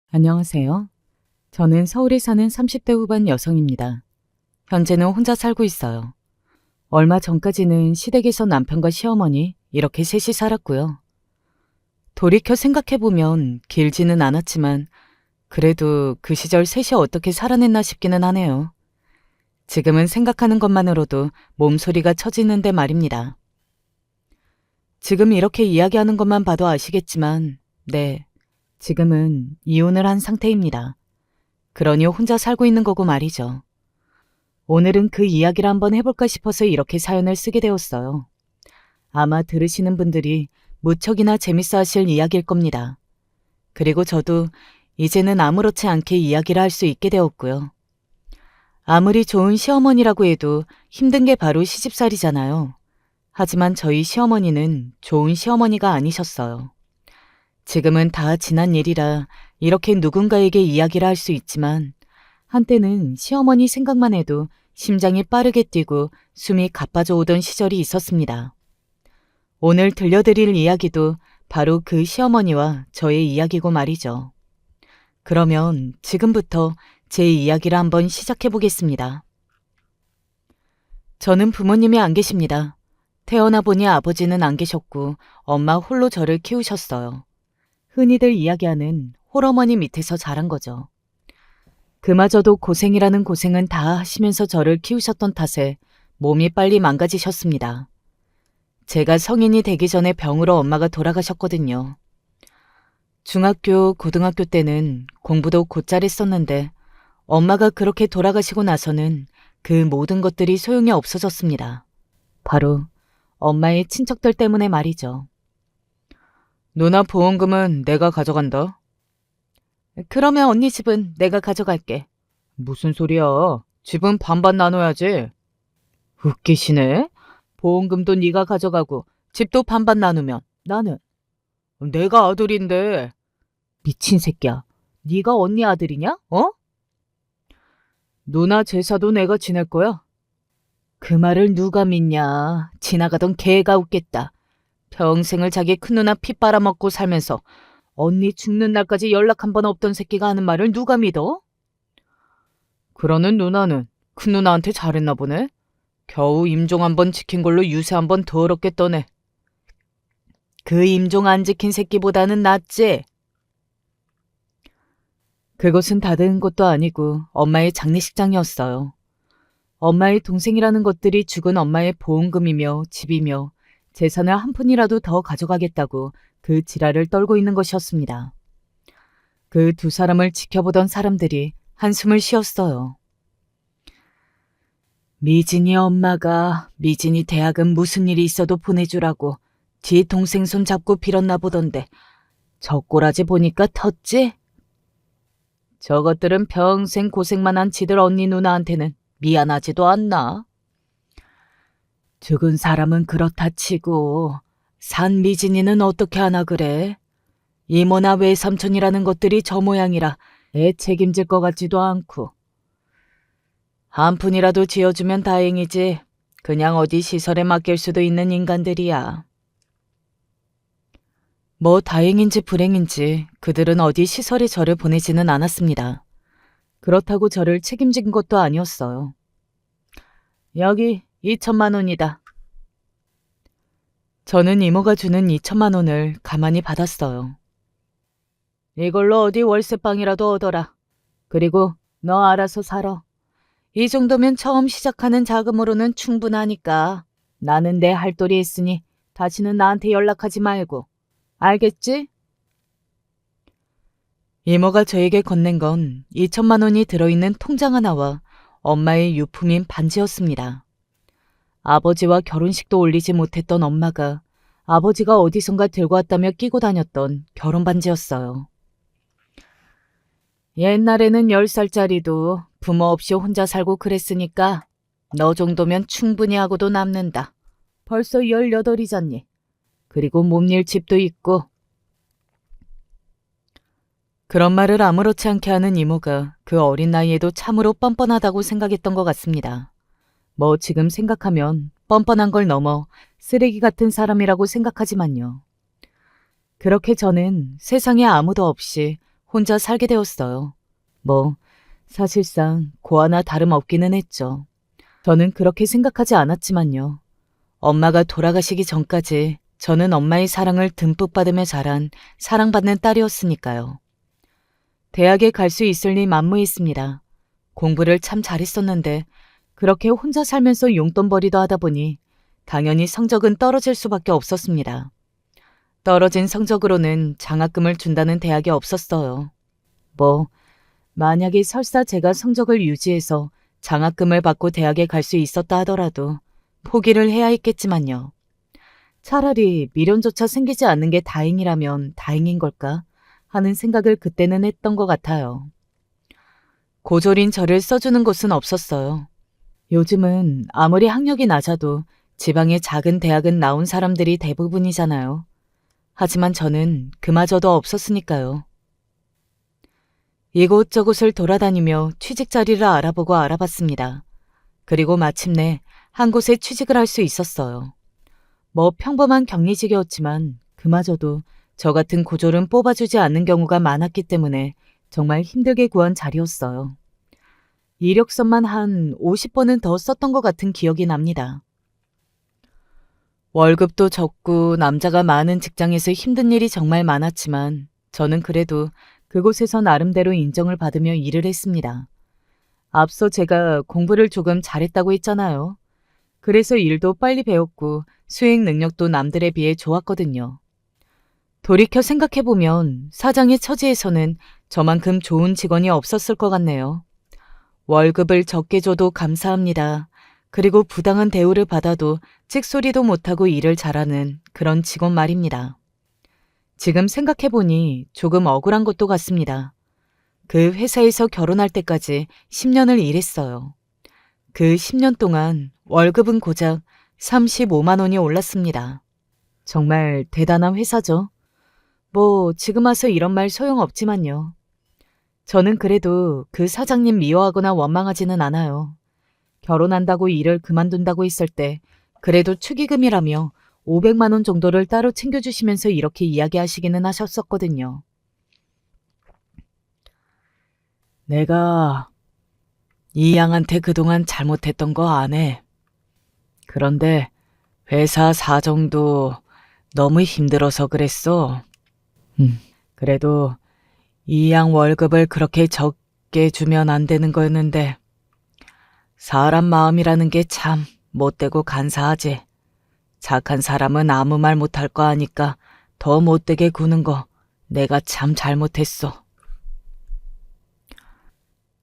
안녕하세요. 저는 서울에 사는 30대 후반 여성입니다. 현재는 혼자 살고 있어요. 얼마 전까지는 시댁에서 남편과 시어머니 이렇게 셋이 살았고요. 돌이켜 생각해보면 길지는 않았지만 그래도 그 시절 셋이 어떻게 살아냈나 싶기는 하네요. 지금은 생각하는 것만으로도 몸소리가 쳐지는데 말입니다. 지금 이렇게 이야기하는 것만 봐도 아시겠지만 네, 지금은 이혼을 한 상태입니다. 그러니 혼자 살고 있는 거고 말이죠. 오늘은 그 이야기를 한번 해볼까 싶어서 이렇게 사연을 쓰게 되었어요. 아마 들으시는 분들이 무척이나 재밌어 하실 이야기일 겁니다. 그리고 저도 이제는 아무렇지 않게 이야기를 할 수 있게 되었고요. 아무리 좋은 시어머니라고 해도 힘든 게 바로 시집살이잖아요. 하지만 저희 시어머니는 좋은 시어머니가 아니셨어요. 지금은 다 지난 일이라 이렇게 누군가에게 이야기를 할 수 있지만 한때는 시어머니 생각만 해도 심장이 빠르게 뛰고 숨이 가빠져 오던 시절이 있었습니다. 오늘 들려드릴 이야기도 바로 그 시어머니와 저의 이야기고 말이죠. 그러면 지금부터 제 이야기를 한번 시작해 보겠습니다. 저는 부모님이 안 계십니다. 태어나 보니 아버지는 안 계셨고 엄마 홀로 저를 키우셨어요. 흔히들 이야기하는 홀어머니 밑에서 자란 거죠. 그마저도 고생이라는 고생은 다 하시면서 저를 키우셨던 탓에 몸이 빨리 망가지셨습니다. 제가 성인이 되기 전에 병으로 엄마가 돌아가셨거든요. 중학교, 고등학교 때는 공부도 곧잘 했었는데 엄마가 그렇게 돌아가시고 나서는 그 모든 것들이 소용이 없어졌습니다. 바로 엄마의 친척들 때문에 말이죠. 누나 보험금은 내가 가져간다. 그러면 언니 집은 내가 가져갈게. 무슨 소리야? 집은 반반 나눠야지. 웃기시네. 보험금도 네가 가져가고 집도 반반 나누면 나는. 내가 아들인데. 미친 새끼야. 네가 언니 아들이냐? 어? 누나 제사도 내가 지낼 거야. 그 말을 누가 믿냐. 지나가던 개가 웃겠다. 평생을 자기 큰누나 피 빨아먹고 살면서 언니 죽는 날까지 연락 한 번 없던 새끼가 하는 말을 누가 믿어? 그러는 누나는 큰누나한테 잘했나 보네. 겨우 임종 한 번 지킨 걸로 유세 한 번 더럽게 떠네. 그 임종 안 지킨 새끼보다는 낫지. 그곳은 다른 곳도 아니고 엄마의 장례식장이었어요. 엄마의 동생이라는 것들이 죽은 엄마의 보험금이며 집이며 재산을 한 푼이라도 더 가져가겠다고 그 지랄을 떨고 있는 것이었습니다. 그 두 사람을 지켜보던 사람들이 한숨을 쉬었어요. 미진이 엄마가 미진이 대학은 무슨 일이 있어도 보내주라고 뒤 동생 손 잡고 빌었나 보던데 저 꼬라지 보니까 텄지? 저것들은 평생 고생만 한 지들 언니 누나한테는 미안하지도 않나? 죽은 사람은 그렇다 치고 산 미진이는 어떻게 하나 그래? 이모나 외삼촌이라는 것들이 저 모양이라 애 책임질 것 같지도 않고. 한 푼이라도 지어주면 다행이지. 그냥 어디 시설에 맡길 수도 있는 인간들이야. 뭐 다행인지 불행인지 그들은 어디 시설에 저를 보내지는 않았습니다. 그렇다고 저를 책임진 것도 아니었어요. 여기 2천만 원이다. 저는 이모가 주는 2천만 원을 가만히 받았어요. 이걸로 어디 월세방이라도 얻어라. 그리고 너 알아서 살아. 이 정도면 처음 시작하는 자금으로는 충분하니까. 나는 내 할 도리 했으니 다시는 나한테 연락하지 말고. 알겠지? 이모가 저에게 건넨 건 2천만 원이 들어있는 통장 하나와 엄마의 유품인 반지였습니다. 아버지와 결혼식도 올리지 못했던 엄마가 아버지가 어디선가 들고 왔다며 끼고 다녔던 결혼 반지였어요. 옛날에는 10살짜리도 부모 없이 혼자 살고 그랬으니까 너 정도면 충분히 하고도 남는다. 벌써 18이잖니. 그리고 몸일 집도 있고. 그런 말을 아무렇지 않게 하는 이모가 그 어린 나이에도 참으로 뻔뻔하다고 생각했던 것 같습니다. 뭐 지금 생각하면 뻔뻔한 걸 넘어 쓰레기 같은 사람이라고 생각하지만요. 그렇게 저는 세상에 아무도 없이 혼자 살게 되었어요. 사실상 고아나 다름없기는 했죠. 저는 그렇게 생각하지 않았지만요. 엄마가 돌아가시기 전까지 저는 엄마의 사랑을 듬뿍 받으며 자란 사랑받는 딸이었으니까요. 대학에 갈 수 있을 리 만무했습니다. 공부를 참 잘했었는데 그렇게 혼자 살면서 용돈벌이도 하다 보니 당연히 성적은 떨어질 수밖에 없었습니다. 떨어진 성적으로는 장학금을 준다는 대학이 없었어요. 만약에 설사 제가 성적을 유지해서 장학금을 받고 대학에 갈 수 있었다 하더라도 포기를 해야 했겠지만요. 차라리 미련조차 생기지 않는 게 다행이라면 다행인 걸까 하는 생각을 그때는 했던 것 같아요. 고졸인 저를 써주는 곳은 없었어요. 요즘은 아무리 학력이 낮아도 지방의 작은 대학은 나온 사람들이 대부분이잖아요. 하지만 저는 그마저도 없었으니까요. 이곳저곳을 돌아다니며 취직 자리를 알아보고 알아봤습니다. 그리고 마침내 한 곳에 취직을 할 수 있었어요. 평범한 격리직이었지만 그마저도 저 같은 고졸은 뽑아주지 않는 경우가 많았기 때문에 정말 힘들게 구한 자리였어요. 이력서만 한 50번은 더 썼던 것 같은 기억이 납니다. 월급도 적고 남자가 많은 직장에서 힘든 일이 정말 많았지만 저는 그래도 그곳에서 나름대로 인정을 받으며 일을 했습니다. 앞서 제가 공부를 조금 잘했다고 했잖아요. 그래서 일도 빨리 배웠고 수행 능력도 남들에 비해 좋았거든요. 돌이켜 생각해보면 사장의 처지에서는 저만큼 좋은 직원이 없었을 것 같네요. 월급을 적게 줘도 감사합니다. 그리고 부당한 대우를 받아도 찍소리도 못하고 일을 잘하는 그런 직원 말입니다. 지금 생각해보니 조금 억울한 것도 같습니다. 그 회사에서 결혼할 때까지 10년을 일했어요. 그 10년 동안 월급은 고작 35만 원이 올랐습니다. 정말 대단한 회사죠. 지금 와서 이런 말 소용없지만요. 저는 그래도 그 사장님 미워하거나 원망하지는 않아요. 결혼한다고 일을 그만둔다고 했을 때 그래도 축의금이라며 500만 원 정도를 따로 챙겨주시면서 이렇게 이야기하시기는 하셨었거든요. 내가 이 양한테 그동안 잘못했던 거 안 해. 그런데 회사 사정도 너무 힘들어서 그랬어. 그래도 이 양 월급을 그렇게 적게 주면 안 되는 거였는데 사람 마음이라는 게 참 못되고 간사하지. 착한 사람은 아무 말 못할 거 아니까 더 못되게 구는 거 내가 참 잘못했어.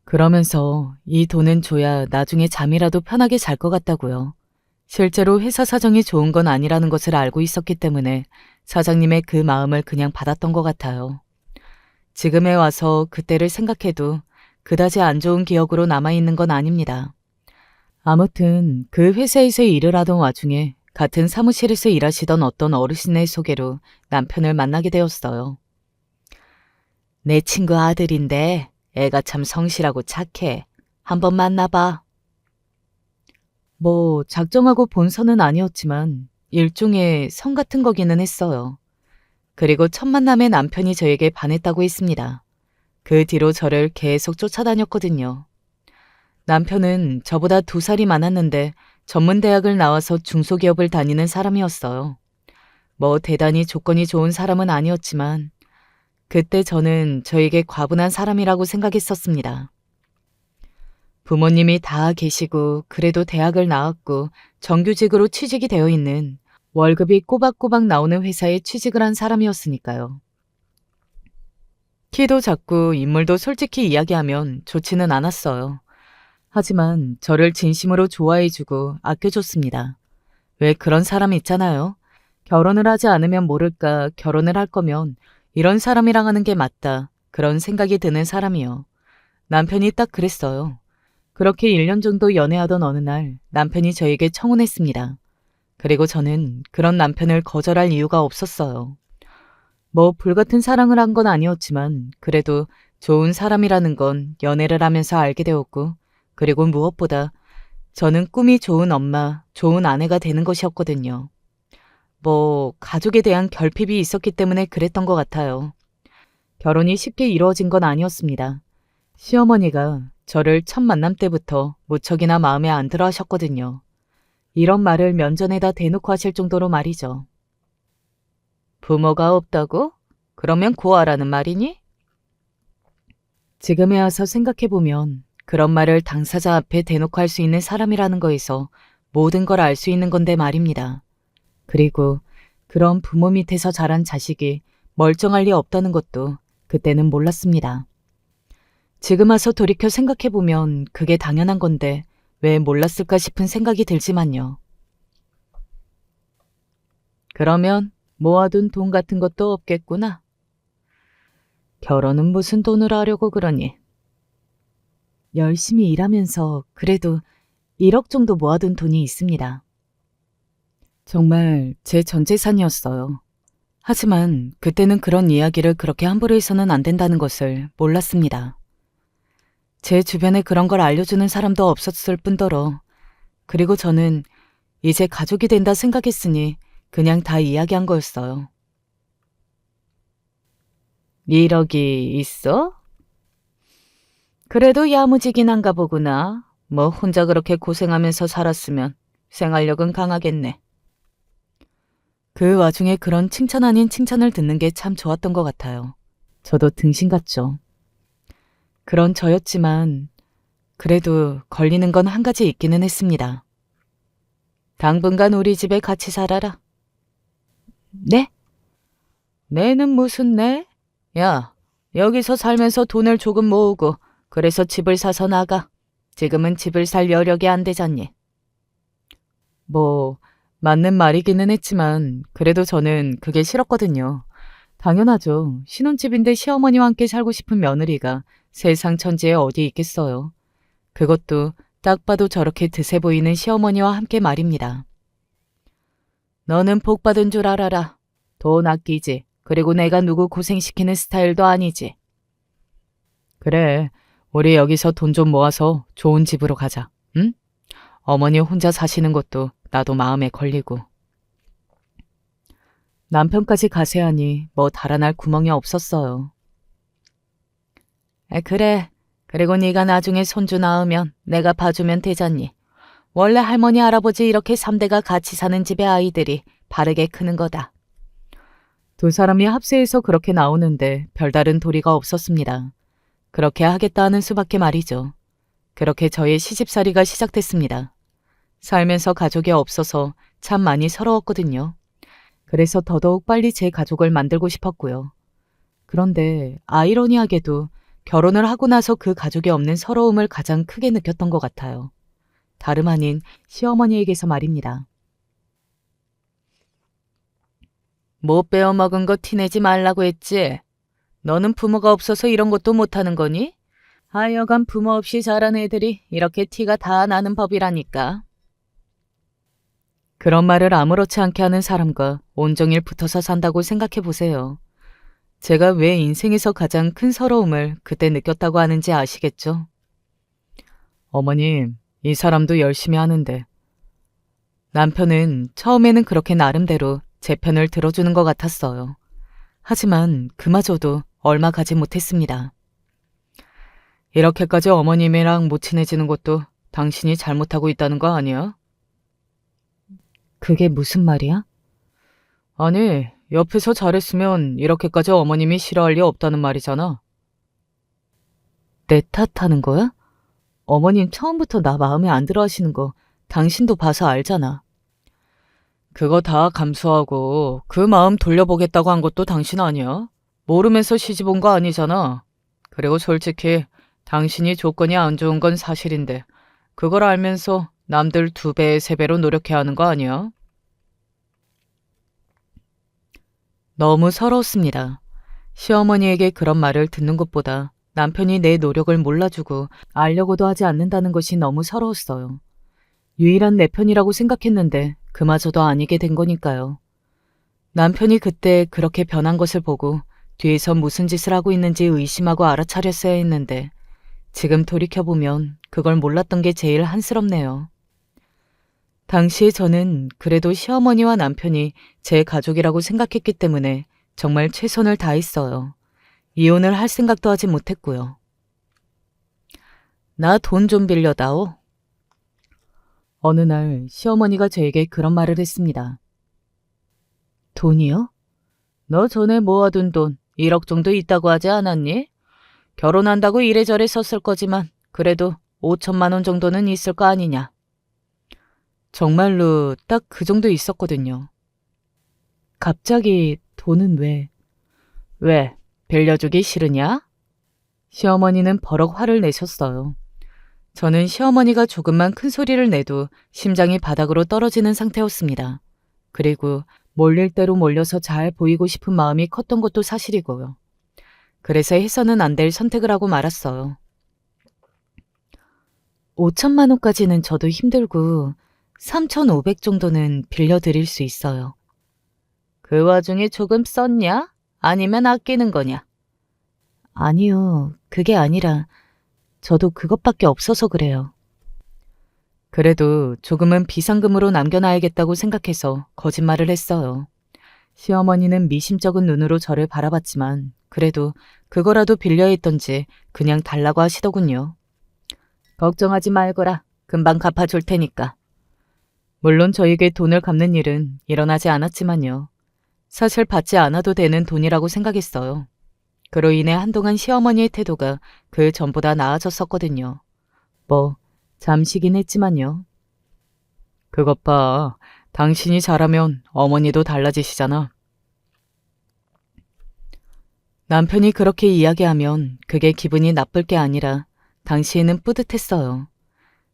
그러면서 이 돈은 줘야 나중에 잠이라도 편하게 잘 것 같다고요. 실제로 회사 사정이 좋은 건 아니라는 것을 알고 있었기 때문에 사장님의 그 마음을 그냥 받았던 것 같아요. 지금에 와서 그때를 생각해도 그다지 안 좋은 기억으로 남아있는 건 아닙니다. 아무튼 그 회사에서 일을 하던 와중에 같은 사무실에서 일하시던 어떤 어르신의 소개로 남편을 만나게 되었어요. 내 친구 아들인데 애가 참 성실하고 착해. 한번 만나봐. 작정하고 본 선은 아니었지만 일종의 선 같은 거기는 했어요. 그리고 첫 만남에 남편이 저에게 반했다고 했습니다. 그 뒤로 저를 계속 쫓아다녔거든요. 남편은 저보다 2살이 많았는데 전문대학을 나와서 중소기업을 다니는 사람이었어요. 대단히 조건이 좋은 사람은 아니었지만 그때 저는 저에게 과분한 사람이라고 생각했었습니다. 부모님이 다 계시고 그래도 대학을 나왔고 정규직으로 취직이 되어 있는 월급이 꼬박꼬박 나오는 회사에 취직을 한 사람이었으니까요. 키도 작고 인물도 솔직히 이야기하면 좋지는 않았어요. 하지만 저를 진심으로 좋아해주고 아껴줬습니다. 왜 그런 사람 있잖아요. 결혼을 하지 않으면 모를까 결혼을 할 거면 이런 사람이랑 하는 게 맞다. 그런 생각이 드는 사람이요. 남편이 딱 그랬어요. 그렇게 1년 정도 연애하던 어느 날 남편이 저에게 청혼했습니다. 그리고 저는 그런 남편을 거절할 이유가 없었어요. 불같은 사랑을 한 건 아니었지만 그래도 좋은 사람이라는 건 연애를 하면서 알게 되었고 그리고 무엇보다 저는 꿈이 좋은 엄마, 좋은 아내가 되는 것이었거든요. 가족에 대한 결핍이 있었기 때문에 그랬던 것 같아요. 결혼이 쉽게 이루어진 건 아니었습니다. 시어머니가 저를 첫 만남 때부터 무척이나 마음에 안 들어 하셨거든요. 이런 말을 면전에다 대놓고 하실 정도로 말이죠. 부모가 없다고? 그러면 고아라는 말이니? 지금에 와서 생각해보면 그런 말을 당사자 앞에 대놓고 할 수 있는 사람이라는 거에서 모든 걸 알 수 있는 건데 말입니다. 그리고 그런 부모 밑에서 자란 자식이 멀쩡할 리 없다는 것도 그때는 몰랐습니다. 지금 와서 돌이켜 생각해보면 그게 당연한 건데 왜 몰랐을까 싶은 생각이 들지만요. 그러면 모아둔 돈 같은 것도 없겠구나. 결혼은 무슨 돈으로 하려고 그러니? 열심히 일하면서 그래도 1억 정도 모아둔 돈이 있습니다. 정말 제 전 재산이었어요. 하지만 그때는 그런 이야기를 그렇게 함부로 해서는 안 된다는 것을 몰랐습니다. 제 주변에 그런 걸 알려주는 사람도 없었을 뿐더러 그리고 저는 이제 가족이 된다 생각했으니 그냥 다 이야기한 거였어요. 1억이 있어? 그래도 야무지긴 한가 보구나. 뭐 혼자 그렇게 고생하면서 살았으면 생활력은 강하겠네. 그 와중에 그런 칭찬 아닌 칭찬을 듣는 게 참 좋았던 것 같아요. 저도 등신 같죠. 그런 저였지만 그래도 걸리는 건 한 가지 있기는 했습니다. 당분간 우리 집에 같이 살아라. 네? 내는 무슨 내? 야, 여기서 살면서 돈을 조금 모으고 그래서 집을 사서 나가. 지금은 집을 살 여력이 안 되잖니. 뭐 맞는 말이기는 했지만 그래도 저는 그게 싫었거든요. 당연하죠. 신혼집인데 시어머니와 함께 살고 싶은 며느리가 세상 천지에 어디 있겠어요. 그것도 딱 봐도 저렇게 드세 보이는 시어머니와 함께 말입니다. 너는 복 받은 줄 알아라. 돈 아끼지. 그리고 내가 누구 고생시키는 스타일도 아니지. 그래, 우리 여기서 돈 좀 모아서 좋은 집으로 가자. 응? 어머니 혼자 사시는 것도 나도 마음에 걸리고. 남편까지 가세하니 뭐 달아날 구멍이 없었어요. 그래. 그리고 네가 나중에 손주 낳으면 내가 봐주면 되잖니. 원래 할머니 할아버지 이렇게 3대가 같이 사는 집의 아이들이 바르게 크는 거다. 두 사람이 합세해서 그렇게 나오는데 별다른 도리가 없었습니다. 그렇게 하겠다 하는 수밖에 말이죠. 그렇게 저의 시집살이가 시작됐습니다. 살면서 가족이 없어서 참 많이 서러웠거든요. 그래서 더더욱 빨리 제 가족을 만들고 싶었고요. 그런데 아이러니하게도 결혼을 하고 나서 그 가족이 없는 서러움을 가장 크게 느꼈던 것 같아요. 다름 아닌 시어머니에게서 말입니다. 못 빼어먹은 거 티내지 말라고 했지? 너는 부모가 없어서 이런 것도 못하는 거니? 하여간 부모 없이 자란 애들이 이렇게 티가 다 나는 법이라니까. 그런 말을 아무렇지 않게 하는 사람과 온종일 붙어서 산다고 생각해 보세요. 제가 왜 인생에서 가장 큰 서러움을 그때 느꼈다고 하는지 아시겠죠? 어머님, 이 사람도 열심히 하는데. 남편은 처음에는 그렇게 나름대로 제 편을 들어주는 것 같았어요. 하지만 그마저도 얼마 가지 못했습니다. 이렇게까지 어머님이랑 못 친해지는 것도 당신이 잘못하고 있다는 거 아니야? 그게 무슨 말이야? 아니, 옆에서 잘했으면 이렇게까지 어머님이 싫어할 리 없다는 말이잖아. 내 탓하는 거야? 어머님 처음부터 나 마음에 안 들어 하시는 거 당신도 봐서 알잖아. 그거 다 감수하고 그 마음 돌려보겠다고 한 것도 당신 아니야? 모르면서 시집 온 거 아니잖아. 그리고 솔직히 당신이 조건이 안 좋은 건 사실인데 그걸 알면서 남들 2배, 3배로 노력해야 하는 거 아니야? 너무 서러웠습니다. 시어머니에게 그런 말을 듣는 것보다 남편이 내 노력을 몰라주고 알려고도 하지 않는다는 것이 너무 서러웠어요. 유일한 내 편이라고 생각했는데 그마저도 아니게 된 거니까요. 남편이 그때 그렇게 변한 것을 보고 뒤에서 무슨 짓을 하고 있는지 의심하고 알아차렸어야 했는데 지금 돌이켜보면 그걸 몰랐던 게 제일 한스럽네요. 당시에 저는 그래도 시어머니와 남편이 제 가족이라고 생각했기 때문에 정말 최선을 다했어요. 이혼을 할 생각도 하지 못했고요. 나 돈 좀 빌려다오. 어느 날 시어머니가 저에게 그런 말을 했습니다. 돈이요? 너 전에 모아둔 돈 1억 정도 있다고 하지 않았니? 결혼한다고 이래저래 썼을 거지만 그래도 5천만 원 정도는 있을 거 아니냐. 정말로 딱 그 정도 있었거든요. 갑자기 돈은 왜? 왜? 빌려주기 싫으냐? 시어머니는 버럭 화를 내셨어요. 저는 시어머니가 조금만 큰 소리를 내도 심장이 바닥으로 떨어지는 상태였습니다. 그리고 몰릴 대로 몰려서 잘 보이고 싶은 마음이 컸던 것도 사실이고요. 그래서 해서는 안 될 선택을 하고 말았어요. 5천만 원까지는 저도 힘들고 3,500 정도는 빌려드릴 수 있어요. 그 와중에 조금 썼냐? 아니면 아끼는 거냐? 아니요, 그게 아니라 저도 그것밖에 없어서 그래요. 그래도 조금은 비상금으로 남겨놔야겠다고 생각해서 거짓말을 했어요. 시어머니는 미심쩍은 눈으로 저를 바라봤지만 그래도 그거라도 빌려 했던지 그냥 달라고 하시더군요. 걱정하지 말거라. 금방 갚아줄 테니까. 물론 저에게 돈을 갚는 일은 일어나지 않았지만요. 사실 받지 않아도 되는 돈이라고 생각했어요. 그로 인해 한동안 시어머니의 태도가 그 전보다 나아졌었거든요. 뭐 잠시긴 했지만요. 그것 봐. 당신이 잘하면 어머니도 달라지시잖아. 남편이 그렇게 이야기하면 그게 기분이 나쁠 게 아니라 당시에는 뿌듯했어요.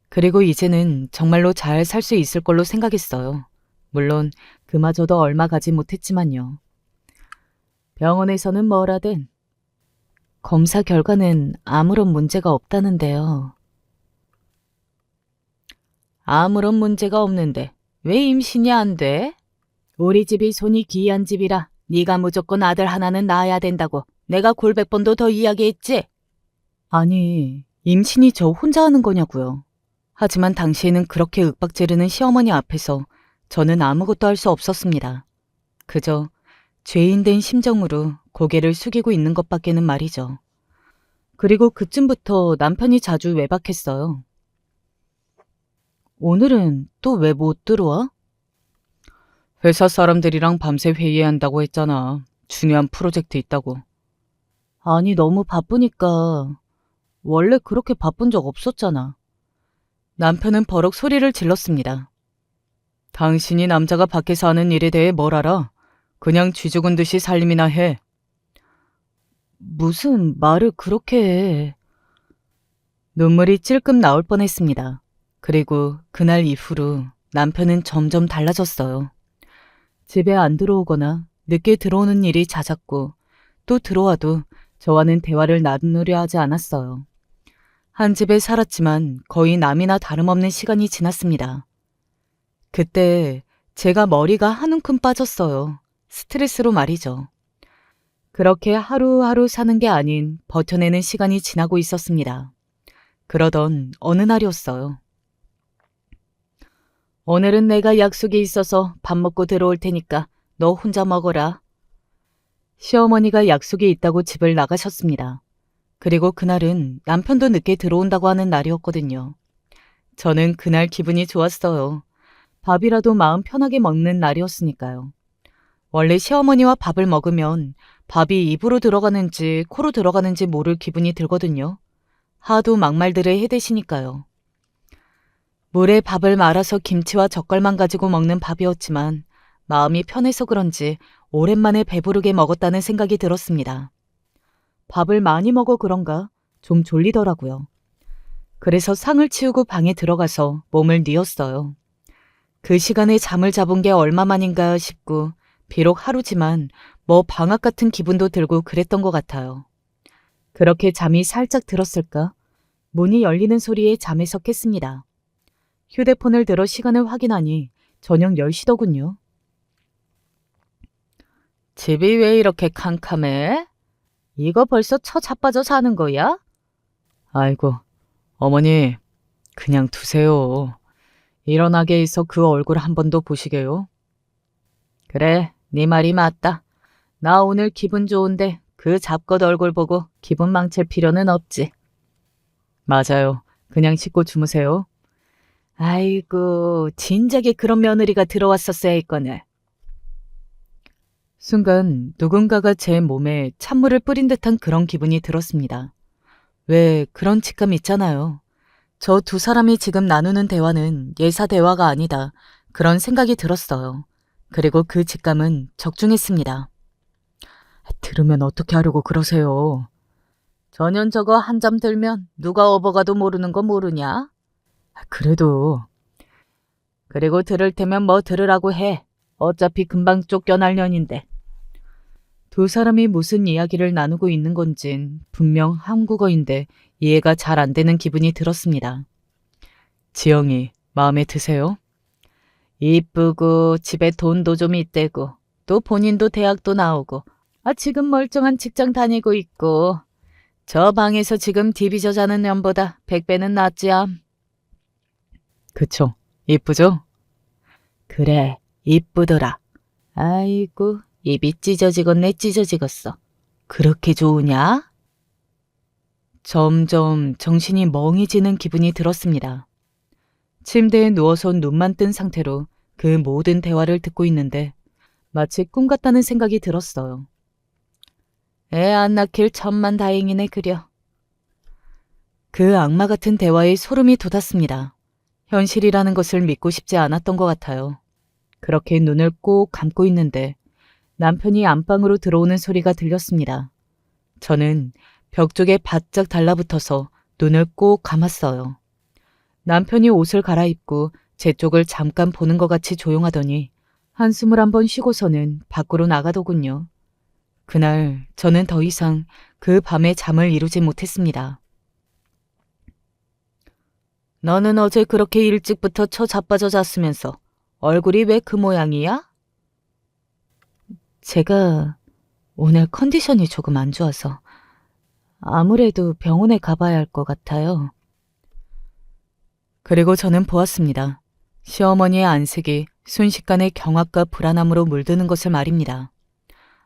그리고 이제는 정말로 잘 살 수 있을 걸로 생각했어요. 물론 그마저도 얼마 가지 못했지만요. 병원에서는 뭐라든 검사 결과는 아무런 문제가 없다는데요. 아무런 문제가 없는데 왜 임신이 안 돼? 우리 집이 손이 귀한 집이라 네가 무조건 아들 하나는 낳아야 된다고 내가 골백 번도 더 이야기했지? 아니, 임신이 저 혼자 하는 거냐고요. 하지만 당시에는 그렇게 윽박지르는 시어머니 앞에서 저는 아무것도 할 수 없었습니다. 그저 죄인된 심정으로 고개를 숙이고 있는 것밖에는 말이죠. 그리고 그쯤부터 남편이 자주 외박했어요. 오늘은 또 왜 못 들어와? 회사 사람들이랑 밤새 회의한다고 했잖아. 중요한 프로젝트 있다고. 아니, 너무 바쁘니까. 원래 그렇게 바쁜 적 없었잖아. 남편은 버럭 소리를 질렀습니다. 당신이 남자가 밖에서 하는 일에 대해 뭘 알아? 그냥 쥐 죽은 듯이 살림이나 해. 무슨 말을 그렇게 해. 눈물이 찔끔 나올 뻔했습니다. 그리고 그날 이후로 남편은 점점 달라졌어요. 집에 안 들어오거나 늦게 들어오는 일이 잦았고 또 들어와도 저와는 대화를 나누려 하지 않았어요. 한 집에 살았지만 거의 남이나 다름없는 시간이 지났습니다. 그때 제가 머리가 한 움큼 빠졌어요. 스트레스로 말이죠. 그렇게 하루하루 사는 게 아닌 버텨내는 시간이 지나고 있었습니다. 그러던 어느 날이었어요. 오늘은 내가 약속이 있어서 밥 먹고 들어올 테니까 너 혼자 먹어라. 시어머니가 약속이 있다고 집을 나가셨습니다. 그리고 그날은 남편도 늦게 들어온다고 하는 날이었거든요. 저는 그날 기분이 좋았어요. 밥이라도 마음 편하게 먹는 날이었으니까요. 원래 시어머니와 밥을 먹으면 밥이 입으로 들어가는지 코로 들어가는지 모를 기분이 들거든요. 하도 막말들을 해대시니까요. 물에 밥을 말아서 김치와 젓갈만 가지고 먹는 밥이었지만 마음이 편해서 그런지 오랜만에 배부르게 먹었다는 생각이 들었습니다. 밥을 많이 먹어 그런가 좀 졸리더라고요. 그래서 상을 치우고 방에 들어가서 몸을 뉘었어요. 그 시간에 잠을 잡은 게 얼마만인가 싶고 비록 하루지만 뭐 방학 같은 기분도 들고 그랬던 것 같아요. 그렇게 잠이 살짝 들었을까? 문이 열리는 소리에 잠에서 깼습니다. 휴대폰을 들어 시간을 확인하니 저녁 10시더군요. 집이 왜 이렇게 캄캄해? 이거 벌써 처자빠져 사는 거야? 아이고, 어머니, 그냥 두세요. 일어나게 해서 그 얼굴 한 번 더 보시게요. 그래, 네 말이 맞다. 나 오늘 기분 좋은데 그 잡것 얼굴 보고 기분 망칠 필요는 없지. 맞아요. 그냥 씻고 주무세요. 아이고, 진작에 그런 며느리가 들어왔었어야 했거늘. 순간 누군가가 제 몸에 찬물을 뿌린 듯한 그런 기분이 들었습니다. 왜 그런 직감 있잖아요. 저 두 사람이 지금 나누는 대화는 예사 대화가 아니다. 그런 생각이 들었어요. 그리고 그 직감은 적중했습니다. 들으면 어떻게 하려고 그러세요? 전현 저거 한 잠 들면 누가 업어가도 모르는 거 모르냐? 그래도. 그리고 들을 테면 뭐 들으라고 해. 어차피 금방 쫓겨날 년인데. 두 사람이 무슨 이야기를 나누고 있는 건진 분명 한국어인데 이해가 잘 안 되는 기분이 들었습니다. 지영이 마음에 드세요? 이쁘고 집에 돈도 좀 있대고 또 본인도 대학도 나오고 지금 멀쩡한 직장 다니고 있고 저 방에서 지금 디비저 자는 년보다 100배는 낫지암. 그쵸. 이쁘죠? 그래, 이쁘더라. 아이고, 입이 찢어지겠네 찢어지겠어. 그렇게 좋으냐? 점점 정신이 멍해지는 기분이 들었습니다. 침대에 누워서 눈만 뜬 상태로 그 모든 대화를 듣고 있는데 마치 꿈 같다는 생각이 들었어요. 애 안 낳길 천만 다행이네 그려. 그 악마 같은 대화에 소름이 돋았습니다. 현실이라는 것을 믿고 싶지 않았던 것 같아요. 그렇게 눈을 꼭 감고 있는데 남편이 안방으로 들어오는 소리가 들렸습니다. 저는 벽 쪽에 바짝 달라붙어서 눈을 꼭 감았어요. 남편이 옷을 갈아입고 제 쪽을 잠깐 보는 것 같이 조용하더니 한숨을 한번 쉬고서는 밖으로 나가더군요. 그날 저는 더 이상 그 밤에 잠을 이루지 못했습니다. 너는 어제 그렇게 일찍부터 자빠져 잤으면서 얼굴이 왜 그 모양이야? 제가 오늘 컨디션이 조금 안 좋아서 아무래도 병원에 가봐야 할 것 같아요. 그리고 저는 보았습니다. 시어머니의 안색이 순식간에 경악과 불안함으로 물드는 것을 말입니다.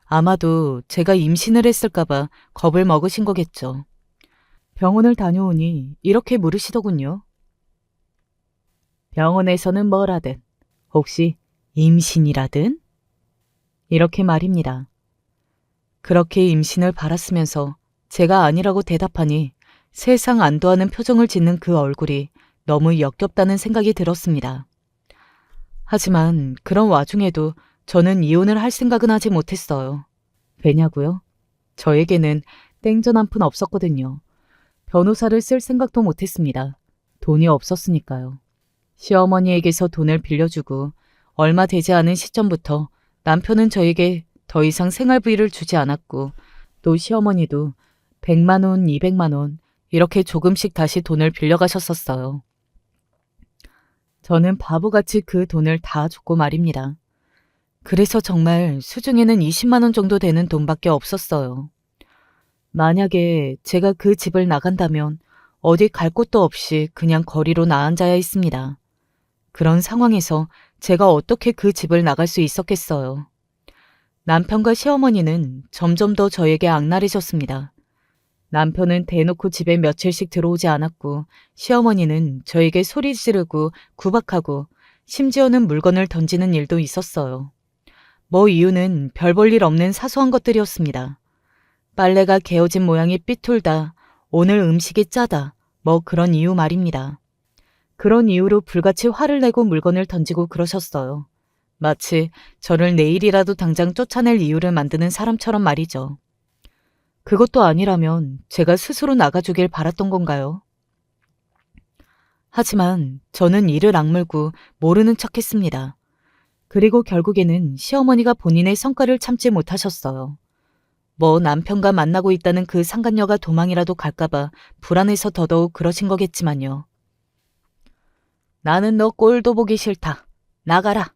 아마도 제가 임신을 했을까봐 겁을 먹으신 거겠죠. 병원을 다녀오니 이렇게 물으시더군요. 병원에서는 뭘 하든, 혹시 임신이라든? 이렇게 말입니다. 그렇게 임신을 바랐으면서 제가 아니라고 대답하니 세상 안도하는 표정을 짓는 그 얼굴이 너무 역겹다는 생각이 들었습니다. 하지만 그런 와중에도 저는 이혼을 할 생각은 하지 못했어요. 왜냐고요? 저에게는 땡전 한 푼 없었거든요. 변호사를 쓸 생각도 못했습니다. 돈이 없었으니까요. 시어머니에게서 돈을 빌려주고 얼마 되지 않은 시점부터 남편은 저에게 더 이상 생활비를 주지 않았고 또 시어머니도 100만 원, 200만 원 이렇게 조금씩 다시 돈을 빌려가셨었어요. 저는 바보같이 그 돈을 다 줬고 말입니다. 그래서 정말 수중에는 20만 원 정도 되는 돈밖에 없었어요. 만약에 제가 그 집을 나간다면 어디 갈 곳도 없이 그냥 거리로 나앉아야 했습니다. 그런 상황에서 제가 어떻게 그 집을 나갈 수 있었겠어요. 남편과 시어머니는 점점 더 저에게 악랄해졌습니다. 남편은 대놓고 집에 며칠씩 들어오지 않았고 시어머니는 저에게 소리 지르고 구박하고 심지어는 물건을 던지는 일도 있었어요. 뭐 이유는 별 볼 일 없는 사소한 것들이었습니다. 빨래가 개어진 모양이 삐뚤다, 오늘 음식이 짜다, 뭐 그런 이유 말입니다. 그런 이유로 불같이 화를 내고 물건을 던지고 그러셨어요. 마치 저를 내일이라도 당장 쫓아낼 이유를 만드는 사람처럼 말이죠. 그것도 아니라면 제가 스스로 나가주길 바랐던 건가요? 하지만 저는 이를 악물고 모르는 척했습니다. 그리고 결국에는 시어머니가 본인의 성과를 참지 못하셨어요. 뭐 남편과 만나고 있다는 그 상간녀가 도망이라도 갈까봐 불안해서 더더욱 그러신 거겠지만요. 나는 너 꼴도 보기 싫다. 나가라.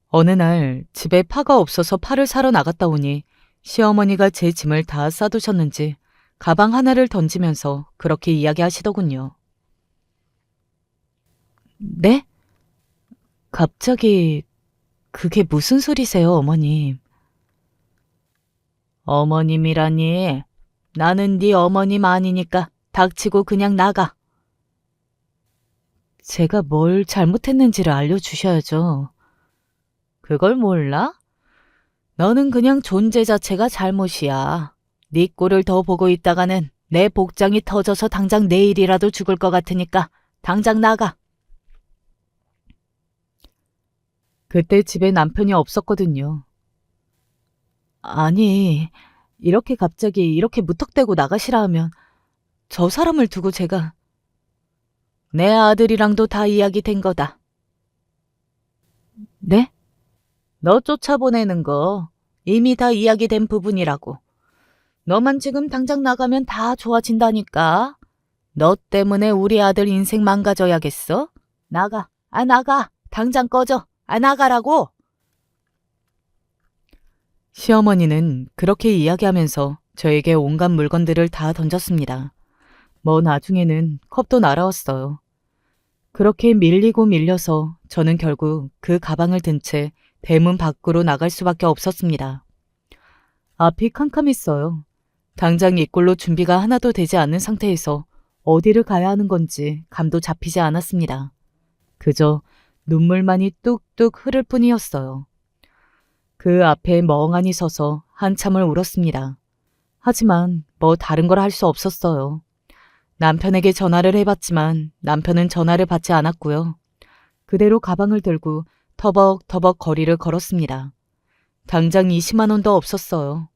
어느 날 집에 파가 없어서 파를 사러 나갔다 오니 시어머니가 제 짐을 다 싸두셨는지 가방 하나를 던지면서 그렇게 이야기하시더군요. 네? 갑자기 그게 무슨 소리세요, 어머님? 어머님이라니. 나는 네 어머님 아니니까 닥치고 그냥 나가. 제가 뭘 잘못했는지를 알려주셔야죠. 그걸 몰라? 너는 그냥 존재 자체가 잘못이야. 네 꼴을 더 보고 있다가는 내 복장이 터져서 당장 내일이라도 죽을 것 같으니까 당장 나가. 그때 집에 남편이 없었거든요. 아니, 이렇게 갑자기 이렇게 무턱대고 나가시라 하면 저 사람을 두고 제가 내 아들이랑도 다 이야기된 거다. 네? 너 쫓아보내는 거 이미 다 이야기된 부분이라고. 너만 지금 당장 나가면 다 좋아진다니까. 너 때문에 우리 아들 인생 망가져야겠어? 나가. 아, 나가. 당장 꺼져. 아, 나가라고. 시어머니는 그렇게 이야기하면서 저에게 온갖 물건들을 다 던졌습니다. 뭐 나중에는 컵도 날아왔어요. 그렇게 밀리고 밀려서 저는 결국 그 가방을 든 채 대문 밖으로 나갈 수밖에 없었습니다. 앞이 캄캄했어요. 당장 이꼴로 준비가 하나도 되지 않는 상태에서 어디를 가야 하는 건지 감도 잡히지 않았습니다. 그저 눈물만이 뚝뚝 흐를 뿐이었어요. 그 앞에 멍하니 서서 한참을 울었습니다. 하지만 뭐 다른 걸 할 수 없었어요. 남편에게 전화를 해봤지만 남편은 전화를 받지 않았고요. 그대로 가방을 들고 터벅터벅 거리를 걸었습니다. 당장 20만 원도 없었어요.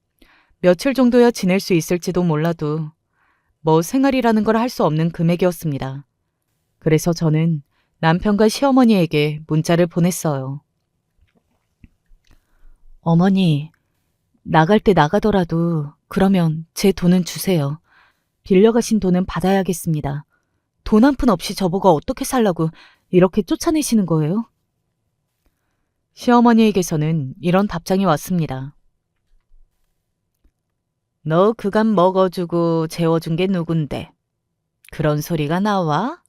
며칠 정도야 지낼 수 있을지도 몰라도 뭐 생활이라는 걸 할 수 없는 금액이었습니다. 그래서 저는 남편과 시어머니에게 문자를 보냈어요. 어머니, 나갈 때 나가더라도 그러면 제 돈은 주세요. 빌려가신 돈은 받아야겠습니다. 돈 한 푼 없이 저보고 어떻게 살라고 이렇게 쫓아내시는 거예요? 시어머니에게서는 이런 답장이 왔습니다. 너 그간 먹어주고 재워준 게 누군데? 그런 소리가 나와?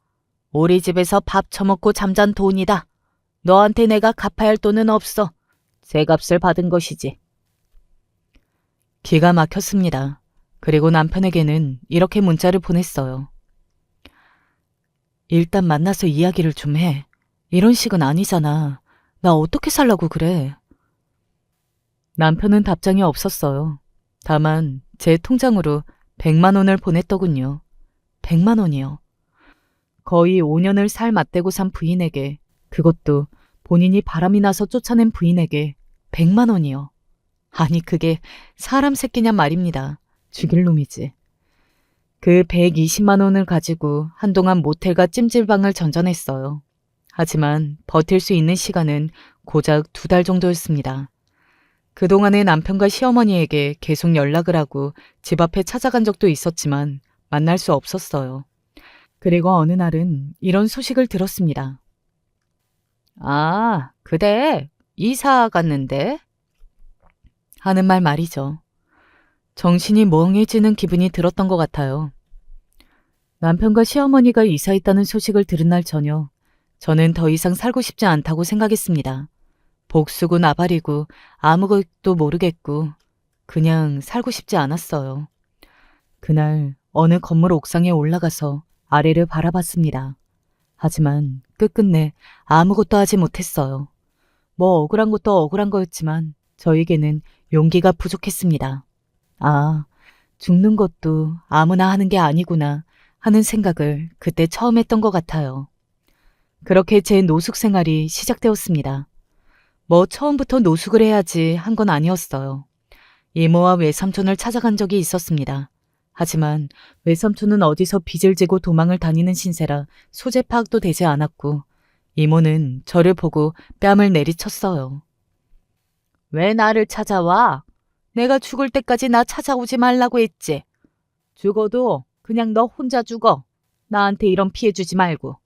우리 집에서 밥 처먹고 잠잔 돈이다. 너한테 내가 갚아야 할 돈은 없어. 쇠값을 받은 것이지. 기가 막혔습니다. 그리고 남편에게는 이렇게 문자를 보냈어요. 일단 만나서 이야기를 좀 해. 이런 식은 아니잖아. 나 어떻게 살라고 그래? 남편은 답장이 없었어요. 다만 제 통장으로 100만 원을 보냈더군요. 100만 원이요. 거의 5년을 살 맞대고 산 부인에게, 그것도 본인이 바람이 나서 쫓아낸 부인에게 100만 원이요. 아니 그게 사람 새끼냐 말입니다. 죽일 놈이지. 그 120만 원을 가지고 한동안 모텔과 찜질방을 전전했어요. 하지만 버틸 수 있는 시간은 고작 2달 정도였습니다. 그동안에 남편과 시어머니에게 계속 연락을 하고 집 앞에 찾아간 적도 있었지만 만날 수 없었어요. 그리고 어느 날은 이런 소식을 들었습니다. 아, 그래. 이사 갔는데? 하는 말 말이죠. 정신이 멍해지는 기분이 들었던 것 같아요. 남편과 시어머니가 이사했다는 소식을 들은 날 저녁, 저는 더 이상 살고 싶지 않다고 생각했습니다. 복수고 나발이고 아무것도 모르겠고 그냥 살고 싶지 않았어요. 그날 어느 건물 옥상에 올라가서 아래를 바라봤습니다. 하지만 끝끝내 아무것도 하지 못했어요. 뭐 억울한 것도 억울한 거였지만 저에게는 용기가 부족했습니다. 아, 죽는 것도 아무나 하는 게 아니구나 하는 생각을 그때 처음 했던 것 같아요. 그렇게 제 노숙 생활이 시작되었습니다. 뭐 처음부터 노숙을 해야지 한 건 아니었어요. 이모와 외삼촌을 찾아간 적이 있었습니다. 하지만 외삼촌은 어디서 빚을 지고 도망을 다니는 신세라 소재 파악도 되지 않았고 이모는 저를 보고 뺨을 내리쳤어요. 왜 나를 찾아와? 내가 죽을 때까지 나 찾아오지 말라고 했지. 죽어도 그냥 너 혼자 죽어. 나한테 이런 피해 주지 말고.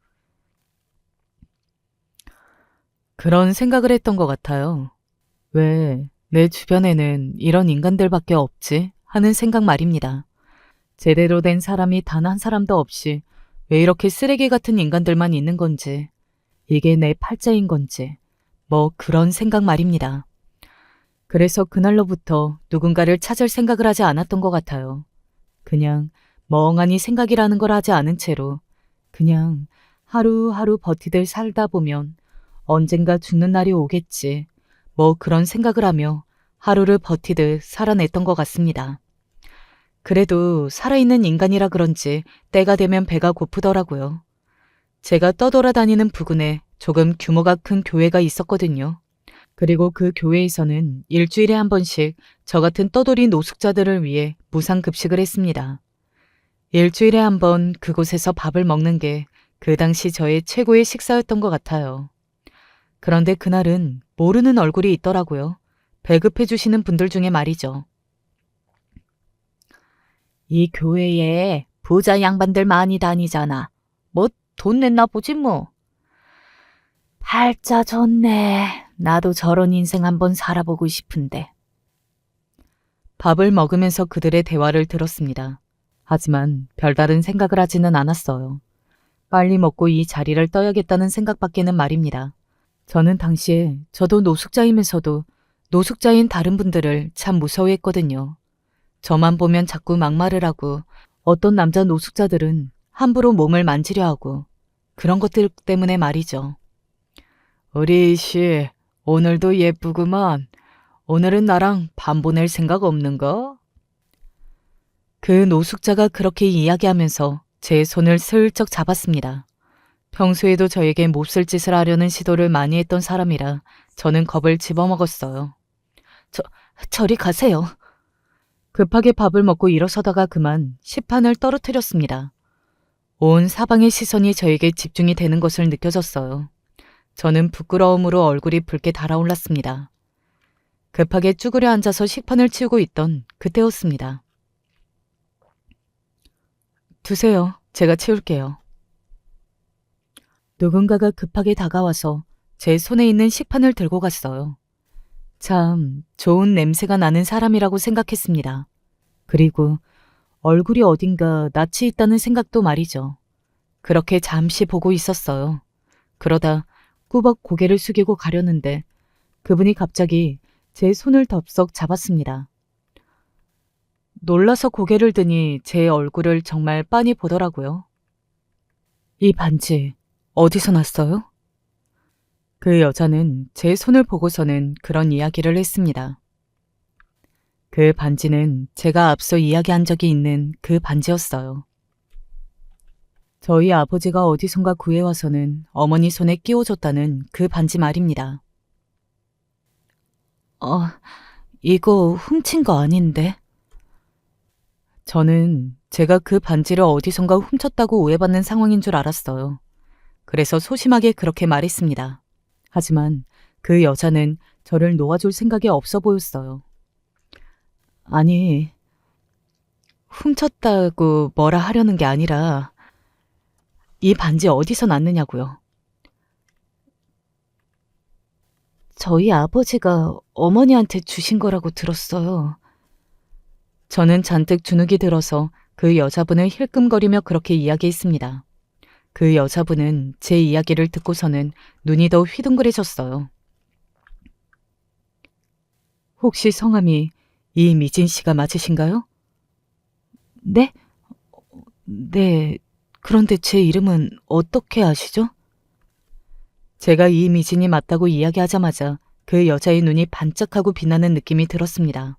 그런 생각을 했던 것 같아요. 왜 내 주변에는 이런 인간들밖에 없지? 하는 생각 말입니다. 제대로 된 사람이 단 한 사람도 없이 왜 이렇게 쓰레기 같은 인간들만 있는 건지, 이게 내 팔자인 건지, 뭐 그런 생각 말입니다. 그래서 그날로부터 누군가를 찾을 생각을 하지 않았던 것 같아요. 그냥 멍하니 생각이라는 걸 하지 않은 채로 그냥 하루하루 버티들 살다 보면 언젠가 죽는 날이 오겠지. 뭐 그런 생각을 하며 하루를 버티듯 살아냈던 것 같습니다. 그래도 살아있는 인간이라 그런지 때가 되면 배가 고프더라고요. 제가 떠돌아다니는 부근에 조금 규모가 큰 교회가 있었거든요. 그리고 그 교회에서는 일주일에 한 번씩 저 같은 떠돌이 노숙자들을 위해 무상급식을 했습니다. 일주일에 한 번 그곳에서 밥을 먹는 게 그 당시 저의 최고의 식사였던 것 같아요. 그런데 그날은 모르는 얼굴이 있더라고요. 배급해 주시는 분들 중에 말이죠. 이 교회에 부자 양반들 많이 다니잖아. 뭐 돈 냈나 보지 뭐. 팔자 좋네. 나도 저런 인생 한번 살아보고 싶은데. 밥을 먹으면서 그들의 대화를 들었습니다. 하지만 별다른 생각을 하지는 않았어요. 빨리 먹고 이 자리를 떠야겠다는 생각밖에는 말입니다. 저는 당시에 저도 노숙자이면서도 노숙자인 다른 분들을 참 무서워했거든요. 저만 보면 자꾸 막말을 하고 어떤 남자 노숙자들은 함부로 몸을 만지려 하고 그런 것들 때문에 말이죠. 우리 이씨, 오늘도 예쁘구만. 오늘은 나랑 밥 보낼 생각 없는가? 그 노숙자가 그렇게 이야기하면서 제 손을 슬쩍 잡았습니다. 평소에도 저에게 몹쓸 짓을 하려는 시도를 많이 했던 사람이라 저는 겁을 집어먹었어요. 저리 가세요. 급하게 밥을 먹고 일어서다가 그만 식판을 떨어뜨렸습니다. 온 사방의 시선이 저에게 집중이 되는 것을 느껴졌어요. 저는 부끄러움으로 얼굴이 붉게 달아올랐습니다. 급하게 쭈그려 앉아서 식판을 치우고 있던 그때였습니다. 두세요. 제가 치울게요. 누군가가 급하게 다가와서 제 손에 있는 식판을 들고 갔어요. 참 좋은 냄새가 나는 사람이라고 생각했습니다. 그리고 얼굴이 어딘가 낯이 있다는 생각도 말이죠. 그렇게 잠시 보고 있었어요. 그러다 꾸벅 고개를 숙이고 가려는데 그분이 갑자기 제 손을 덥석 잡았습니다. 놀라서 고개를 드니 제 얼굴을 정말 빤히 보더라고요. 이 반지 어디서 났어요? 그 여자는 제 손을 보고서는 그런 이야기를 했습니다. 그 반지는 제가 앞서 이야기한 적이 있는 그 반지였어요. 저희 아버지가 어디선가 구해와서는 어머니 손에 끼워줬다는 그 반지 말입니다. 이거 훔친 거 아닌데? 저는 제가 그 반지를 어디선가 훔쳤다고 오해받는 상황인 줄 알았어요. 그래서 소심하게 그렇게 말했습니다. 하지만 그 여자는 저를 놓아줄 생각이 없어 보였어요. 아니, 훔쳤다고 뭐라 하려는 게 아니라 이 반지 어디서 났느냐고요. 저희 아버지가 어머니한테 주신 거라고 들었어요. 저는 잔뜩 주눅이 들어서 그 여자분을 힐끔거리며 그렇게 이야기했습니다. 그 여자분은 제 이야기를 듣고서는 눈이 더 휘둥그레졌어요. 혹시 성함이 이미진 씨가 맞으신가요? 네? 네. 그런데 제 이름은 어떻게 아시죠? 제가 이미진이 맞다고 이야기하자마자 그 여자의 눈이 반짝하고 빛나는 느낌이 들었습니다.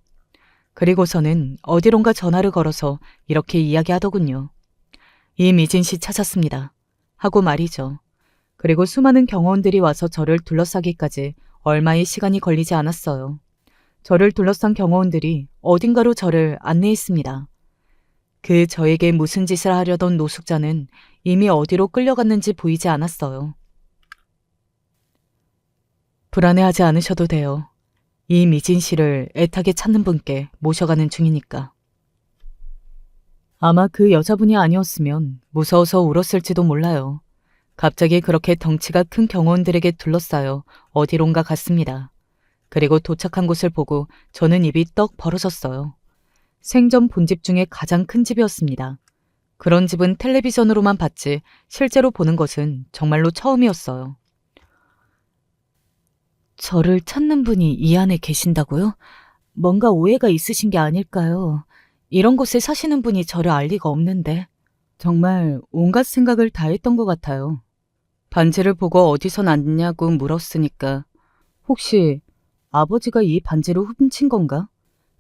그리고서는 어디론가 전화를 걸어서 이렇게 이야기하더군요. 이미진 씨 찾았습니다. 하고 말이죠. 그리고 수많은 경호원들이 와서 저를 둘러싸기까지 얼마의 시간이 걸리지 않았어요. 저를 둘러싼 경호원들이 어딘가로 저를 안내했습니다. 그 저에게 무슨 짓을 하려던 노숙자는 이미 어디로 끌려갔는지 보이지 않았어요. 불안해하지 않으셔도 돼요. 이미진 씨를 애타게 찾는 분께 모셔가는 중이니까. 아마 그 여자분이 아니었으면 무서워서 울었을지도 몰라요. 갑자기 그렇게 덩치가 큰 경호원들에게 둘러싸여 어디론가 갔습니다. 그리고 도착한 곳을 보고 저는 입이 떡 벌어졌어요. 생전 본 집 중에 가장 큰 집이었습니다. 그런 집은 텔레비전으로만 봤지 실제로 보는 것은 정말로 처음이었어요. 저를 찾는 분이 이 안에 계신다고요? 뭔가 오해가 있으신 게 아닐까요? 이런 곳에 사시는 분이 저를 알 리가 없는데. 정말 온갖 생각을 다 했던 것 같아요. 반지를 보고 어디서 났냐고 물었으니까 혹시 아버지가 이 반지를 훔친 건가?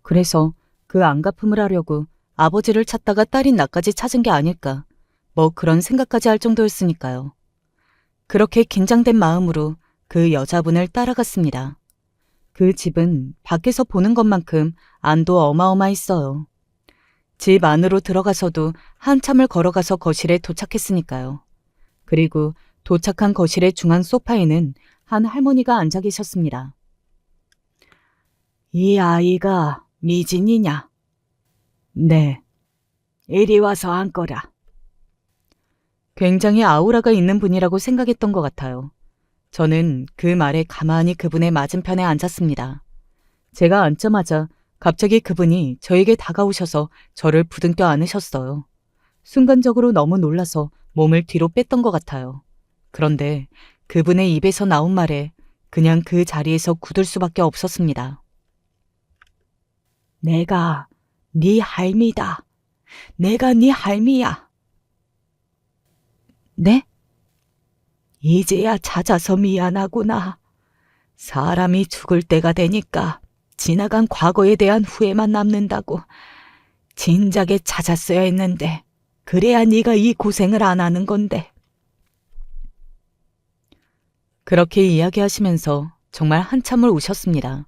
그래서 그 안갚음을 하려고 아버지를 찾다가 딸인 나까지 찾은 게 아닐까. 뭐 그런 생각까지 할 정도였으니까요. 그렇게 긴장된 마음으로 그 여자분을 따라갔습니다. 그 집은 밖에서 보는 것만큼 안도 어마어마했어요. 집 안으로 들어가서도 한참을 걸어가서 거실에 도착했으니까요. 그리고 도착한 거실의 중앙 소파에는 한 할머니가 앉아 계셨습니다. 이 아이가 미진이냐? 네. 이리 와서 앉거라. 굉장히 아우라가 있는 분이라고 생각했던 것 같아요. 저는 그 말에 가만히 그분의 맞은편에 앉았습니다. 제가 앉자마자 갑자기 그분이 저에게 다가오셔서 저를 부둥켜 안으셨어요. 순간적으로 너무 놀라서 몸을 뒤로 뺐던 것 같아요. 그런데 그분의 입에서 나온 말에 그냥 그 자리에서 굳을 수밖에 없었습니다. 내가 네 할미다. 내가 네 할미야. 네? 이제야 찾아서 미안하구나. 사람이 죽을 때가 되니까 지나간 과거에 대한 후회만 남는다고. 진작에 찾았어야 했는데 그래야 네가 이 고생을 안 하는 건데. 그렇게 이야기하시면서 정말 한참을 우셨습니다.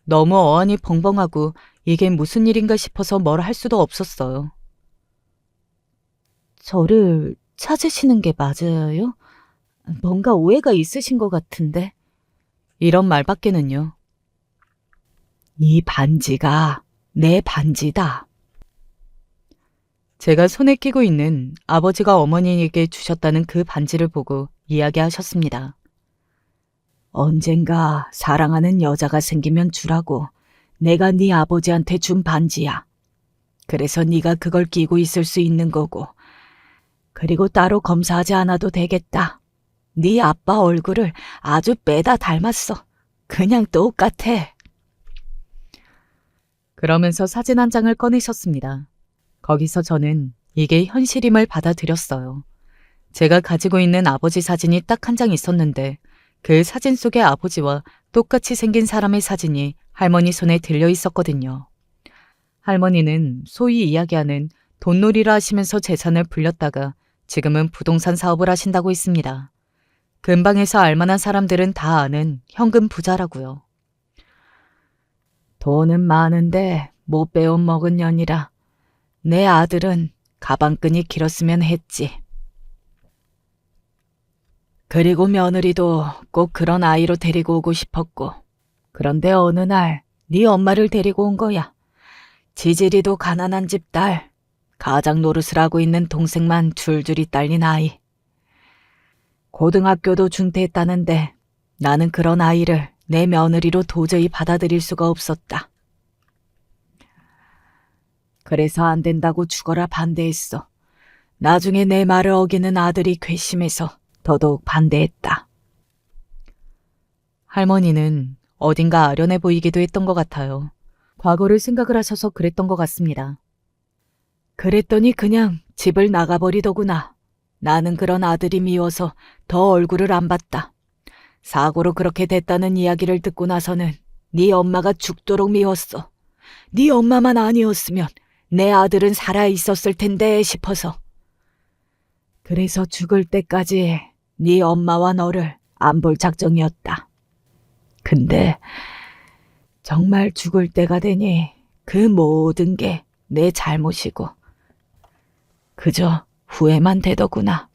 너무 어안이 벙벙하고 이게 무슨 일인가 싶어서 뭘 할 수도 없었어요. 저를 찾으시는 게 맞아요? 뭔가 오해가 있으신 것 같은데. 이런 말밖에는요. 이 반지가 내 반지다. 제가 손에 끼고 있는 아버지가 어머니에게 주셨다는 그 반지를 보고 이야기하셨습니다. 언젠가 사랑하는 여자가 생기면 주라고 내가 네 아버지한테 준 반지야. 그래서 네가 그걸 끼고 있을 수 있는 거고. 그리고 따로 검사하지 않아도 되겠다. 네 아빠 얼굴을 아주 빼다 닮았어. 그냥 똑같아. 그러면서 사진 한 장을 꺼내셨습니다. 거기서 저는 이게 현실임을 받아들였어요. 제가 가지고 있는 아버지 사진이 딱 한 장 있었는데 그 사진 속의 아버지와 똑같이 생긴 사람의 사진이 할머니 손에 들려 있었거든요. 할머니는 소위 이야기하는 돈놀이를 하시면서 재산을 불렸다가 지금은 부동산 사업을 하신다고 했습니다. 근방에서 알만한 사람들은 다 아는 현금 부자라고요. 돈은 많은데 못 배운 먹은 년이라 내 아들은 가방끈이 길었으면 했지. 그리고 며느리도 꼭 그런 아이로 데리고 오고 싶었고. 그런데 어느 날 네 엄마를 데리고 온 거야. 지지리도 가난한 집 딸, 가장 노릇을 하고 있는 동생만 줄줄이 딸린 아이. 고등학교도 중퇴했다는데 나는 그런 아이를 내 며느리로 도저히 받아들일 수가 없었다. 그래서 안 된다고 죽어라 반대했어. 나중에 내 말을 어기는 아들이 괘씸해서 더더욱 반대했다. 할머니는 어딘가 아련해 보이기도 했던 것 같아요. 과거를 생각을 하셔서 그랬던 것 같습니다. 그랬더니 그냥 집을 나가버리더구나. 나는 그런 아들이 미워서 더 얼굴을 안 봤다. 사고로 그렇게 됐다는 이야기를 듣고 나서는 네 엄마가 죽도록 미웠어. 네 엄마만 아니었으면 내 아들은 살아 있었을 텐데 싶어서. 그래서 죽을 때까지 네 엄마와 너를 안 볼 작정이었다. 근데 정말 죽을 때가 되니 그 모든 게 내 잘못이고 그저 후회만 되더구나.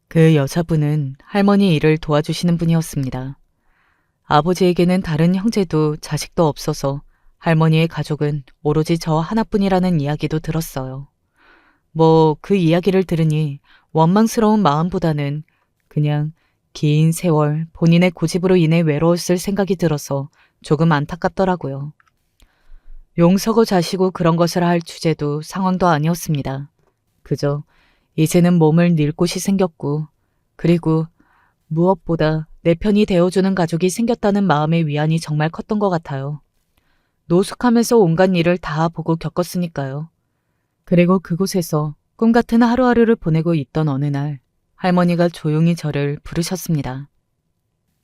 그 여자분은 할머니 일을 도와주시는 분이었습니다. 아버지에게는 다른 형제도 자식도 없어서 할머니의 가족은 오로지 저 하나뿐이라는 이야기도 들었어요. 뭐 그 이야기를 들으니 원망스러운 마음보다는 그냥 긴 세월 본인의 고집으로 인해 외로웠을 생각이 들어서 조금 안타깝더라고요. 용서고 자시고 그런 것을 할 주제도 상황도 아니었습니다. 그저 이제는 몸을 닐 곳이 생겼고 그리고 무엇보다 내 편이 되어주는 가족이 생겼다는 마음의 위안이 정말 컸던 것 같아요. 노숙하면서 온갖 일을 다 보고 겪었으니까요. 그리고 그곳에서 꿈 같은 하루하루를 보내고 있던 어느 날 할머니가 조용히 저를 부르셨습니다.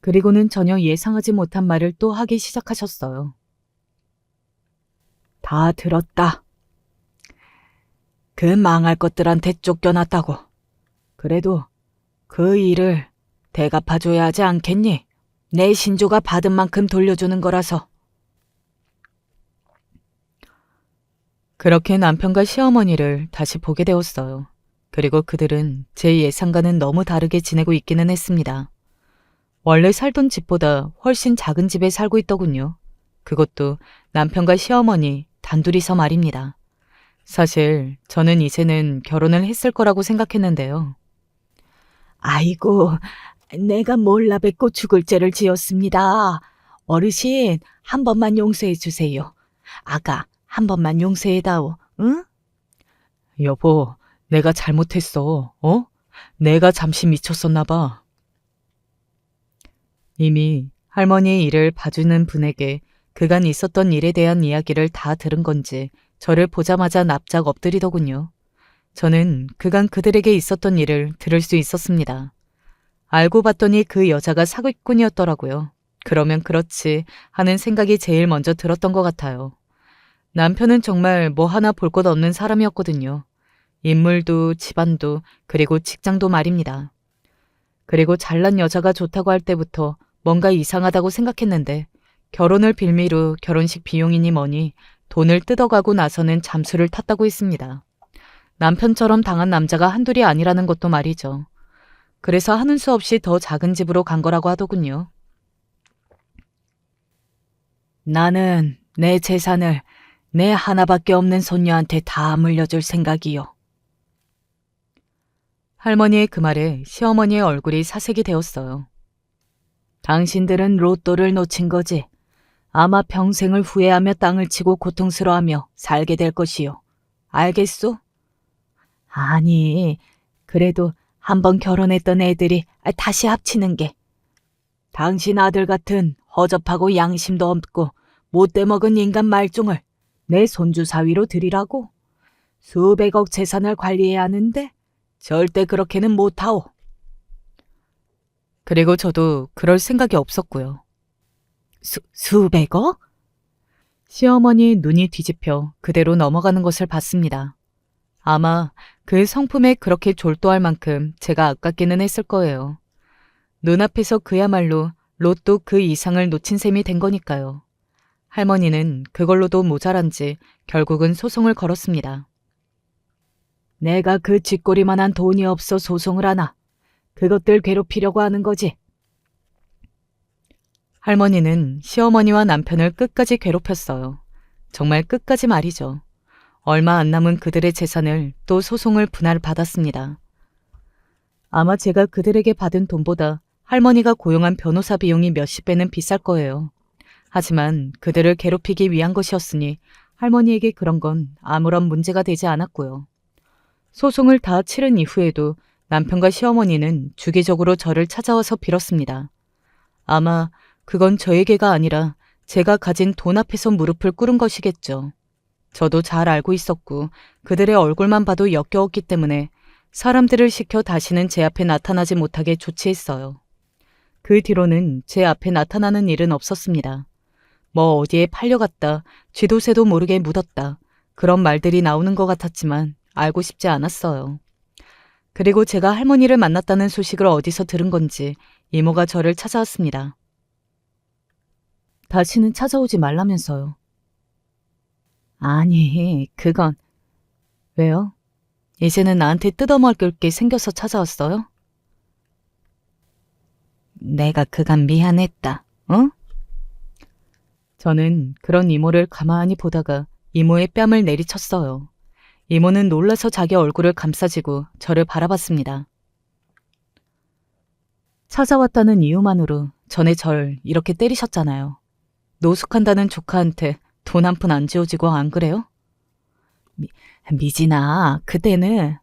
그리고는 전혀 예상하지 못한 말을 또 하기 시작하셨어요. 다 들었다. 그 망할 것들한테 쫓겨났다고. 그래도 그 일을 대갚아줘야 하지 않겠니? 내 신조가 받은 만큼 돌려주는 거라서. 그렇게 남편과 시어머니를 다시 보게 되었어요. 그리고 그들은 제 예상과는 너무 다르게 지내고 있기는 했습니다. 원래 살던 집보다 훨씬 작은 집에 살고 있더군요. 그것도 남편과 시어머니 단둘이서 말입니다. 사실 저는 이제는 결혼을 했을 거라고 생각했는데요. 아이고, 내가 몰라 뵙고 죽을 죄를 지었습니다. 어르신, 한 번만 용서해 주세요. 아가, 한 번만 용서해다오, 응? 여보, 내가 잘못했어, 어? 내가 잠시 미쳤었나 봐. 이미 할머니의 일을 봐주는 분에게 그간 있었던 일에 대한 이야기를 다 들은 건지 저를 보자마자 납작 엎드리더군요. 저는 그간 그들에게 있었던 일을 들을 수 있었습니다. 알고 봤더니 그 여자가 사기꾼이었더라고요. 그러면 그렇지 하는 생각이 제일 먼저 들었던 것 같아요. 남편은 정말 뭐 하나 볼 것 없는 사람이었거든요. 인물도 집안도 그리고 직장도 말입니다. 그리고 잘난 여자가 좋다고 할 때부터 뭔가 이상하다고 생각했는데 결혼을 빌미로 결혼식 비용이니 뭐니 돈을 뜯어가고 나서는 잠수를 탔다고 했습니다. 남편처럼 당한 남자가 한둘이 아니라는 것도 말이죠. 그래서 하는 수 없이 더 작은 집으로 간 거라고 하더군요. 나는 내 재산을 내 하나밖에 없는 손녀한테 다 물려줄 생각이요. 할머니의 그 말에 시어머니의 얼굴이 사색이 되었어요. 당신들은 로또를 놓친 거지. 아마 평생을 후회하며 땅을 치고 고통스러워하며 살게 될 것이요. 알겠소? 아니, 그래도 한번 결혼했던 애들이 다시 합치는 게. 당신 아들 같은 허접하고 양심도 없고 못돼 먹은 인간 말종을 내 손주 사위로 들이라고? 수백억 재산을 관리해야 하는데 절대 그렇게는 못하오. 그리고 저도 그럴 생각이 없었고요. 수백억? 시어머니 눈이 뒤집혀 그대로 넘어가는 것을 봤습니다. 아마 그 성품에 그렇게 졸도할 만큼 제가 아깝기는 했을 거예요. 눈앞에서 그야말로 로또 그 이상을 놓친 셈이 된 거니까요. 할머니는 그걸로도 모자란지 결국은 소송을 걸었습니다. 내가 그 쥐꼬리만한 돈이 없어 소송을 하나. 그것들 괴롭히려고 하는 거지. 할머니는 시어머니와 남편을 끝까지 괴롭혔어요. 정말 끝까지 말이죠. 얼마 안 남은 그들의 재산을 또 소송을 분할받았습니다. 아마 제가 그들에게 받은 돈보다 할머니가 고용한 변호사 비용이 몇십 배는 비쌀 거예요. 하지만 그들을 괴롭히기 위한 것이었으니 할머니에게 그런 건 아무런 문제가 되지 않았고요. 소송을 다 치른 이후에도 남편과 시어머니는 주기적으로 저를 찾아와서 빌었습니다. 아마 그건 저에게가 아니라 제가 가진 돈 앞에서 무릎을 꿇은 것이겠죠. 저도 잘 알고 있었고 그들의 얼굴만 봐도 역겨웠기 때문에 사람들을 시켜 다시는 제 앞에 나타나지 못하게 조치했어요. 그 뒤로는 제 앞에 나타나는 일은 없었습니다. 뭐 어디에 팔려갔다, 쥐도새도 모르게 묻었다, 그런 말들이 나오는 것 같았지만 알고 싶지 않았어요. 그리고 제가 할머니를 만났다는 소식을 어디서 들은 건지 이모가 저를 찾아왔습니다. 다시는 찾아오지 말라면서요. 아니, 그건... 왜요? 이제는 나한테 뜯어먹을 게 생겨서 찾아왔어요? 내가 그간 미안했다, 어? 저는 그런 이모를 가만히 보다가 이모의 뺨을 내리쳤어요. 이모는 놀라서 자기 얼굴을 감싸쥐고 저를 바라봤습니다. 찾아왔다는 이유만으로 전에 절 이렇게 때리셨잖아요. 노숙한다는 조카한테 돈 한 푼 안 쥐어지고 안 그래요? 미진아, 그때는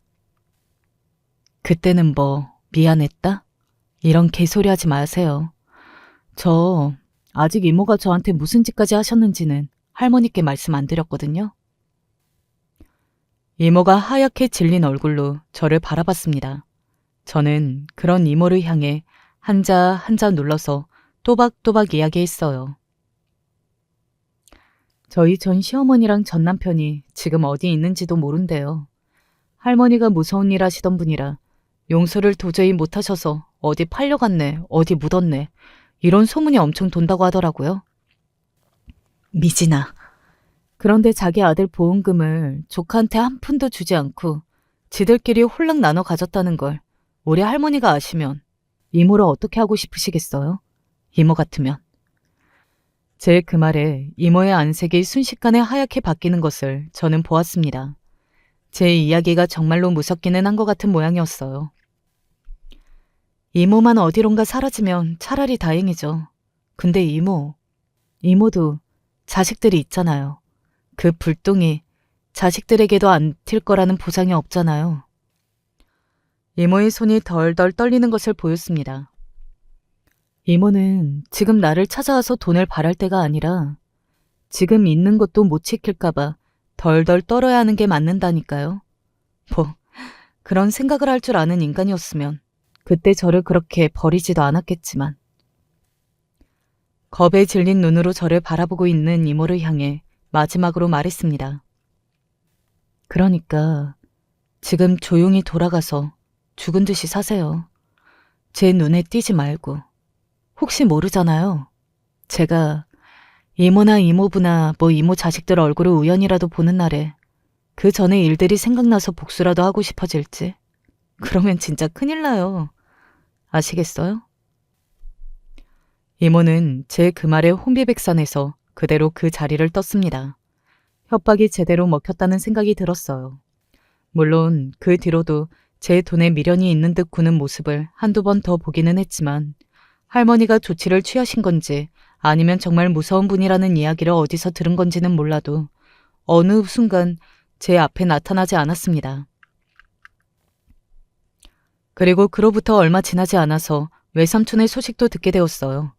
뭐 미안했다? 이런 개소리 하지 마세요. 저 아직 이모가 저한테 무슨 짓까지 하셨는지는 할머니께 말씀 안 드렸거든요. 이모가 하얗게 질린 얼굴로 저를 바라봤습니다. 저는 그런 이모를 향해 한자 한자 눌러서 또박또박 이야기했어요. 저희 전 시어머니랑 전 남편이 지금 어디 있는지도 모른대요. 할머니가 무서운 일 하시던 분이라 용서를 도저히 못하셔서 어디 팔려갔네, 어디 묻었네, 이런 소문이 엄청 돈다고 하더라고요. 미진아. 그런데 자기 아들 보험금을 조카한테 한 푼도 주지 않고 지들끼리 홀랑 나눠 가졌다는 걸 우리 할머니가 아시면 이모를 어떻게 하고 싶으시겠어요? 이모 같으면. 제 그 말에 이모의 안색이 순식간에 하얗게 바뀌는 것을 저는 보았습니다. 제 이야기가 정말로 무섭기는 한 것 같은 모양이었어요. 이모만 어디론가 사라지면 차라리 다행이죠. 근데 이모도 자식들이 있잖아요. 그 불똥이 자식들에게도 안 튈 거라는 보장이 없잖아요. 이모의 손이 덜덜 떨리는 것을 보였습니다. 이모는 지금 나를 찾아와서 돈을 바랄 때가 아니라 지금 있는 것도 못 지킬까봐 덜덜 떨어야 하는 게 맞는다니까요. 그런 생각을 할 줄 아는 인간이었으면 그때 저를 그렇게 버리지도 않았겠지만. 겁에 질린 눈으로 저를 바라보고 있는 이모를 향해 마지막으로 말했습니다. 그러니까 지금 조용히 돌아가서 죽은 듯이 사세요. 제 눈에 띄지 말고. 혹시 모르잖아요. 제가 이모나 이모부나 이모 자식들 얼굴을 우연이라도 보는 날에 그 전에 일들이 생각나서 복수라도 하고 싶어질지. 그러면 진짜 큰일 나요. 아시겠어요? 이모는 제 그 말에 혼비백산해서 그대로 그 자리를 떴습니다. 협박이 제대로 먹혔다는 생각이 들었어요. 물론 그 뒤로도 제 돈에 미련이 있는 듯 구는 모습을 한두 번 더 보기는 했지만 할머니가 조치를 취하신 건지 아니면 정말 무서운 분이라는 이야기를 어디서 들은 건지는 몰라도 어느 순간 제 앞에 나타나지 않았습니다. 그리고 그로부터 얼마 지나지 않아서 외삼촌의 소식도 듣게 되었어요.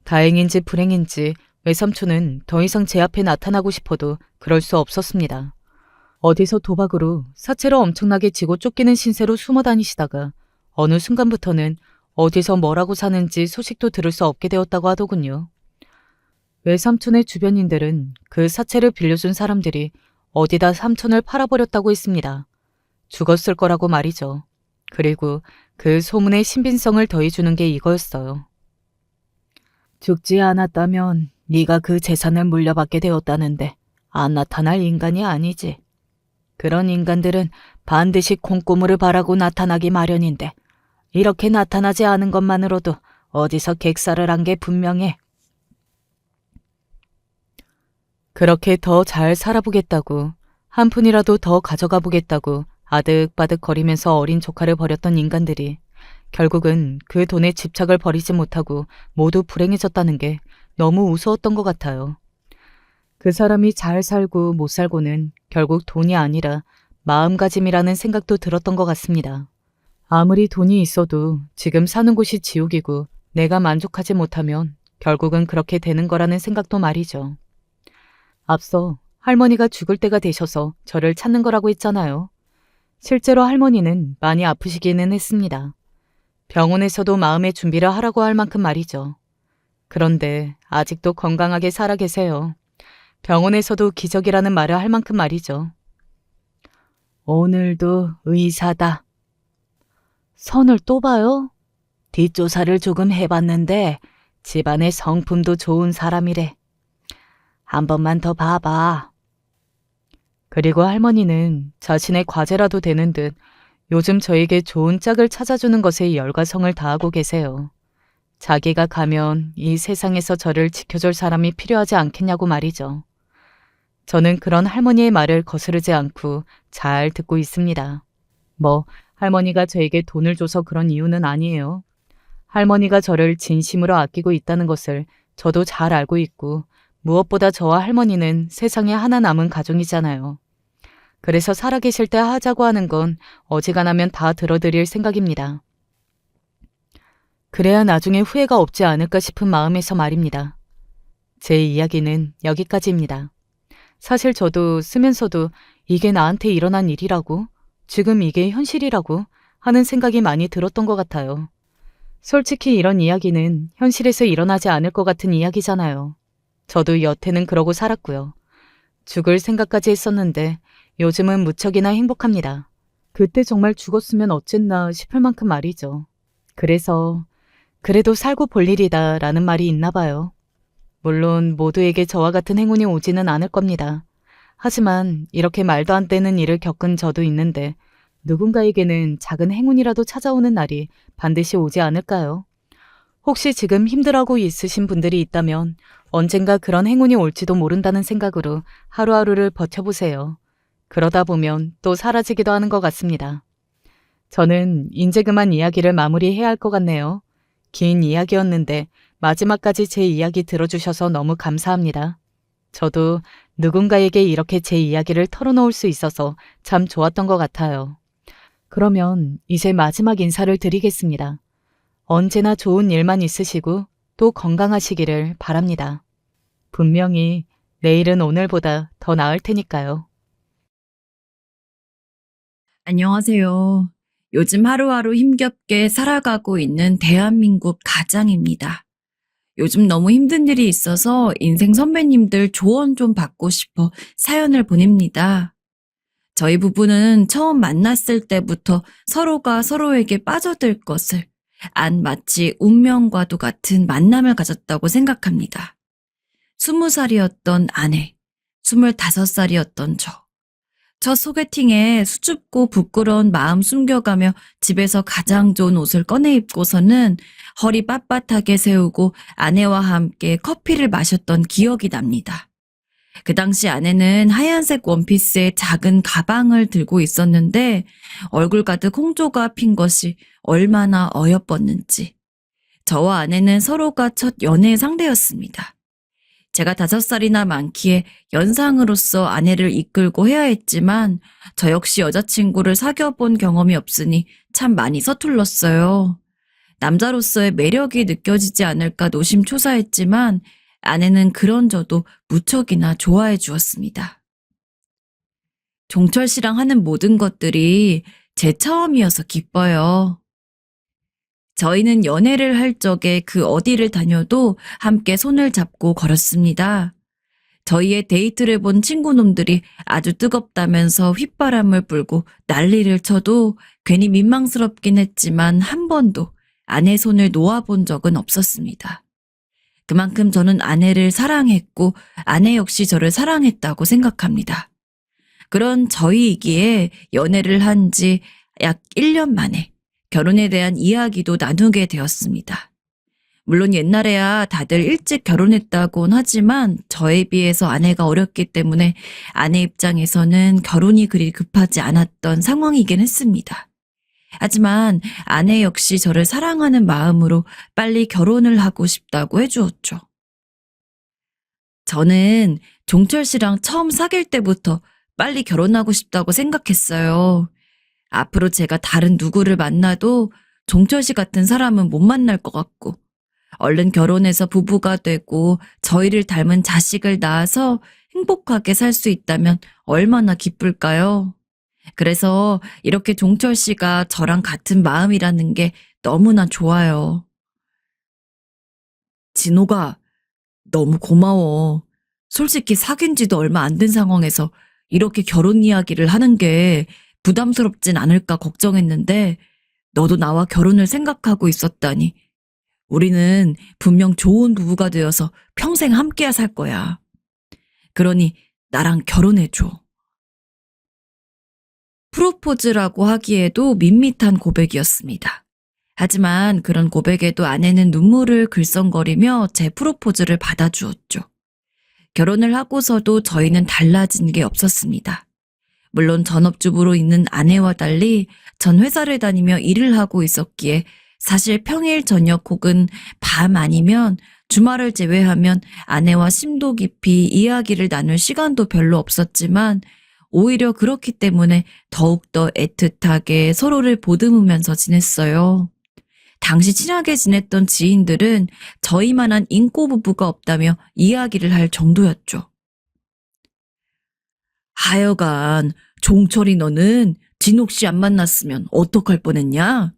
다행인지 불행인지 외삼촌은 더 이상 제 앞에 나타나고 싶어도 그럴 수 없었습니다. 어디서 도박으로 사채로 엄청나게 지고 쫓기는 신세로 숨어 다니시다가 어느 순간부터는 어디서 뭐라고 사는지 소식도 들을 수 없게 되었다고 하더군요. 외삼촌의 주변인들은 그 사채를 빌려준 사람들이 어디다 삼촌을 팔아버렸다고 했습니다. 죽었을 거라고 말이죠. 그리고 그 소문의 신빙성을 더해주는 게 이거였어요. 죽지 않았다면 네가 그 재산을 물려받게 되었다는데 안 나타날 인간이 아니지. 그런 인간들은 반드시 콩고물을 바라고 나타나기 마련인데 이렇게 나타나지 않은 것만으로도 어디서 객사를 한 게 분명해. 그렇게 더 잘 살아보겠다고 한 푼이라도 더 가져가 보겠다고 아득바득 거리면서 어린 조카를 버렸던 인간들이 결국은 그 돈에 집착을 버리지 못하고 모두 불행해졌다는 게 너무 우스웠던 것 같아요. 그 사람이 잘 살고 못 살고는 결국 돈이 아니라 마음가짐이라는 생각도 들었던 것 같습니다. 아무리 돈이 있어도 지금 사는 곳이 지옥이고 내가 만족하지 못하면 결국은 그렇게 되는 거라는 생각도 말이죠. 앞서 할머니가 죽을 때가 되셔서 저를 찾는 거라고 했잖아요. 실제로 할머니는 많이 아프시기는 했습니다. 병원에서도 마음의 준비를 하라고 할 만큼 말이죠. 그런데 아직도 건강하게 살아 계세요. 병원에서도 기적이라는 말을 할 만큼 말이죠. 오늘도 의사다. 선을 또 봐요? 뒷조사를 조금 해봤는데 집안의 성품도 좋은 사람이래. 한 번만 더 봐봐. 그리고 할머니는 자신의 과제라도 되는 듯 요즘 저에게 좋은 짝을 찾아주는 것에 열과성을 다하고 계세요. 자기가 가면 이 세상에서 저를 지켜줄 사람이 필요하지 않겠냐고 말이죠. 저는 그런 할머니의 말을 거스르지 않고 잘 듣고 있습니다. 할머니가 저에게 돈을 줘서 그런 이유는 아니에요. 할머니가 저를 진심으로 아끼고 있다는 것을 저도 잘 알고 있고 무엇보다 저와 할머니는 세상에 하나 남은 가족이잖아요. 그래서 살아계실 때 하자고 하는 건 어지간하면 다 들어드릴 생각입니다. 그래야 나중에 후회가 없지 않을까 싶은 마음에서 말입니다. 제 이야기는 여기까지입니다. 사실 저도 쓰면서도 이게 나한테 일어난 일이라고, 지금 이게 현실이라고 하는 생각이 많이 들었던 것 같아요. 솔직히 이런 이야기는 현실에서 일어나지 않을 것 같은 이야기잖아요. 저도 여태는 그러고 살았고요. 죽을 생각까지 했었는데 요즘은 무척이나 행복합니다. 그때 정말 죽었으면 어쨌나 싶을 만큼 말이죠. 그래서 그래도 살고 볼 일이다 라는 말이 있나 봐요. 물론 모두에게 저와 같은 행운이 오지는 않을 겁니다. 하지만 이렇게 말도 안 되는 일을 겪은 저도 있는데 누군가에게는 작은 행운이라도 찾아오는 날이 반드시 오지 않을까요? 혹시 지금 힘들어하고 있으신 분들이 있다면 언젠가 그런 행운이 올지도 모른다는 생각으로 하루하루를 버텨보세요. 그러다 보면 또 사라지기도 하는 것 같습니다. 저는 이제 그만 이야기를 마무리해야 할 것 같네요. 긴 이야기였는데 마지막까지 제 이야기 들어주셔서 너무 감사합니다. 저도 누군가에게 이렇게 제 이야기를 털어놓을 수 있어서 참 좋았던 것 같아요. 그러면 이제 마지막 인사를 드리겠습니다. 언제나 좋은 일만 있으시고 또 건강하시기를 바랍니다. 분명히 내일은 오늘보다 더 나을 테니까요. 안녕하세요. 요즘 하루하루 힘겹게 살아가고 있는 대한민국 가장입니다. 요즘 너무 힘든 일이 있어서 인생 선배님들 조언 좀 받고 싶어 사연을 보냅니다. 저희 부부는 처음 만났을 때부터 서로가 서로에게 빠져들 것을 안 마치 운명과도 같은 만남을 가졌다고 생각합니다. 20살이었던 아내, 25살이었던 저. 첫 소개팅에 수줍고 부끄러운 마음 숨겨가며 집에서 가장 좋은 옷을 꺼내 입고서는 허리 빳빳하게 세우고 아내와 함께 커피를 마셨던 기억이 납니다. 그 당시 아내는 하얀색 원피스에 작은 가방을 들고 있었는데 얼굴 가득 홍조가 핀 것이 얼마나 어여뻤는지. 저와 아내는 서로가 첫 연애 상대였습니다. 제가 5살이나 많기에 연상으로서 아내를 이끌고 해야 했지만 저 역시 여자친구를 사귀어본 경험이 없으니 참 많이 서툴렀어요. 남자로서의 매력이 느껴지지 않을까 노심초사했지만 아내는 그런 저도 무척이나 좋아해 주었습니다. 종철 씨랑 하는 모든 것들이 제 처음이어서 기뻐요. 저희는 연애를 할 적에 그 어디를 다녀도 함께 손을 잡고 걸었습니다. 저희의 데이트를 본 친구놈들이 아주 뜨겁다면서 휘바람을 불고 난리를 쳐도 괜히 민망스럽긴 했지만 한 번도 아내 손을 놓아본 적은 없었습니다. 그만큼 저는 아내를 사랑했고 아내 역시 저를 사랑했다고 생각합니다. 그런 저희이기에 연애를 한 지 약 1년 만에 결혼에 대한 이야기도 나누게 되었습니다. 물론 옛날에야 다들 일찍 결혼했다곤 하지만 저에 비해서 아내가 어렸기 때문에 아내 입장에서는 결혼이 그리 급하지 않았던 상황이긴 했습니다. 하지만 아내 역시 저를 사랑하는 마음으로 빨리 결혼을 하고 싶다고 해주었죠. 저는 종철 씨랑 처음 사귈 때부터 빨리 결혼하고 싶다고 생각했어요. 앞으로 제가 다른 누구를 만나도 종철 씨 같은 사람은 못 만날 것 같고, 얼른 결혼해서 부부가 되고 저희를 닮은 자식을 낳아서 행복하게 살 수 있다면 얼마나 기쁠까요? 그래서 이렇게 종철 씨가 저랑 같은 마음이라는 게 너무나 좋아요. 진호가 너무 고마워. 솔직히 사귄 지도 얼마 안 된 상황에서 이렇게 결혼 이야기를 하는 게 부담스럽진 않을까 걱정했는데 너도 나와 결혼을 생각하고 있었다니. 우리는 분명 좋은 부부가 되어서 평생 함께 살 거야. 그러니 나랑 결혼해줘. 프로포즈라고 하기에도 밋밋한 고백이었습니다. 하지만 그런 고백에도 아내는 눈물을 글썽거리며 제 프로포즈를 받아주었죠. 결혼을 하고서도 저희는 달라진 게 없었습니다. 물론 전업주부로 있는 아내와 달리 전 회사를 다니며 일을 하고 있었기에 사실 평일 저녁 혹은 밤 아니면 주말을 제외하면 아내와 심도 깊이 이야기를 나눌 시간도 별로 없었지만 오히려 그렇기 때문에 더욱더 애틋하게 서로를 보듬으면서 지냈어요. 당시 친하게 지냈던 지인들은 저희만한 인꼬 부부가 없다며 이야기를 할 정도였죠. 하여간 종철이 너는 진옥 씨 안 만났으면 어떡할 뻔했냐?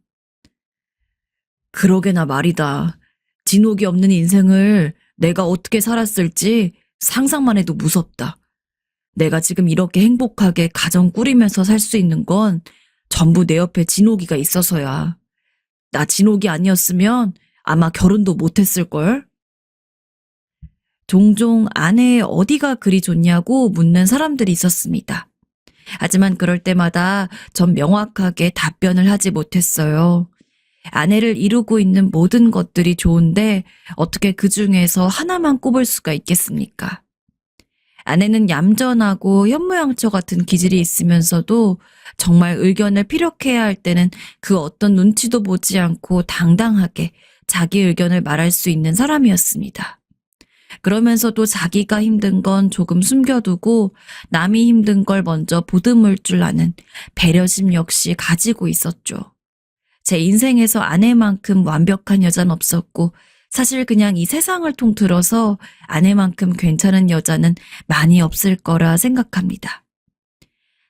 그러게나 말이다. 진옥이 없는 인생을 내가 어떻게 살았을지 상상만 해도 무섭다. 내가 지금 이렇게 행복하게 가정 꾸리면서 살 수 있는 건 전부 내 옆에 진옥이가 있어서야. 나 진옥이 아니었으면 아마 결혼도 못했을걸? 종종 아내의 어디가 그리 좋냐고 묻는 사람들이 있었습니다. 하지만 그럴 때마다 전 명확하게 답변을 하지 못했어요. 아내를 이루고 있는 모든 것들이 좋은데 어떻게 그 중에서 하나만 꼽을 수가 있겠습니까? 아내는 얌전하고 현모양처 같은 기질이 있으면서도 정말 의견을 피력해야 할 때는 그 어떤 눈치도 보지 않고 당당하게 자기 의견을 말할 수 있는 사람이었습니다. 그러면서도 자기가 힘든 건 조금 숨겨두고 남이 힘든 걸 먼저 보듬을 줄 아는 배려심 역시 가지고 있었죠. 제 인생에서 아내만큼 완벽한 여자는 없었고 사실 그냥 이 세상을 통틀어서 아내만큼 괜찮은 여자는 많이 없을 거라 생각합니다.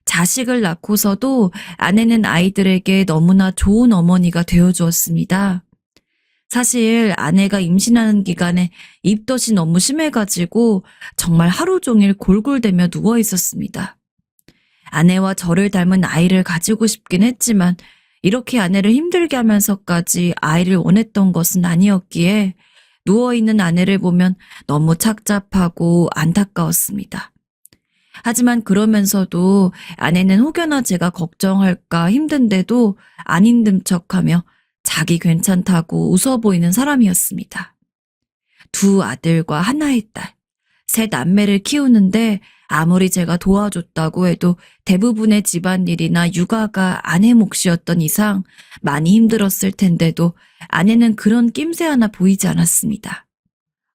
자식을 낳고서도 아내는 아이들에게 너무나 좋은 어머니가 되어주었습니다. 사실 아내가 임신하는 기간에 입덧이 너무 심해가지고 정말 하루 종일 골골대며 누워 있었습니다. 아내와 저를 닮은 아이를 가지고 싶긴 했지만 이렇게 아내를 힘들게 하면서까지 아이를 원했던 것은 아니었기에 누워있는 아내를 보면 너무 착잡하고 안타까웠습니다. 하지만 그러면서도 아내는 혹여나 제가 걱정할까 힘든데도 안 힘든 척하며 자기 괜찮다고 웃어 보이는 사람이었습니다. 두 아들과 하나의 딸, 세 남매를 키우는데 아무리 제가 도와줬다고 해도 대부분의 집안일이나 육아가 아내 몫이었던 이상 많이 힘들었을 텐데도 아내는 그런 낌새 하나 보이지 않았습니다.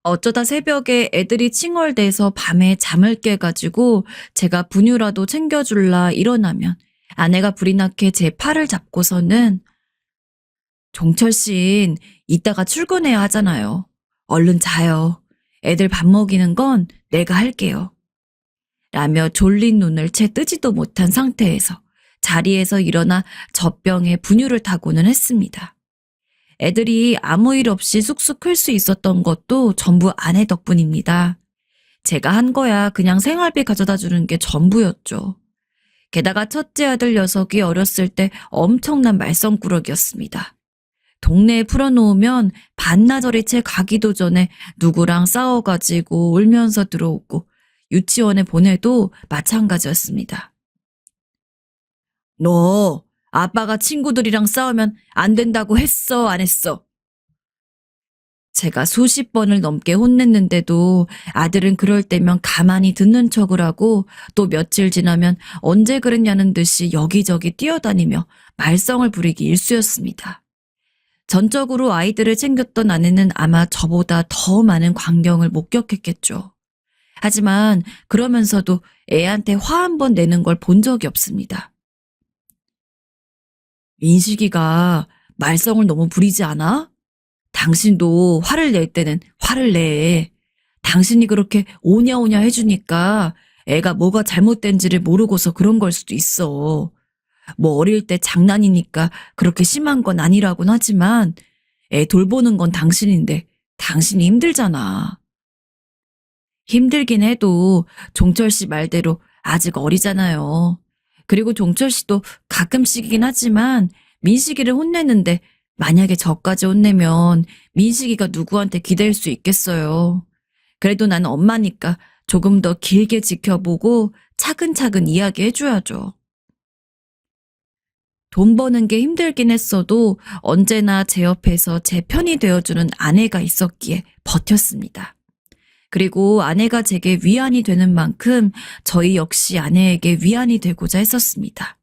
어쩌다 새벽에 애들이 칭얼대서 밤에 잠을 깨가지고 제가 분유라도 챙겨줄라 일어나면 아내가 불이 나게 제 팔을 잡고서는 종철 씨는 이따가 출근해야 하잖아요. 얼른 자요. 애들 밥 먹이는 건 내가 할게요. 라며 졸린 눈을 채 뜨지도 못한 상태에서 자리에서 일어나 젖병에 분유를 타고는 했습니다. 애들이 아무 일 없이 쑥쑥 클 수 있었던 것도 전부 아내 덕분입니다. 제가 한 거야 그냥 생활비 가져다 주는 게 전부였죠. 게다가 첫째 아들 녀석이 어렸을 때 엄청난 말썽꾸러기였습니다. 동네에 풀어놓으면 반나절이 채 가기도 전에 누구랑 싸워가지고 울면서 들어오고 유치원에 보내도 마찬가지였습니다. 너 아빠가 친구들이랑 싸우면 안 된다고 했어, 안 했어? 제가 수십 번을 넘게 혼냈는데도 아들은 그럴 때면 가만히 듣는 척을 하고 또 며칠 지나면 언제 그랬냐는 듯이 여기저기 뛰어다니며 말썽을 부리기 일쑤였습니다. 전적으로 아이들을 챙겼던 아내는 아마 저보다 더 많은 광경을 목격했겠죠. 하지만 그러면서도 애한테 화 한 번 내는 걸 본 적이 없습니다. 민식이가 말썽을 너무 부리지 않아? 당신도 화를 낼 때는 화를 내. 당신이 그렇게 오냐오냐 해주니까 애가 뭐가 잘못된지를 모르고서 그런 걸 수도 있어. 뭐 어릴 때 장난이니까 그렇게 심한 건 아니라고는 하지만 애 돌보는 건 당신인데 당신이 힘들잖아. 힘들긴 해도 종철 씨 말대로 아직 어리잖아요. 그리고 종철 씨도 가끔씩이긴 하지만 민식이를 혼내는데 만약에 저까지 혼내면 민식이가 누구한테 기댈 수 있겠어요. 그래도 나는 엄마니까 조금 더 길게 지켜보고 차근차근 이야기해줘야죠. 돈 버는 게 힘들긴 했어도 언제나 제 옆에서 제 편이 되어주는 아내가 있었기에 버텼습니다. 그리고 아내가 제게 위안이 되는 만큼 저희 역시 아내에게 위안이 되고자 했었습니다.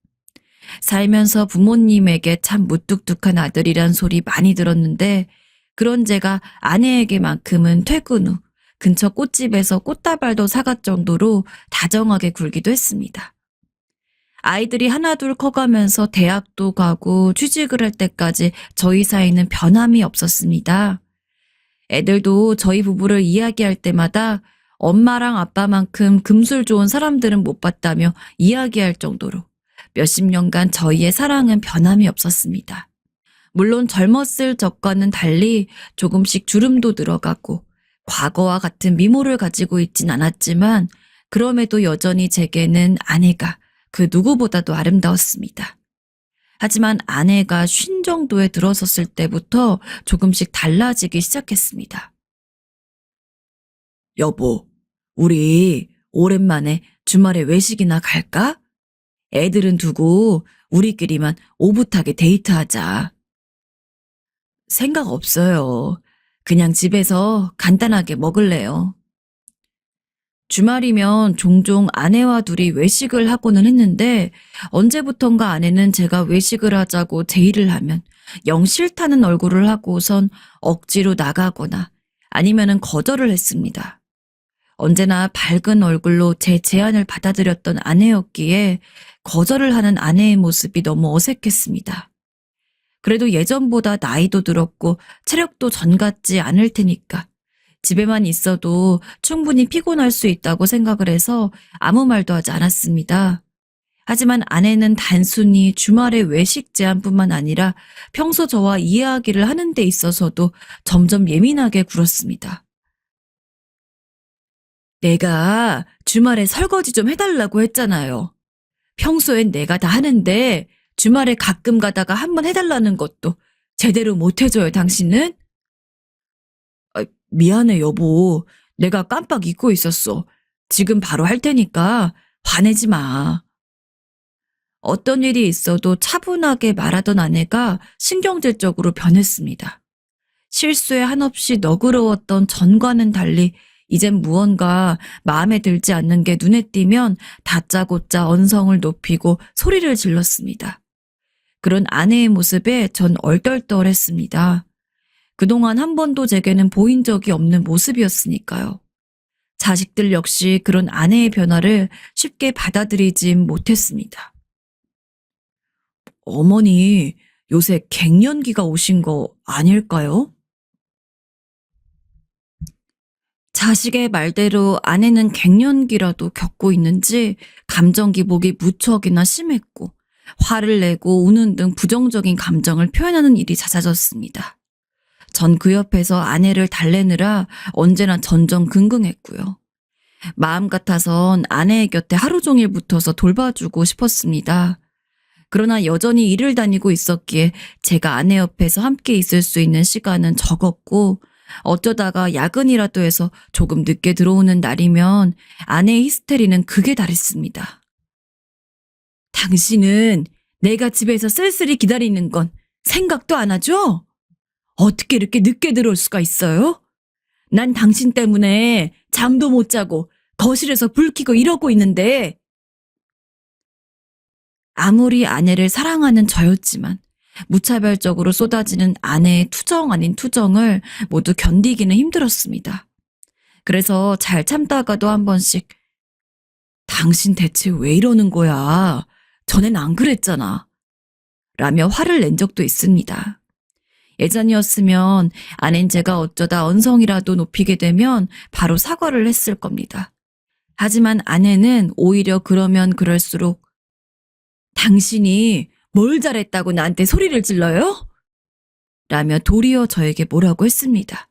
살면서 부모님에게 참 무뚝뚝한 아들이란 소리 많이 들었는데 그런 제가 아내에게만큼은 퇴근 후 근처 꽃집에서 꽃다발도 사갈 정도로 다정하게 굴기도 했습니다. 아이들이 하나둘 커가면서 대학도 가고 취직을 할 때까지 저희 사이는 변함이 없었습니다. 애들도 저희 부부를 이야기할 때마다 엄마랑 아빠만큼 금술 좋은 사람들은 못 봤다며 이야기할 정도로 몇십 년간 저희의 사랑은 변함이 없었습니다. 물론 젊었을 적과는 달리 조금씩 주름도 들어가고 과거와 같은 미모를 가지고 있진 않았지만 그럼에도 여전히 제게는 아내가 그 누구보다도 아름다웠습니다. 하지만 아내가 쉰 정도에 들어섰을 때부터 조금씩 달라지기 시작했습니다. 여보, 우리 오랜만에 주말에 외식이나 갈까? 애들은 두고 우리끼리만 오붓하게 데이트하자. 생각 없어요. 그냥 집에서 간단하게 먹을래요. 주말이면 종종 아내와 둘이 외식을 하고는 했는데 언제부턴가 아내는 제가 외식을 하자고 제의를 하면 영 싫다는 얼굴을 하고선 억지로 나가거나 아니면은 거절을 했습니다. 언제나 밝은 얼굴로 제 제안을 받아들였던 아내였기에 거절을 하는 아내의 모습이 너무 어색했습니다. 그래도 예전보다 나이도 들었고 체력도 전 같지 않을 테니까 집에만 있어도 충분히 피곤할 수 있다고 생각을 해서 아무 말도 하지 않았습니다. 하지만 아내는 단순히 주말에 외식 제한뿐만 아니라 평소 저와 이야기를 하는 데 있어서도 점점 예민하게 굴었습니다. 내가 주말에 설거지 좀 해달라고 했잖아요. 평소엔 내가 다 하는데 주말에 가끔 가다가 한번 해달라는 것도 제대로 못 해줘요, 당신은? 미안해, 여보. 내가 깜빡 잊고 있었어. 지금 바로 할 테니까 화내지 마. 어떤 일이 있어도 차분하게 말하던 아내가 신경질적으로 변했습니다. 실수에 한없이 너그러웠던 전과는 달리 이젠 무언가 마음에 들지 않는 게 눈에 띄면 다짜고짜 언성을 높이고 소리를 질렀습니다. 그런 아내의 모습에 전 얼떨떨했습니다. 그동안 한 번도 제게는 보인 적이 없는 모습이었으니까요. 자식들 역시 그런 아내의 변화를 쉽게 받아들이진 못했습니다. 어머니, 요새 갱년기가 오신 거 아닐까요? 자식의 말대로 아내는 갱년기라도 겪고 있는지 감정 기복이 무척이나 심했고 화를 내고 우는 등 부정적인 감정을 표현하는 일이 잦아졌습니다. 전 그 옆에서 아내를 달래느라 언제나 전전긍긍했고요. 마음 같아선 아내의 곁에 하루 종일 붙어서 돌봐주고 싶었습니다. 그러나 여전히 일을 다니고 있었기에 제가 아내 옆에서 함께 있을 수 있는 시간은 적었고 어쩌다가 야근이라도 해서 조금 늦게 들어오는 날이면 아내의 히스테리는 극에 달했습니다. 당신은 내가 집에서 쓸쓸히 기다리는 건 생각도 안 하죠? 어떻게 이렇게 늦게 들어올 수가 있어요? 난 당신 때문에 잠도 못 자고 거실에서 불 켜고 이러고 있는데. 아무리 아내를 사랑하는 저였지만 무차별적으로 쏟아지는 아내의 투정 아닌 투정을 모두 견디기는 힘들었습니다. 그래서 잘 참다가도 한 번씩 당신 대체 왜 이러는 거야? 전엔 안 그랬잖아. 라며 화를 낸 적도 있습니다. 예전이었으면 아낸 제가 어쩌다 언성이라도 높이게 되면 바로 사과를 했을 겁니다. 하지만 아내는 오히려 그러면 그럴수록 당신이 뭘 잘했다고 나한테 소리를 질러요? 라며 도리어 저에게 뭐라고 했습니다.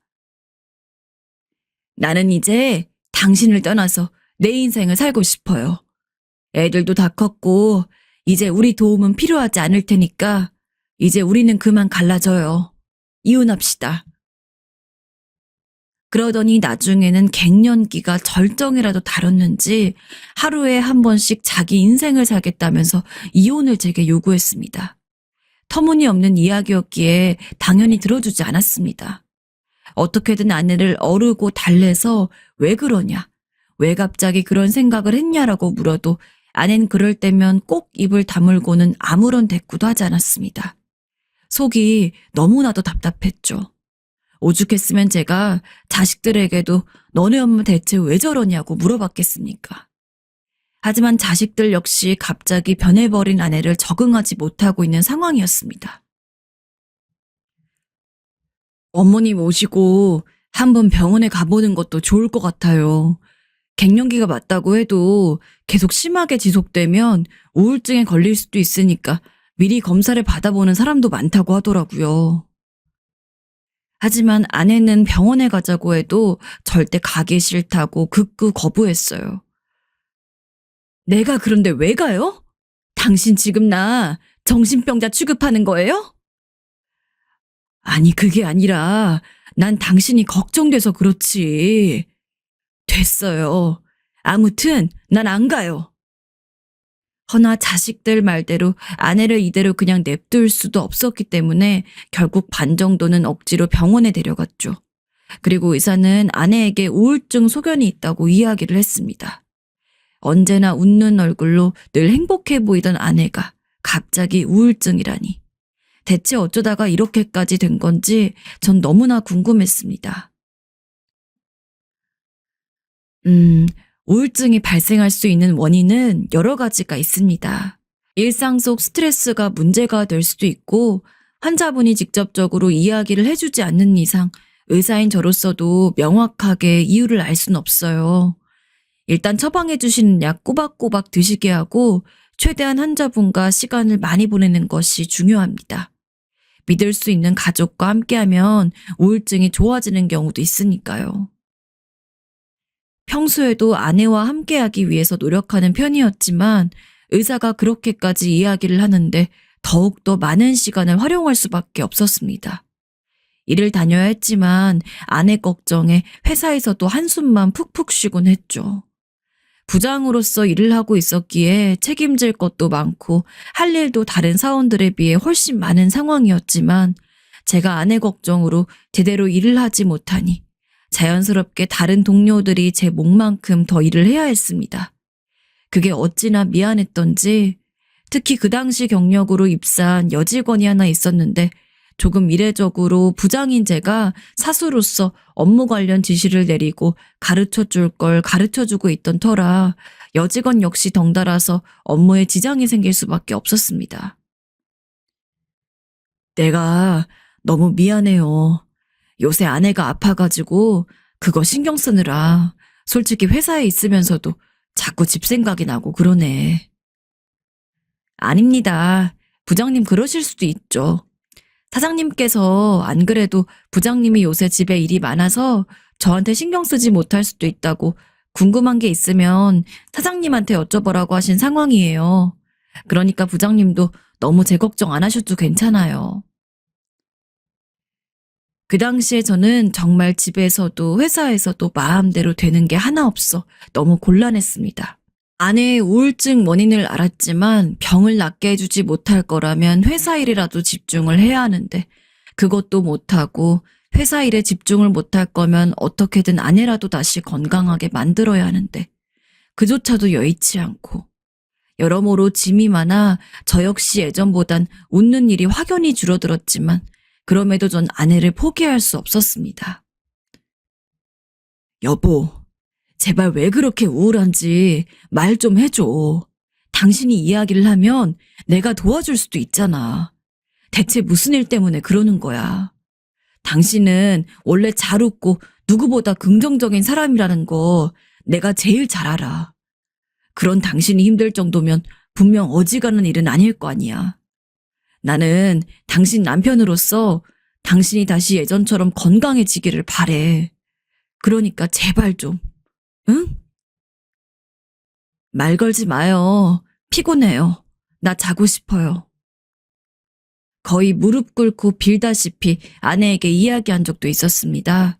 나는 이제 당신을 떠나서 내 인생을 살고 싶어요. 애들도 다 컸고 이제 우리 도움은 필요하지 않을 테니까 이제 우리는 그만 갈라져요. 이혼합시다. 그러더니 나중에는 갱년기가 절정이라도 다뤘는지 하루에 한 번씩 자기 인생을 살겠다면서 이혼을 제게 요구했습니다. 터무니없는 이야기였기에 당연히 들어주지 않았습니다. 어떻게든 아내를 어르고 달래서 왜 그러냐, 왜 갑자기 그런 생각을 했냐라고 물어도 아내는 그럴 때면 꼭 입을 다물고는 아무런 대꾸도 하지 않았습니다. 속이 너무나도 답답했죠. 오죽했으면 제가 자식들에게도 너네 엄마 대체 왜 저러냐고 물어봤겠습니까? 하지만 자식들 역시 갑자기 변해버린 아내를 적응하지 못하고 있는 상황이었습니다. 어머님 오시고 한번 병원에 가보는 것도 좋을 것 같아요. 갱년기가 맞다고 해도 계속 심하게 지속되면 우울증에 걸릴 수도 있으니까 미리 검사를 받아보는 사람도 많다고 하더라고요. 하지만 아내는 병원에 가자고 해도 절대 가기 싫다고 극구 거부했어요. 내가 그런데 왜 가요? 당신 지금 나 정신병자 취급하는 거예요? 아니, 그게 아니라 난 당신이 걱정돼서 그렇지. 됐어요. 아무튼 난 안 가요. 허나 자식들 말대로 아내를 이대로 그냥 냅둘 수도 없었기 때문에 결국 반 정도는 억지로 병원에 데려갔죠. 그리고 의사는 아내에게 우울증 소견이 있다고 이야기를 했습니다. 언제나 웃는 얼굴로 늘 행복해 보이던 아내가 갑자기 우울증이라니. 대체 어쩌다가 이렇게까지 된 건지 전 너무나 궁금했습니다. 우울증이 발생할 수 있는 원인은 여러 가지가 있습니다. 일상 속 스트레스가 문제가 될 수도 있고, 환자분이 직접적으로 이야기를 해주지 않는 이상 의사인 저로서도 명확하게 이유를 알 수는 없어요. 일단 처방해 주시는 약 꼬박꼬박 드시게 하고 최대한 환자분과 시간을 많이 보내는 것이 중요합니다. 믿을 수 있는 가족과 함께하면 우울증이 좋아지는 경우도 있으니까요. 평소에도 아내와 함께하기 위해서 노력하는 편이었지만 의사가 그렇게까지 이야기를 하는데 더욱더 많은 시간을 활용할 수밖에 없었습니다. 일을 다녀야 했지만 아내 걱정에 회사에서도 한숨만 푹푹 쉬곤 했죠. 부장으로서 일을 하고 있었기에 책임질 것도 많고 할 일도 다른 사원들에 비해 훨씬 많은 상황이었지만 제가 아내 걱정으로 제대로 일을 하지 못하니 자연스럽게 다른 동료들이 제 몫만큼 더 일을 해야 했습니다. 그게 어찌나 미안했던지 특히 그 당시 경력으로 입사한 여직원이 하나 있었는데 조금 이례적으로 부장인 제가 사수로서 업무 관련 지시를 내리고 가르쳐 줄 걸 가르쳐 주고 있던 터라 여직원 역시 덩달아서 업무에 지장이 생길 수밖에 없었습니다. 내가 너무 미안해요. 요새 아내가 아파가지고 그거 신경 쓰느라 솔직히 회사에 있으면서도 자꾸 집 생각이 나고 그러네. 아닙니다. 부장님 그러실 수도 있죠. 사장님께서 안 그래도 부장님이 요새 집에 일이 많아서 저한테 신경 쓰지 못할 수도 있다고 궁금한 게 있으면 사장님한테 여쭤보라고 하신 상황이에요. 그러니까 부장님도 너무 제 걱정 안 하셔도 괜찮아요. 그 당시에 저는 정말 집에서도 회사에서도 마음대로 되는 게 하나 없어 너무 곤란했습니다. 아내의 우울증 원인을 알았지만 병을 낫게 해주지 못할 거라면 회사 일이라도 집중을 해야 하는데 그것도 못하고 회사 일에 집중을 못할 거면 어떻게든 아내라도 다시 건강하게 만들어야 하는데 그조차도 여의치 않고 여러모로 짐이 많아 저 역시 예전보단 웃는 일이 확연히 줄어들었지만 그럼에도 전 아내를 포기할 수 없었습니다. 여보, 제발 왜 그렇게 우울한지 말 좀 해줘. 당신이 이야기를 하면 내가 도와줄 수도 있잖아. 대체 무슨 일 때문에 그러는 거야? 당신은 원래 잘 웃고 누구보다 긍정적인 사람이라는 거 내가 제일 잘 알아. 그런 당신이 힘들 정도면 분명 어지간한 일은 아닐 거 아니야. 나는 당신 남편으로서 당신이 다시 예전처럼 건강해지기를 바래. 그러니까 제발 좀. 응? 말 걸지 마요. 피곤해요. 나 자고 싶어요. 거의 무릎 꿇고 빌다시피 아내에게 이야기한 적도 있었습니다.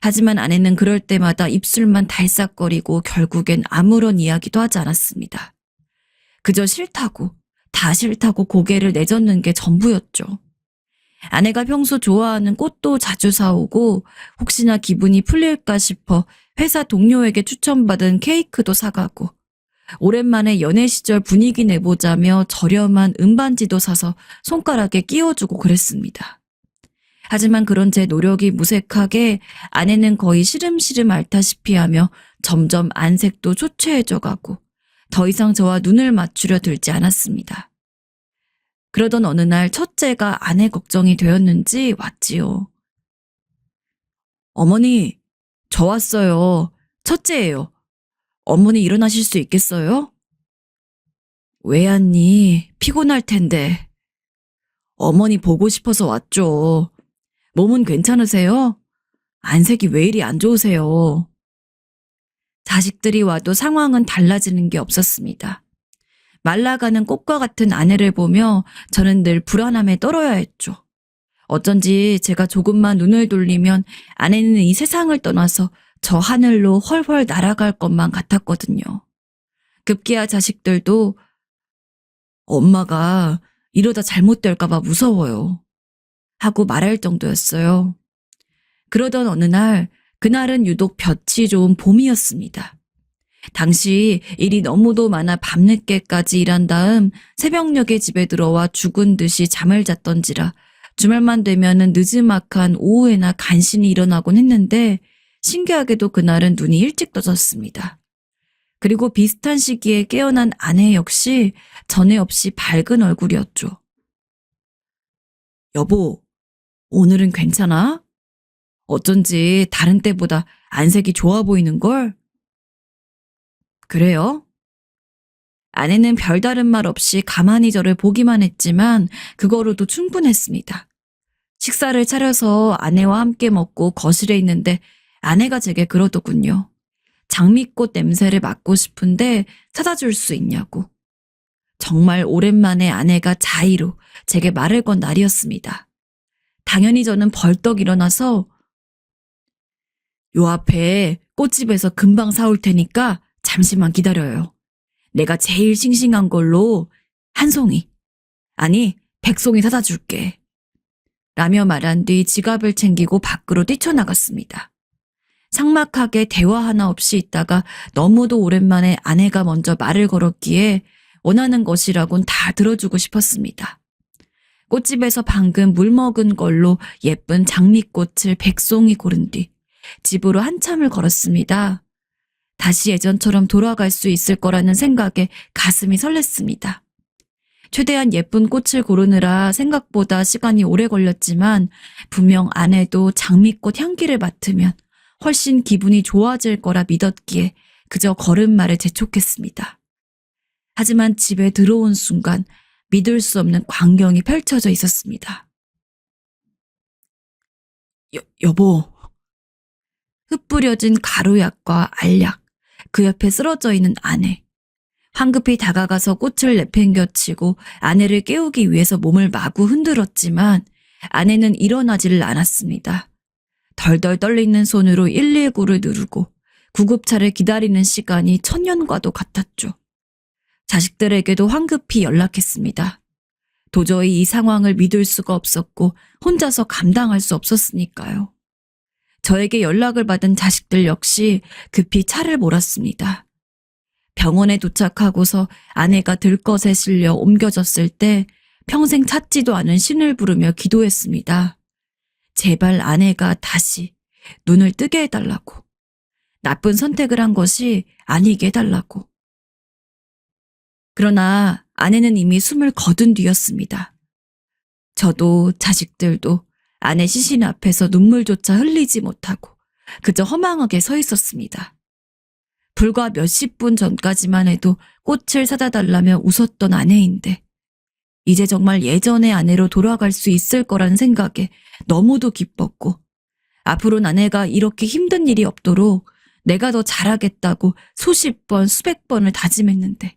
하지만 아내는 그럴 때마다 입술만 달싹거리고 결국엔 아무런 이야기도 하지 않았습니다. 그저 싫다고, 다 싫다고 고개를 내젓는 게 전부였죠. 아내가 평소 좋아하는 꽃도 자주 사오고 혹시나 기분이 풀릴까 싶어 회사 동료에게 추천받은 케이크도 사가고 오랜만에 연애 시절 분위기 내보자며 저렴한 은반지도 사서 손가락에 끼워주고 그랬습니다. 하지만 그런 제 노력이 무색하게 아내는 거의 시름시름 앓다시피 하며 점점 안색도 초췌해져 가고 더 이상 저와 눈을 맞추려 들지 않았습니다. 그러던 어느 날 첫째가 아내 걱정이 되었는지 왔지요. 어머니, 저 왔어요. 첫째예요. 어머니 일어나실 수 있겠어요? 왜 왔니? 피곤할 텐데. 어머니 보고 싶어서 왔죠. 몸은 괜찮으세요? 안색이 왜 이리 안 좋으세요? 자식들이 와도 상황은 달라지는 게 없었습니다. 말라가는 꽃과 같은 아내를 보며 저는 늘 불안함에 떨어야 했죠. 어쩐지 제가 조금만 눈을 돌리면 아내는 이 세상을 떠나서 저 하늘로 훨훨 날아갈 것만 같았거든요. 급기야 자식들도 엄마가 이러다 잘못될까봐 무서워요. 하고 말할 정도였어요. 그러던 어느 날, 그날은 유독 볕이 좋은 봄이었습니다. 당시 일이 너무도 많아 밤늦게까지 일한 다음 새벽녘에 집에 들어와 죽은 듯이 잠을 잤던지라 주말만 되면은 느지막한 오후에나 간신히 일어나곤 했는데 신기하게도 그날은 눈이 일찍 떠졌습니다. 그리고 비슷한 시기에 깨어난 아내 역시 전에 없이 밝은 얼굴이었죠. 여보, 오늘은 괜찮아? 어쩐지 다른 때보다 안색이 좋아 보이는걸? 그래요? 아내는 별다른 말 없이 가만히 저를 보기만 했지만 그거로도 충분했습니다. 식사를 차려서 아내와 함께 먹고 거실에 있는데 아내가 제게 그러더군요. 장미꽃 냄새를 맡고 싶은데 사다 줄 수 있냐고. 정말 오랜만에 아내가 자의로 제게 말을 건 날이었습니다. 당연히 저는 벌떡 일어나서 요 앞에 꽃집에서 금방 사올 테니까 잠시만 기다려요. 내가 제일 싱싱한 걸로 한 송이, 아니 100송이 사다 줄게. 라며 말한 뒤 지갑을 챙기고 밖으로 뛰쳐나갔습니다. 삭막하게 대화 하나 없이 있다가 너무도 오랜만에 아내가 먼저 말을 걸었기에 원하는 것이라곤 다 들어주고 싶었습니다. 꽃집에서 방금 물 먹은 걸로 예쁜 장미꽃을 100송이 고른 뒤 집으로 한참을 걸었습니다. 다시 예전처럼 돌아갈 수 있을 거라는 생각에 가슴이 설렜습니다. 최대한 예쁜 꽃을 고르느라 생각보다 시간이 오래 걸렸지만 분명 아내도 장미꽃 향기를 맡으면 훨씬 기분이 좋아질 거라 믿었기에 그저 걸음마를 재촉했습니다. 하지만 집에 들어온 순간 믿을 수 없는 광경이 펼쳐져 있었습니다. 여보. 흩뿌려진 가루약과 알약, 그 옆에 쓰러져 있는 아내. 황급히 다가가서 꽃을 내팽겨치고 아내를 깨우기 위해서 몸을 마구 흔들었지만 아내는 일어나지를 않았습니다. 덜덜 떨리는 손으로 119를 누르고 구급차를 기다리는 시간이 천년과도 같았죠. 자식들에게도 황급히 연락했습니다. 도저히 이 상황을 믿을 수가 없었고 혼자서 감당할 수 없었으니까요. 저에게 연락을 받은 자식들 역시 급히 차를 몰았습니다. 병원에 도착하고서 아내가 들것에 실려 옮겨졌을 때 평생 찾지도 않은 신을 부르며 기도했습니다. 제발 아내가 다시 눈을 뜨게 해달라고. 나쁜 선택을 한 것이 아니게 해달라고. 그러나 아내는 이미 숨을 거둔 뒤였습니다. 저도 자식들도 아내 시신 앞에서 눈물조차 흘리지 못하고 그저 허망하게 서 있었습니다. 불과 몇십 분 전까지만 해도 꽃을 사다 달라며 웃었던 아내인데 이제 정말 예전의 아내로 돌아갈 수 있을 거란 생각에 너무도 기뻤고 앞으로는 아내가 이렇게 힘든 일이 없도록 내가 더 잘하겠다고 수십 번 수백 번을 다짐했는데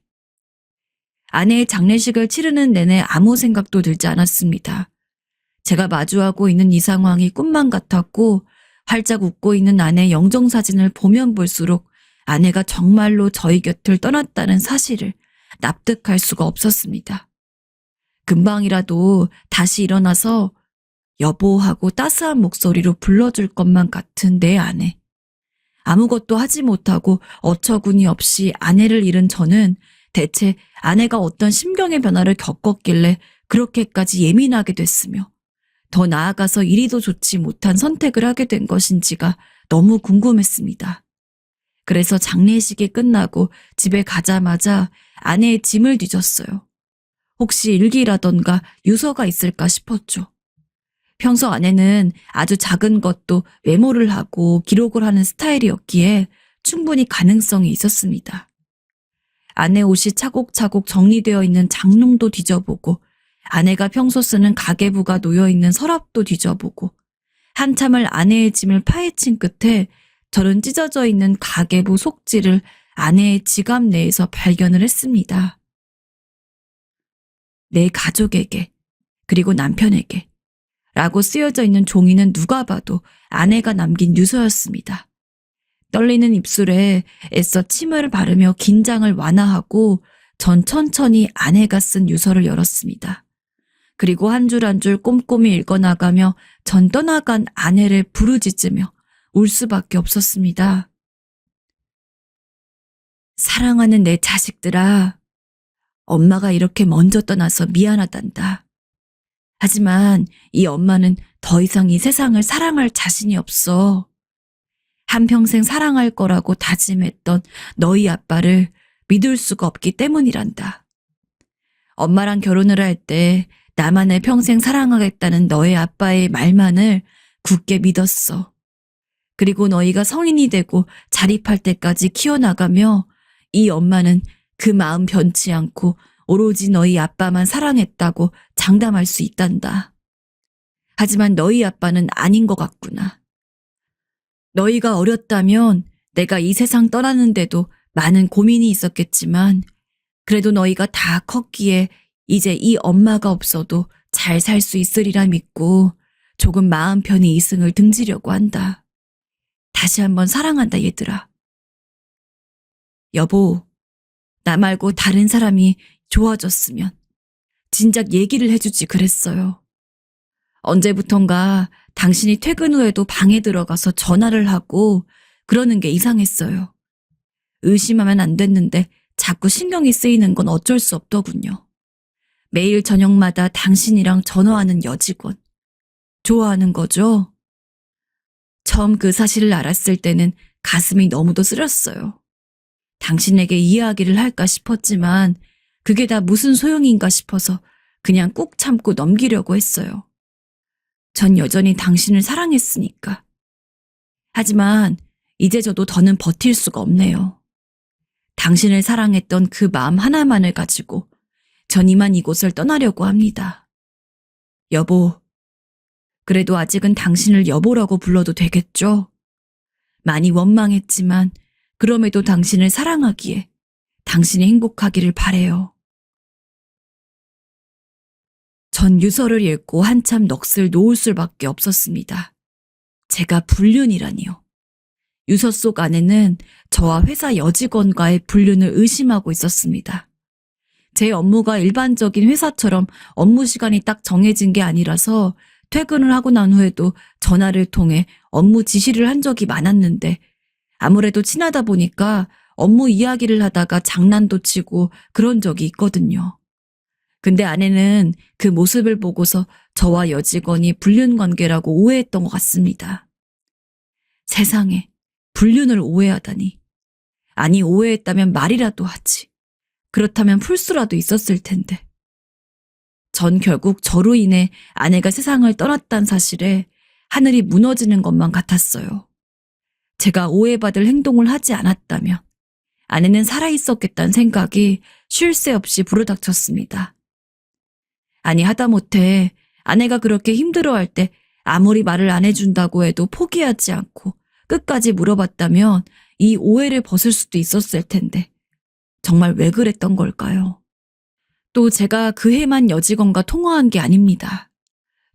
아내의 장례식을 치르는 내내 아무 생각도 들지 않았습니다. 제가 마주하고 있는 이 상황이 꿈만 같았고 활짝 웃고 있는 아내의 영정사진을 보면 볼수록 아내가 정말로 저희 곁을 떠났다는 사실을 납득할 수가 없었습니다. 금방이라도 다시 일어나서 여보하고 따스한 목소리로 불러줄 것만 같은 내 아내. 아무것도 하지 못하고 어처구니 없이 아내를 잃은 저는 대체 아내가 어떤 심경의 변화를 겪었길래 그렇게까지 예민하게 됐으며 더 나아가서 이리도 좋지 못한 선택을 하게 된 것인지가 너무 궁금했습니다. 그래서 장례식이 끝나고 집에 가자마자 아내의 짐을 뒤졌어요. 혹시 일기라던가 유서가 있을까 싶었죠. 평소 아내는 아주 작은 것도 메모를 하고 기록을 하는 스타일이었기에 충분히 가능성이 있었습니다. 아내 옷이 차곡차곡 정리되어 있는 장롱도 뒤져보고 아내가 평소 쓰는 가계부가 놓여있는 서랍도 뒤져보고 한참을 아내의 짐을 파헤친 끝에 저는 찢어져 있는 가계부 속지를 아내의 지갑 내에서 발견을 했습니다. 내 가족에게 그리고 남편에게 라고 쓰여져 있는 종이는 누가 봐도 아내가 남긴 유서였습니다. 떨리는 입술에 애써 침을 바르며 긴장을 완화하고 전 천천히 아내가 쓴 유서를 열었습니다. 그리고 한 줄 한 줄 꼼꼼히 읽어나가며 전 떠나간 아내를 부르짖으며 울 수밖에 없었습니다. 사랑하는 내 자식들아, 엄마가 이렇게 먼저 떠나서 미안하단다. 하지만 이 엄마는 더 이상 이 세상을 사랑할 자신이 없어. 한평생 사랑할 거라고 다짐했던 너희 아빠를 믿을 수가 없기 때문이란다. 엄마랑 결혼을 할 때 나만을 평생 사랑하겠다는 너의 아빠의 말만을 굳게 믿었어. 그리고 너희가 성인이 되고 자립할 때까지 키워나가며 이 엄마는 그 마음 변치 않고 오로지 너희 아빠만 사랑했다고 장담할 수 있단다. 하지만 너희 아빠는 아닌 것 같구나. 너희가 어렸다면 내가 이 세상 떠나는데도 많은 고민이 있었겠지만 그래도 너희가 다 컸기에 이제 이 엄마가 없어도 잘 살 수 있으리라 믿고 조금 마음 편히 이승을 등지려고 한다. 다시 한번 사랑한다 얘들아. 여보, 나 말고 다른 사람이 좋아졌으면 진작 얘기를 해주지 그랬어요. 언제부턴가 당신이 퇴근 후에도 방에 들어가서 전화를 하고 그러는 게 이상했어요. 의심하면 안 됐는데 자꾸 신경이 쓰이는 건 어쩔 수 없더군요. 매일 저녁마다 당신이랑 전화하는 여직원. 좋아하는 거죠? 처음 그 사실을 알았을 때는 가슴이 너무도 쓰렸어요. 당신에게 이야기를 할까 싶었지만 그게 다 무슨 소용인가 싶어서 그냥 꾹 참고 넘기려고 했어요. 전 여전히 당신을 사랑했으니까. 하지만 이제 저도 더는 버틸 수가 없네요. 당신을 사랑했던 그 마음 하나만을 가지고 전 이만 이곳을 떠나려고 합니다. 여보, 그래도 아직은 당신을 여보라고 불러도 되겠죠? 많이 원망했지만 그럼에도 당신을 사랑하기에 당신이 행복하기를 바래요. 전 유서를 읽고 한참 넋을 놓을 수밖에 없었습니다. 제가 불륜이라니요. 유서 속 안에는 저와 회사 여직원과의 불륜을 의심하고 있었습니다. 제 업무가 일반적인 회사처럼 업무 시간이 딱 정해진 게 아니라서 퇴근을 하고 난 후에도 전화를 통해 업무 지시를 한 적이 많았는데 아무래도 친하다 보니까 업무 이야기를 하다가 장난도 치고 그런 적이 있거든요. 근데 아내는 그 모습을 보고서 저와 여직원이 불륜 관계라고 오해했던 것 같습니다. 세상에 불륜을 오해하다니. 아니 오해했다면 말이라도 하지. 그렇다면 풀수라도 있었을 텐데. 전 결국 저로 인해 아내가 세상을 떠났다는 사실에 하늘이 무너지는 것만 같았어요. 제가 오해받을 행동을 하지 않았다면 아내는 살아있었겠다는 생각이 쉴 새 없이 불어닥쳤습니다. 아니 하다못해 아내가 그렇게 힘들어할 때 아무리 말을 안 해준다고 해도 포기하지 않고 끝까지 물어봤다면 이 오해를 벗을 수도 있었을 텐데 정말 왜 그랬던 걸까요? 또 제가 그 해만 여직원과 통화한 게 아닙니다.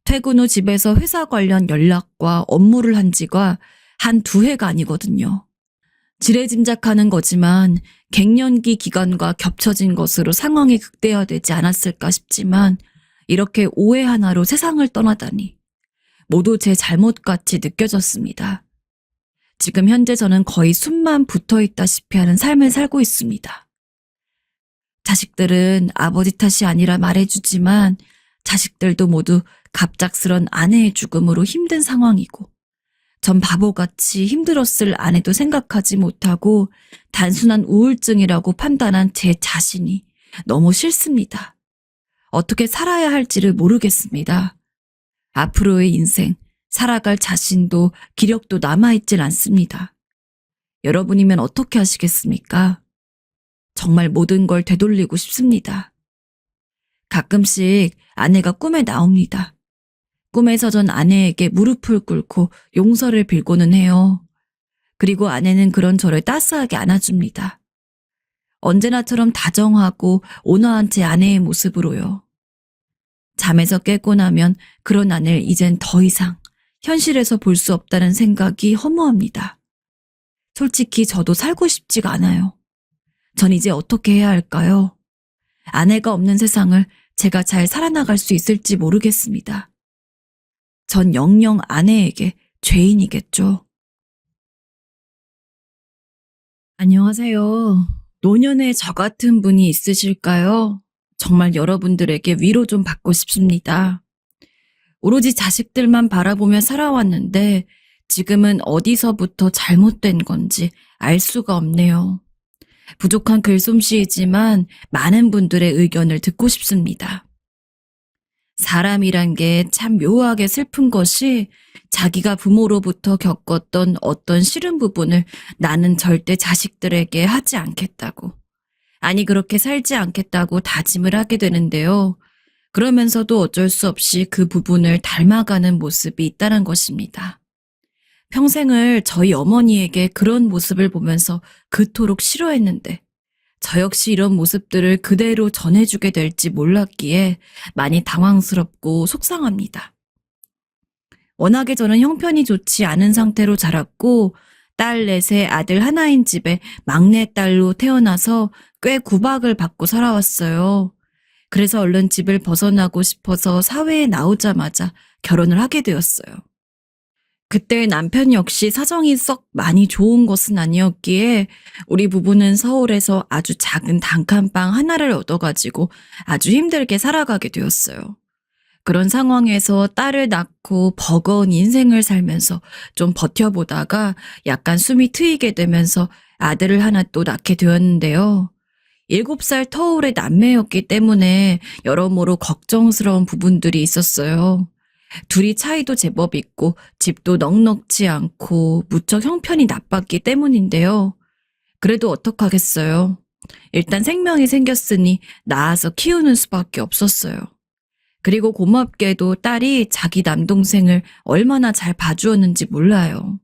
퇴근 후 집에서 회사 관련 연락과 업무를 한 지가 한 2회가 아니거든요. 지레짐작하는 거지만 갱년기 기간과 겹쳐진 것으로 상황이 극대화되지 않았을까 싶지만 이렇게 오해 하나로 세상을 떠나다니 모두 제 잘못같이 느껴졌습니다. 지금 현재 저는 거의 숨만 붙어있다시피 하는 삶을 살고 있습니다. 자식들은 아버지 탓이 아니라 말해주지만 자식들도 모두 갑작스런 아내의 죽음으로 힘든 상황이고 전 바보같이 힘들었을 아내도 생각하지 못하고 단순한 우울증이라고 판단한 제 자신이 너무 싫습니다. 어떻게 살아야 할지를 모르겠습니다. 앞으로의 인생, 살아갈 자신도 기력도 남아있질 않습니다. 여러분이면 어떻게 하시겠습니까? 정말 모든 걸 되돌리고 싶습니다. 가끔씩 아내가 꿈에 나옵니다. 꿈에서 전 아내에게 무릎을 꿇고 용서를 빌고는 해요. 그리고 아내는 그런 저를 따스하게 안아줍니다. 언제나처럼 다정하고 온화한 제 아내의 모습으로요. 잠에서 깨고 나면 그런 아내를 이젠 더 이상 현실에서 볼 수 없다는 생각이 허무합니다. 솔직히 저도 살고 싶지가 않아요. 전 이제 어떻게 해야 할까요? 아내가 없는 세상을 제가 잘 살아나갈 수 있을지 모르겠습니다. 전 영영 아내에게 죄인이겠죠. 안녕하세요. 노년에 저 같은 분이 있으실까요? 정말 여러분들에게 위로 좀 받고 싶습니다. 오로지 자식들만 바라보며 살아왔는데 지금은 어디서부터 잘못된 건지 알 수가 없네요. 부족한 글솜씨이지만 많은 분들의 의견을 듣고 싶습니다. 사람이란 게 참 묘하게 슬픈 것이 자기가 부모로부터 겪었던 어떤 싫은 부분을 나는 절대 자식들에게 하지 않겠다고, 아니 그렇게 살지 않겠다고 다짐을 하게 되는데요. 그러면서도 어쩔 수 없이 그 부분을 닮아가는 모습이 있다는 것입니다. 평생을 저희 어머니에게 그런 모습을 보면서 그토록 싫어했는데 저 역시 이런 모습들을 그대로 전해주게 될지 몰랐기에 많이 당황스럽고 속상합니다. 워낙에 저는 형편이 좋지 않은 상태로 자랐고 딸 넷에 아들 하나인 집에 막내딸로 태어나서 꽤 구박을 받고 살아왔어요. 그래서 얼른 집을 벗어나고 싶어서 사회에 나오자마자 결혼을 하게 되었어요. 그때 남편 역시 사정이 썩 많이 좋은 것은 아니었기에 우리 부부는 서울에서 아주 작은 단칸방 하나를 얻어가지고 아주 힘들게 살아가게 되었어요. 그런 상황에서 딸을 낳고 버거운 인생을 살면서 좀 버텨보다가 약간 숨이 트이게 되면서 아들을 하나 또 낳게 되었는데요. 7살 터울의 남매였기 때문에 여러모로 걱정스러운 부분들이 있었어요. 둘이 차이도 제법 있고 집도 넉넉지 않고 무척 형편이 나빴기 때문인데요. 그래도 어떡하겠어요. 일단 생명이 생겼으니 낳아서 키우는 수밖에 없었어요. 그리고 고맙게도 딸이 자기 남동생을 얼마나 잘 봐주었는지 몰라요.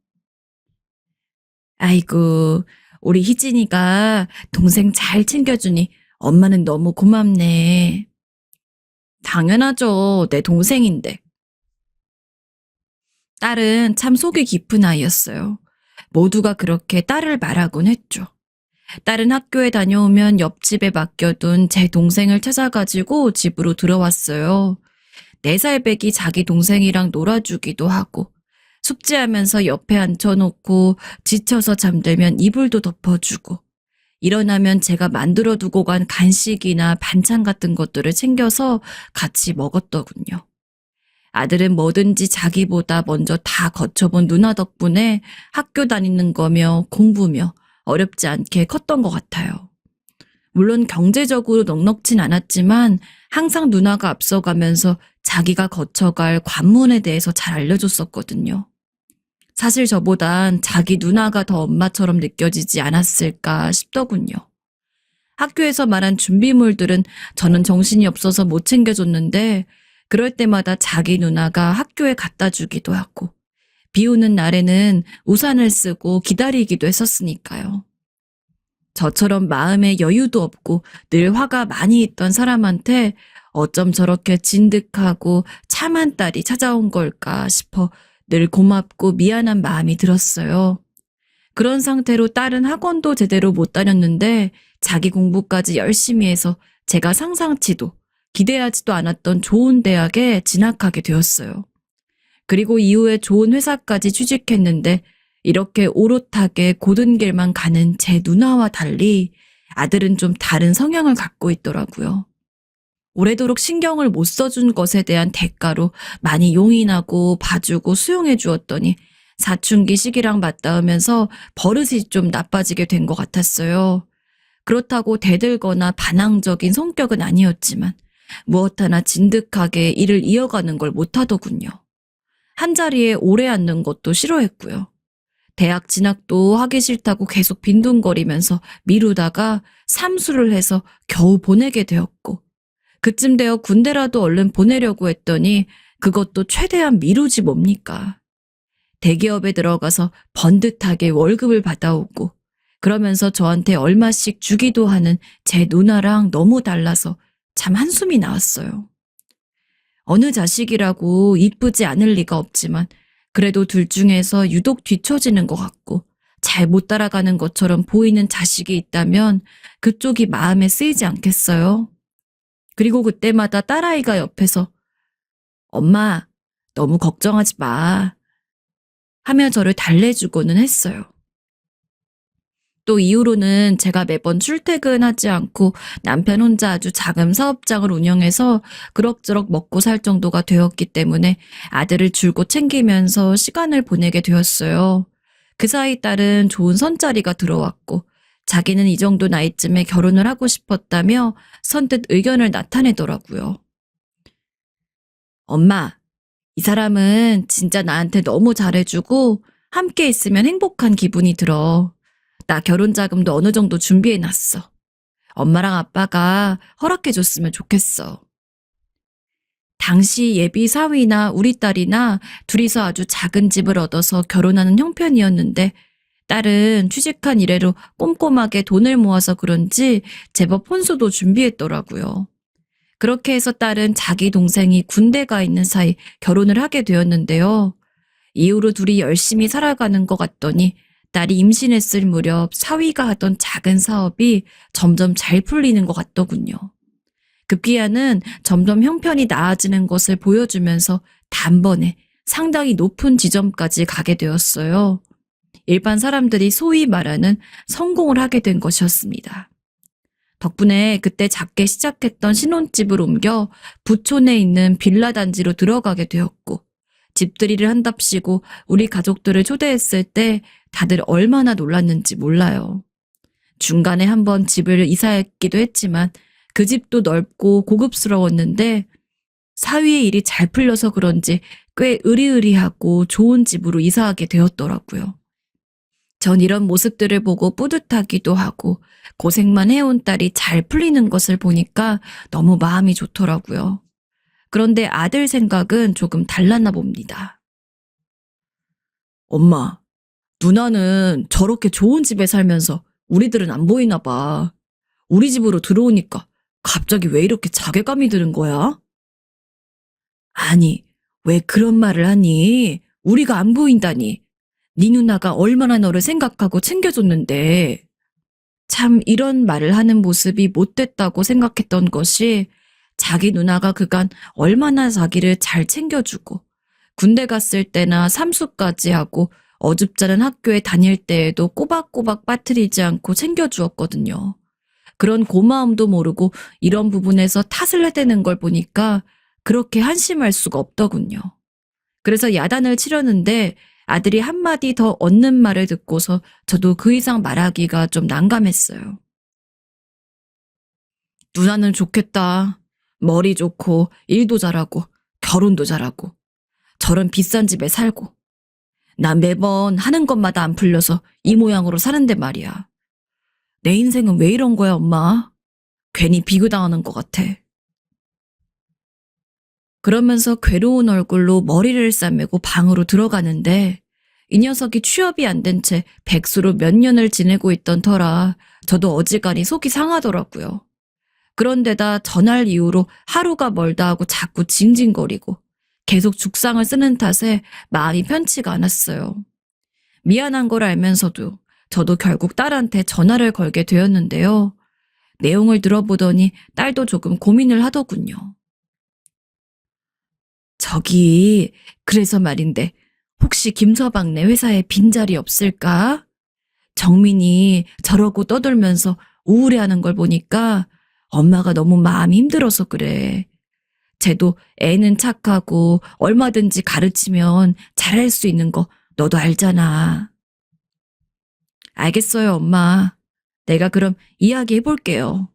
아이고, 우리 희진이가 동생 잘 챙겨주니 엄마는 너무 고맙네. 당연하죠. 내 동생인데. 딸은 참 속이 깊은 아이였어요. 모두가 그렇게 딸을 말하곤 했죠. 딸은 학교에 다녀오면 옆집에 맡겨둔 제 동생을 찾아가지고 집으로 들어왔어요. 4살 배기 자기 동생이랑 놀아주기도 하고 숙제하면서 옆에 앉혀놓고 지쳐서 잠들면 이불도 덮어주고 일어나면 제가 만들어두고 간 간식이나 반찬 같은 것들을 챙겨서 같이 먹었더군요. 아들은 뭐든지 자기보다 먼저 다 거쳐본 누나 덕분에 학교 다니는 거며 공부며 어렵지 않게 컸던 것 같아요. 물론 경제적으로 넉넉진 않았지만 항상 누나가 앞서가면서 자기가 거쳐갈 관문에 대해서 잘 알려줬었거든요. 사실 저보단 자기 누나가 더 엄마처럼 느껴지지 않았을까 싶더군요. 학교에서 말한 준비물들은 저는 정신이 없어서 못 챙겨줬는데 그럴 때마다 자기 누나가 학교에 갖다 주기도 하고 비 오는 날에는 우산을 쓰고 기다리기도 했었으니까요. 저처럼 마음에 여유도 없고 늘 화가 많이 있던 사람한테 어쩜 저렇게 진득하고 참한 딸이 찾아온 걸까 싶어 늘 고맙고 미안한 마음이 들었어요. 그런 상태로 딸은 학원도 제대로 못 다녔는데 자기 공부까지 열심히 해서 제가 상상치도 기대하지도 않았던 좋은 대학에 진학하게 되었어요. 그리고 이후에 좋은 회사까지 취직했는데 이렇게 오롯하게 고든 길만 가는 제 누나와 달리 아들은 좀 다른 성향을 갖고 있더라고요. 오래도록 신경을 못 써준 것에 대한 대가로 많이 용인하고 봐주고 수용해 주었더니 사춘기 시기랑 맞닿으면서 버릇이 좀 나빠지게 된 것 같았어요. 그렇다고 대들거나 반항적인 성격은 아니었지만 무엇 하나 진득하게 일을 이어가는 걸 못하더군요. 한자리에 오래 앉는 것도 싫어했고요. 대학 진학도 하기 싫다고 계속 빈둥거리면서 미루다가 삼수를 해서 겨우 보내게 되었고, 그쯤 되어 군대라도 얼른 보내려고 했더니 그것도 최대한 미루지 뭡니까. 대기업에 들어가서 번듯하게 월급을 받아오고 그러면서 저한테 얼마씩 주기도 하는 제 누나랑 너무 달라서 참 한숨이 나왔어요. 어느 자식이라고 이쁘지 않을 리가 없지만 그래도 둘 중에서 유독 뒤처지는 것 같고 잘 못 따라가는 것처럼 보이는 자식이 있다면 그쪽이 마음에 쓰이지 않겠어요? 그리고 그때마다 딸아이가 옆에서 엄마, 너무 걱정하지 마 하며 저를 달래주고는 했어요. 또 이후로는 제가 매번 출퇴근하지 않고 남편 혼자 아주 작은 사업장을 운영해서 그럭저럭 먹고 살 정도가 되었기 때문에 아들을 줄곧 챙기면서 시간을 보내게 되었어요. 그 사이 딸은 좋은 선자리가 들어왔고 자기는 이 정도 나이쯤에 결혼을 하고 싶었다며 선뜻 의견을 나타내더라고요. 엄마, 이 사람은 진짜 나한테 너무 잘해주고 함께 있으면 행복한 기분이 들어. 나 결혼 자금도 어느 정도 준비해놨어. 엄마랑 아빠가 허락해줬으면 좋겠어. 당시 예비 사위나 우리 딸이나 둘이서 아주 작은 집을 얻어서 결혼하는 형편이었는데 딸은 취직한 이래로 꼼꼼하게 돈을 모아서 그런지 제법 혼수도 준비했더라고요. 그렇게 해서 딸은 자기 동생이 군대 가 있는 사이 결혼을 하게 되었는데요. 이후로 둘이 열심히 살아가는 것 같더니 딸이 임신했을 무렵 사위가 하던 작은 사업이 점점 잘 풀리는 것 같더군요. 급기야는 점점 형편이 나아지는 것을 보여주면서 단번에 상당히 높은 지점까지 가게 되었어요. 일반 사람들이 소위 말하는 성공을 하게 된 것이었습니다. 덕분에 그때 작게 시작했던 신혼집을 옮겨 부촌에 있는 빌라 단지로 들어가게 되었고 집들이를 한답시고 우리 가족들을 초대했을 때 다들 얼마나 놀랐는지 몰라요. 중간에 한번 집을 이사했기도 했지만 그 집도 넓고 고급스러웠는데 사위의 일이 잘 풀려서 그런지 꽤 으리으리하고 좋은 집으로 이사하게 되었더라고요. 전 이런 모습들을 보고 뿌듯하기도 하고 고생만 해온 딸이 잘 풀리는 것을 보니까 너무 마음이 좋더라고요. 그런데 아들 생각은 조금 달랐나 봅니다. 엄마, 누나는 저렇게 좋은 집에 살면서 우리들은 안 보이나 봐. 우리 집으로 들어오니까 갑자기 왜 이렇게 자괴감이 드는 거야? 아니, 왜 그런 말을 하니? 우리가 안 보인다니. 네 누나가 얼마나 너를 생각하고 챙겨줬는데. 참 이런 말을 하는 모습이 못됐다고 생각했던 것이 자기 누나가 그간 얼마나 자기를 잘 챙겨주고 군대 갔을 때나 삼수까지 하고 어줍잖은 학교에 다닐 때에도 꼬박꼬박 빠뜨리지 않고 챙겨주었거든요. 그런 고마움도 모르고 이런 부분에서 탓을 해대는 걸 보니까 그렇게 한심할 수가 없더군요. 그래서 야단을 치려는데 아들이 한마디 더 얻는 말을 듣고서 저도 그 이상 말하기가 좀 난감했어요. 누나는 좋겠다. 머리 좋고 일도 잘하고 결혼도 잘하고 저런 비싼 집에 살고 난 매번 하는 것마다 안 풀려서 이 모양으로 사는데 말이야. 내 인생은 왜 이런 거야, 엄마? 괜히 비교당하는 것 같아. 그러면서 괴로운 얼굴로 머리를 싸매고 방으로 들어가는데 이 녀석이 취업이 안 된 채 백수로 몇 년을 지내고 있던 터라 저도 어지간히 속이 상하더라고요. 그런데다 전날 이후로 하루가 멀다 하고 자꾸 징징거리고 계속 죽상을 쓰는 탓에 마음이 편치가 않았어요. 미안한 걸 알면서도 저도 결국 딸한테 전화를 걸게 되었는데요. 내용을 들어보더니 딸도 조금 고민을 하더군요. 저기, 그래서 말인데 혹시 김서방네 회사에 빈자리 없을까? 정민이 저러고 떠들면서 우울해하는 걸 보니까 엄마가 너무 마음이 힘들어서 그래. 쟤도 애는 착하고 얼마든지 가르치면 잘할 수 있는 거 너도 알잖아. 알겠어요, 엄마. 내가 그럼 이야기해볼게요.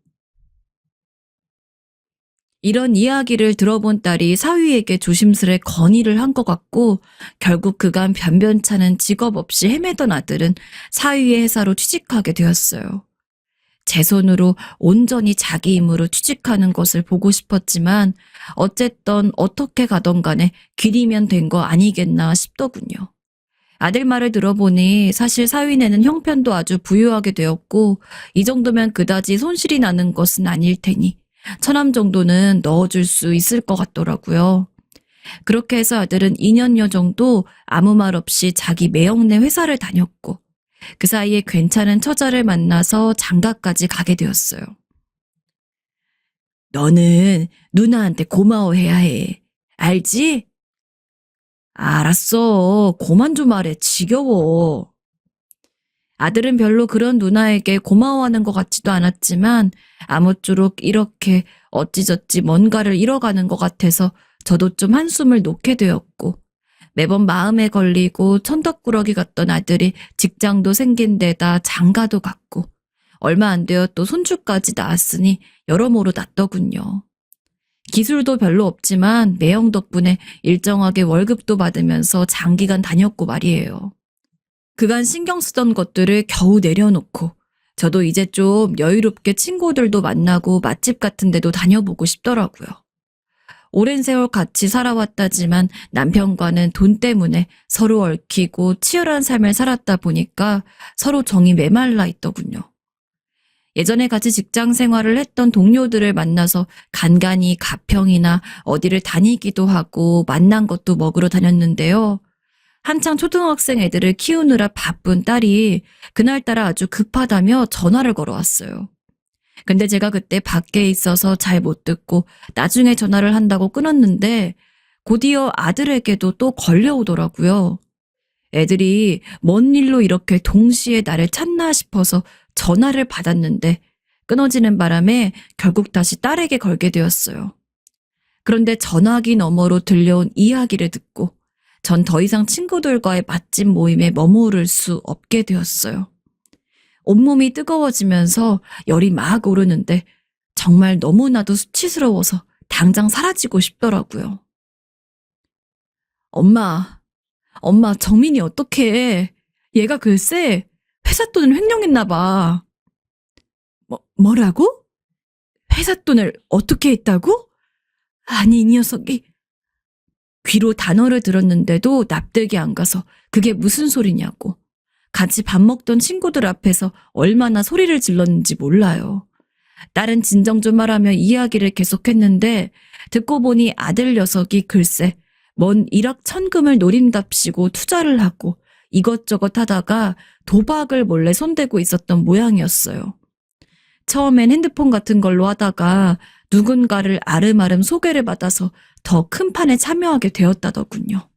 이런 이야기를 들어본 딸이 사위에게 조심스레 건의를 한 것 같고 결국 그간 변변찮은 직업 없이 헤매던 아들은 사위의 회사로 취직하게 되었어요. 제 손으로 온전히 자기 힘으로 취직하는 것을 보고 싶었지만 어쨌든 어떻게 가던 간에 길이면 된 거 아니겠나 싶더군요. 아들 말을 들어보니 사실 사위네는 형편도 아주 부유하게 되었고 이 정도면 그다지 손실이 나는 것은 아닐 테니 처남 정도는 넣어줄 수 있을 것 같더라고요. 그렇게 해서 아들은 2년여 정도 아무 말 없이 자기 매형네 회사를 다녔고 그 사이에 괜찮은 처자를 만나서 장가까지 가게 되었어요. 너는 누나한테 고마워해야 해. 알지? 알았어. 고만 좀 말해. 지겨워. 아들은 별로 그런 누나에게 고마워하는 것 같지도 않았지만 아무쪼록 이렇게 어찌저찌 뭔가를 잃어가는 것 같아서 저도 좀 한숨을 놓게 되었고 매번 마음에 걸리고 천덕꾸러기 같던 아들이 직장도 생긴 데다 장가도 갔고 얼마 안 되어 또 손주까지 낳았으니 여러모로 낫더군요. 기술도 별로 없지만 매형 덕분에 일정하게 월급도 받으면서 장기간 다녔고 말이에요. 그간 신경 쓰던 것들을 겨우 내려놓고 저도 이제 좀 여유롭게 친구들도 만나고 맛집 같은 데도 다녀보고 싶더라고요. 오랜 세월 같이 살아왔다지만 남편과는 돈 때문에 서로 얽히고 치열한 삶을 살았다 보니까 서로 정이 메말라 있더군요. 예전에 같이 직장 생활을 했던 동료들을 만나서 간간히 가평이나 어디를 다니기도 하고 만난 것도 먹으러 다녔는데요. 한창 초등학생 애들을 키우느라 바쁜 딸이 그날따라 아주 급하다며 전화를 걸어왔어요. 근데 제가 그때 밖에 있어서 잘 못 듣고 나중에 전화를 한다고 끊었는데 곧이어 아들에게도 또 걸려오더라고요. 애들이 뭔 일로 이렇게 동시에 나를 찾나 싶어서 전화를 받았는데 끊어지는 바람에 결국 다시 딸에게 걸게 되었어요. 그런데 전화기 너머로 들려온 이야기를 듣고 전 더 이상 친구들과의 맛집 모임에 머무를 수 없게 되었어요. 온몸이 뜨거워지면서 열이 막 오르는데 정말 너무나도 수치스러워서 당장 사라지고 싶더라고요. 엄마, 정민이 어떡해. 얘가 글쎄 회사 돈을 횡령했나 봐. 뭐라고? 회사 돈을 어떻게 했다고? 아니, 이 녀석이. 귀로 단어를 들었는데도 납득이 안 가서 그게 무슨 소리냐고. 같이 밥 먹던 친구들 앞에서 얼마나 소리를 질렀는지 몰라요. 딸은 진정 좀 하라며 이야기를 계속했는데 듣고 보니 아들 녀석이 글쎄 뭔 일확천금을 노린답시고 투자를 하고 이것저것 하다가 도박을 몰래 손대고 있었던 모양이었어요. 처음엔 핸드폰 같은 걸로 하다가 누군가를 아름아름 소개를 받아서 더 큰 판에 참여하게 되었다더군요.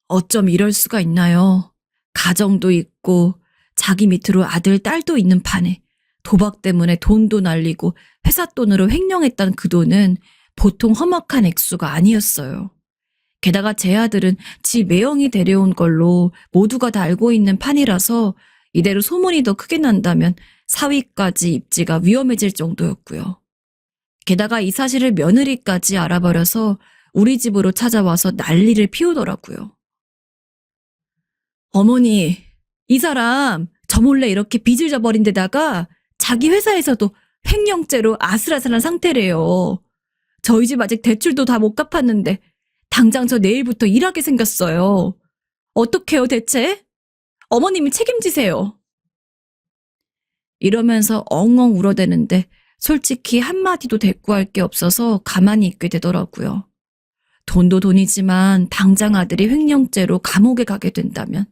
어쩜 이럴 수가 있나요? 가정도 있고 자기 밑으로 아들, 딸도 있는 판에 도박 때문에 돈도 날리고 회사 돈으로 횡령했던 그 돈은 보통 험악한 액수가 아니었어요. 게다가 제 아들은 지 매형이 데려온 걸로 모두가 다 알고 있는 판이라서 이대로 소문이 더 크게 난다면 사위까지 입지가 위험해질 정도였고요. 게다가 이 사실을 며느리까지 알아버려서 우리 집으로 찾아와서 난리를 피우더라고요. 어머니, 이 사람 저 몰래 이렇게 빚을 져버린 데다가 자기 회사에서도 횡령죄로 아슬아슬한 상태래요. 저희 집 아직 대출도 다 못 갚았는데 당장 저 내일부터 일하게 생겼어요. 어떡해요 대체? 어머님이 책임지세요. 이러면서 엉엉 울어대는데 솔직히 한마디도 대꾸할 게 없어서 가만히 있게 되더라고요. 돈도 돈이지만 당장 아들이 횡령죄로 감옥에 가게 된다면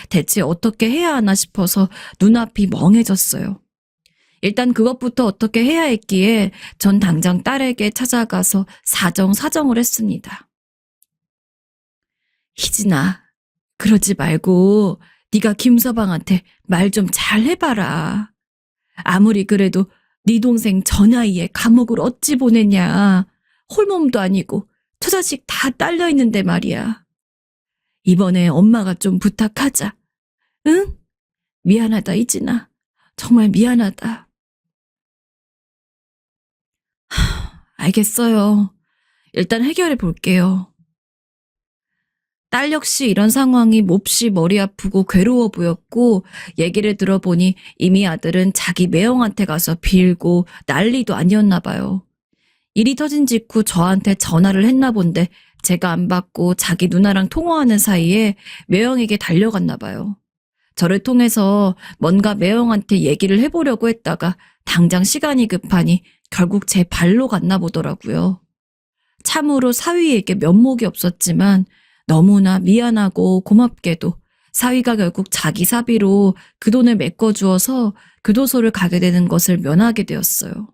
대체 어떻게 해야 하나 싶어서 눈앞이 멍해졌어요. 일단 그것부터 어떻게 해야 했기에 전 당장 딸에게 찾아가서 사정을 했습니다. 희진아, 그러지 말고 네가 김서방한테 말 좀 잘 해봐라. 아무리 그래도 네 동생 저 나이에 감옥을 어찌 보내냐. 홀몸도 아니고 처자식 다 딸려있는데 말이야. 이번에 엄마가 좀 부탁하자. 응? 미안하다, 이진아. 정말 미안하다. 알겠어요. 일단 해결해 볼게요. 딸 역시 이런 상황이 몹시 머리 아프고 괴로워 보였고 얘기를 들어보니 이미 아들은 자기 매형한테 가서 빌고 난리도 아니었나 봐요. 일이 터진 직후 저한테 전화를 했나 본데 제가 안 받고 자기 누나랑 통화하는 사이에 매형에게 달려갔나 봐요. 저를 통해서 뭔가 매형한테 얘기를 해보려고 했다가 당장 시간이 급하니 결국 제 발로 갔나 보더라고요. 참으로 사위에게 면목이 없었지만 너무나 미안하고 고맙게도 사위가 결국 자기 사비로 그 돈을 메꿔주어서 교도소를 가게 되는 것을 면하게 되었어요.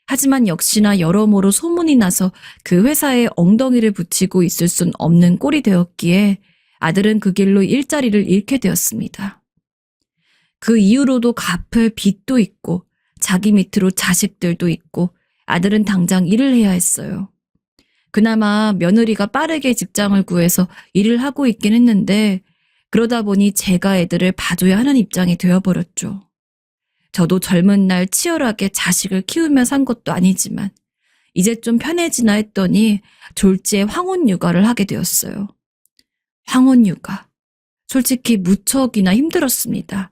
하지만 역시나 여러모로 소문이 나서 그 회사에 엉덩이를 붙이고 있을 순 없는 꼴이 되었기에 아들은 그 길로 일자리를 잃게 되었습니다. 그 이후로도 갚을 빚도 있고 자기 밑으로 자식들도 있고 아들은 당장 일을 해야 했어요. 그나마 며느리가 빠르게 직장을 구해서 일을 하고 있긴 했는데 그러다 보니 제가 애들을 봐줘야 하는 입장이 되어버렸죠. 저도 젊은 날 치열하게 자식을 키우며 산 것도 아니지만 이제 좀 편해지나 했더니 졸지에 황혼 육아를 하게 되었어요. 황혼 육아. 솔직히 무척이나 힘들었습니다.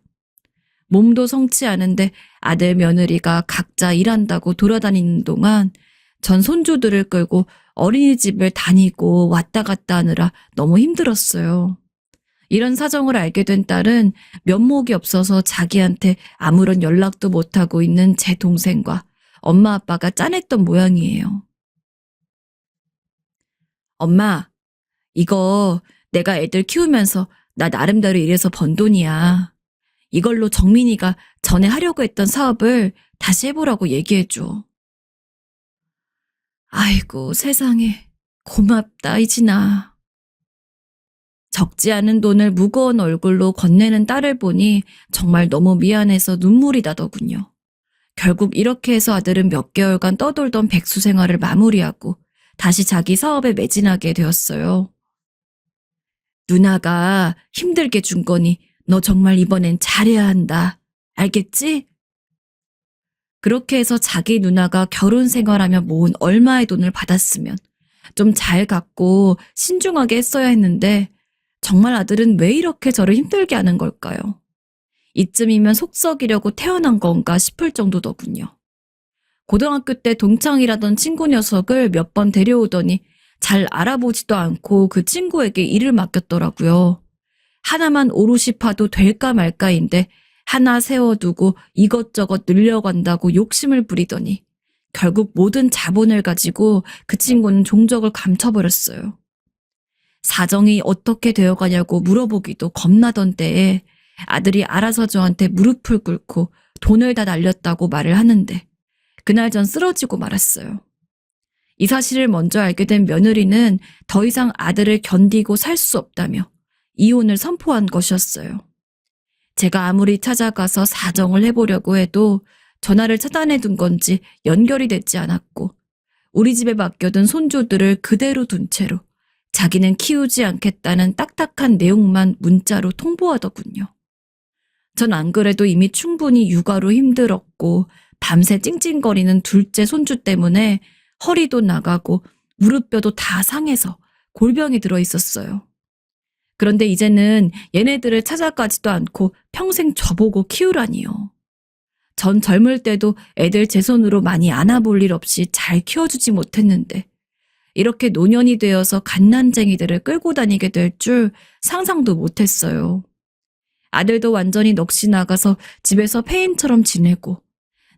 몸도 성치 않은데 아들 며느리가 각자 일한다고 돌아다니는 동안 전 손주들을 끌고 어린이집을 다니고 왔다 갔다 하느라 너무 힘들었어요. 이런 사정을 알게 된 딸은 면목이 없어서 자기한테 아무런 연락도 못하고 있는 제 동생과 엄마 아빠가 짠했던 모양이에요. 엄마, 이거 내가 애들 키우면서 나 나름대로 일해서 번 돈이야. 이걸로 정민이가 전에 하려고 했던 사업을 다시 해보라고 얘기해줘. 아이고 세상에 고맙다 이진아. 적지 않은 돈을 무거운 얼굴로 건네는 딸을 보니 정말 너무 미안해서 눈물이 나더군요. 결국 이렇게 해서 아들은 몇 개월간 떠돌던 백수 생활을 마무리하고 다시 자기 사업에 매진하게 되었어요. 누나가 힘들게 준 거니 너 정말 이번엔 잘해야 한다. 알겠지? 그렇게 해서 자기 누나가 결혼 생활하며 모은 얼마의 돈을 받았으면 좀 잘 갖고 신중하게 했어야 했는데 정말 아들은 왜 이렇게 저를 힘들게 하는 걸까요? 이쯤이면 속 썩이려고 태어난 건가 싶을 정도더군요. 고등학교 때 동창이라던 친구 녀석을 몇 번 데려오더니 잘 알아보지도 않고 그 친구에게 일을 맡겼더라고요. 하나만 오롯이 파도 될까 말까인데 하나 세워두고 이것저것 늘려간다고 욕심을 부리더니 결국 모든 자본을 가지고 그 친구는 종적을 감춰버렸어요. 사정이 어떻게 되어가냐고 물어보기도 겁나던 때에 아들이 알아서 저한테 무릎을 꿇고 돈을 다 날렸다고 말을 하는데 그날 전 쓰러지고 말았어요. 이 사실을 먼저 알게 된 며느리는 더 이상 아들을 견디고 살 수 없다며 이혼을 선포한 것이었어요. 제가 아무리 찾아가서 사정을 해보려고 해도 전화를 차단해 둔 건지 연결이 되지 않았고 우리 집에 맡겨둔 손주들을 그대로 둔 채로 자기는 키우지 않겠다는 딱딱한 내용만 문자로 통보하더군요. 전 안 그래도 이미 충분히 육아로 힘들었고 밤새 찡찡거리는 둘째 손주 때문에 허리도 나가고 무릎뼈도 다 상해서 골병이 들어 있었어요. 그런데 이제는 얘네들을 찾아가지도 않고 평생 저보고 키우라니요. 전 젊을 때도 애들 제 손으로 많이 안아볼 일 없이 잘 키워주지 못했는데 이렇게 노년이 되어서 갓난쟁이들을 끌고 다니게 될 줄 상상도 못했어요. 아들도 완전히 넋이 나가서 집에서 폐인처럼 지내고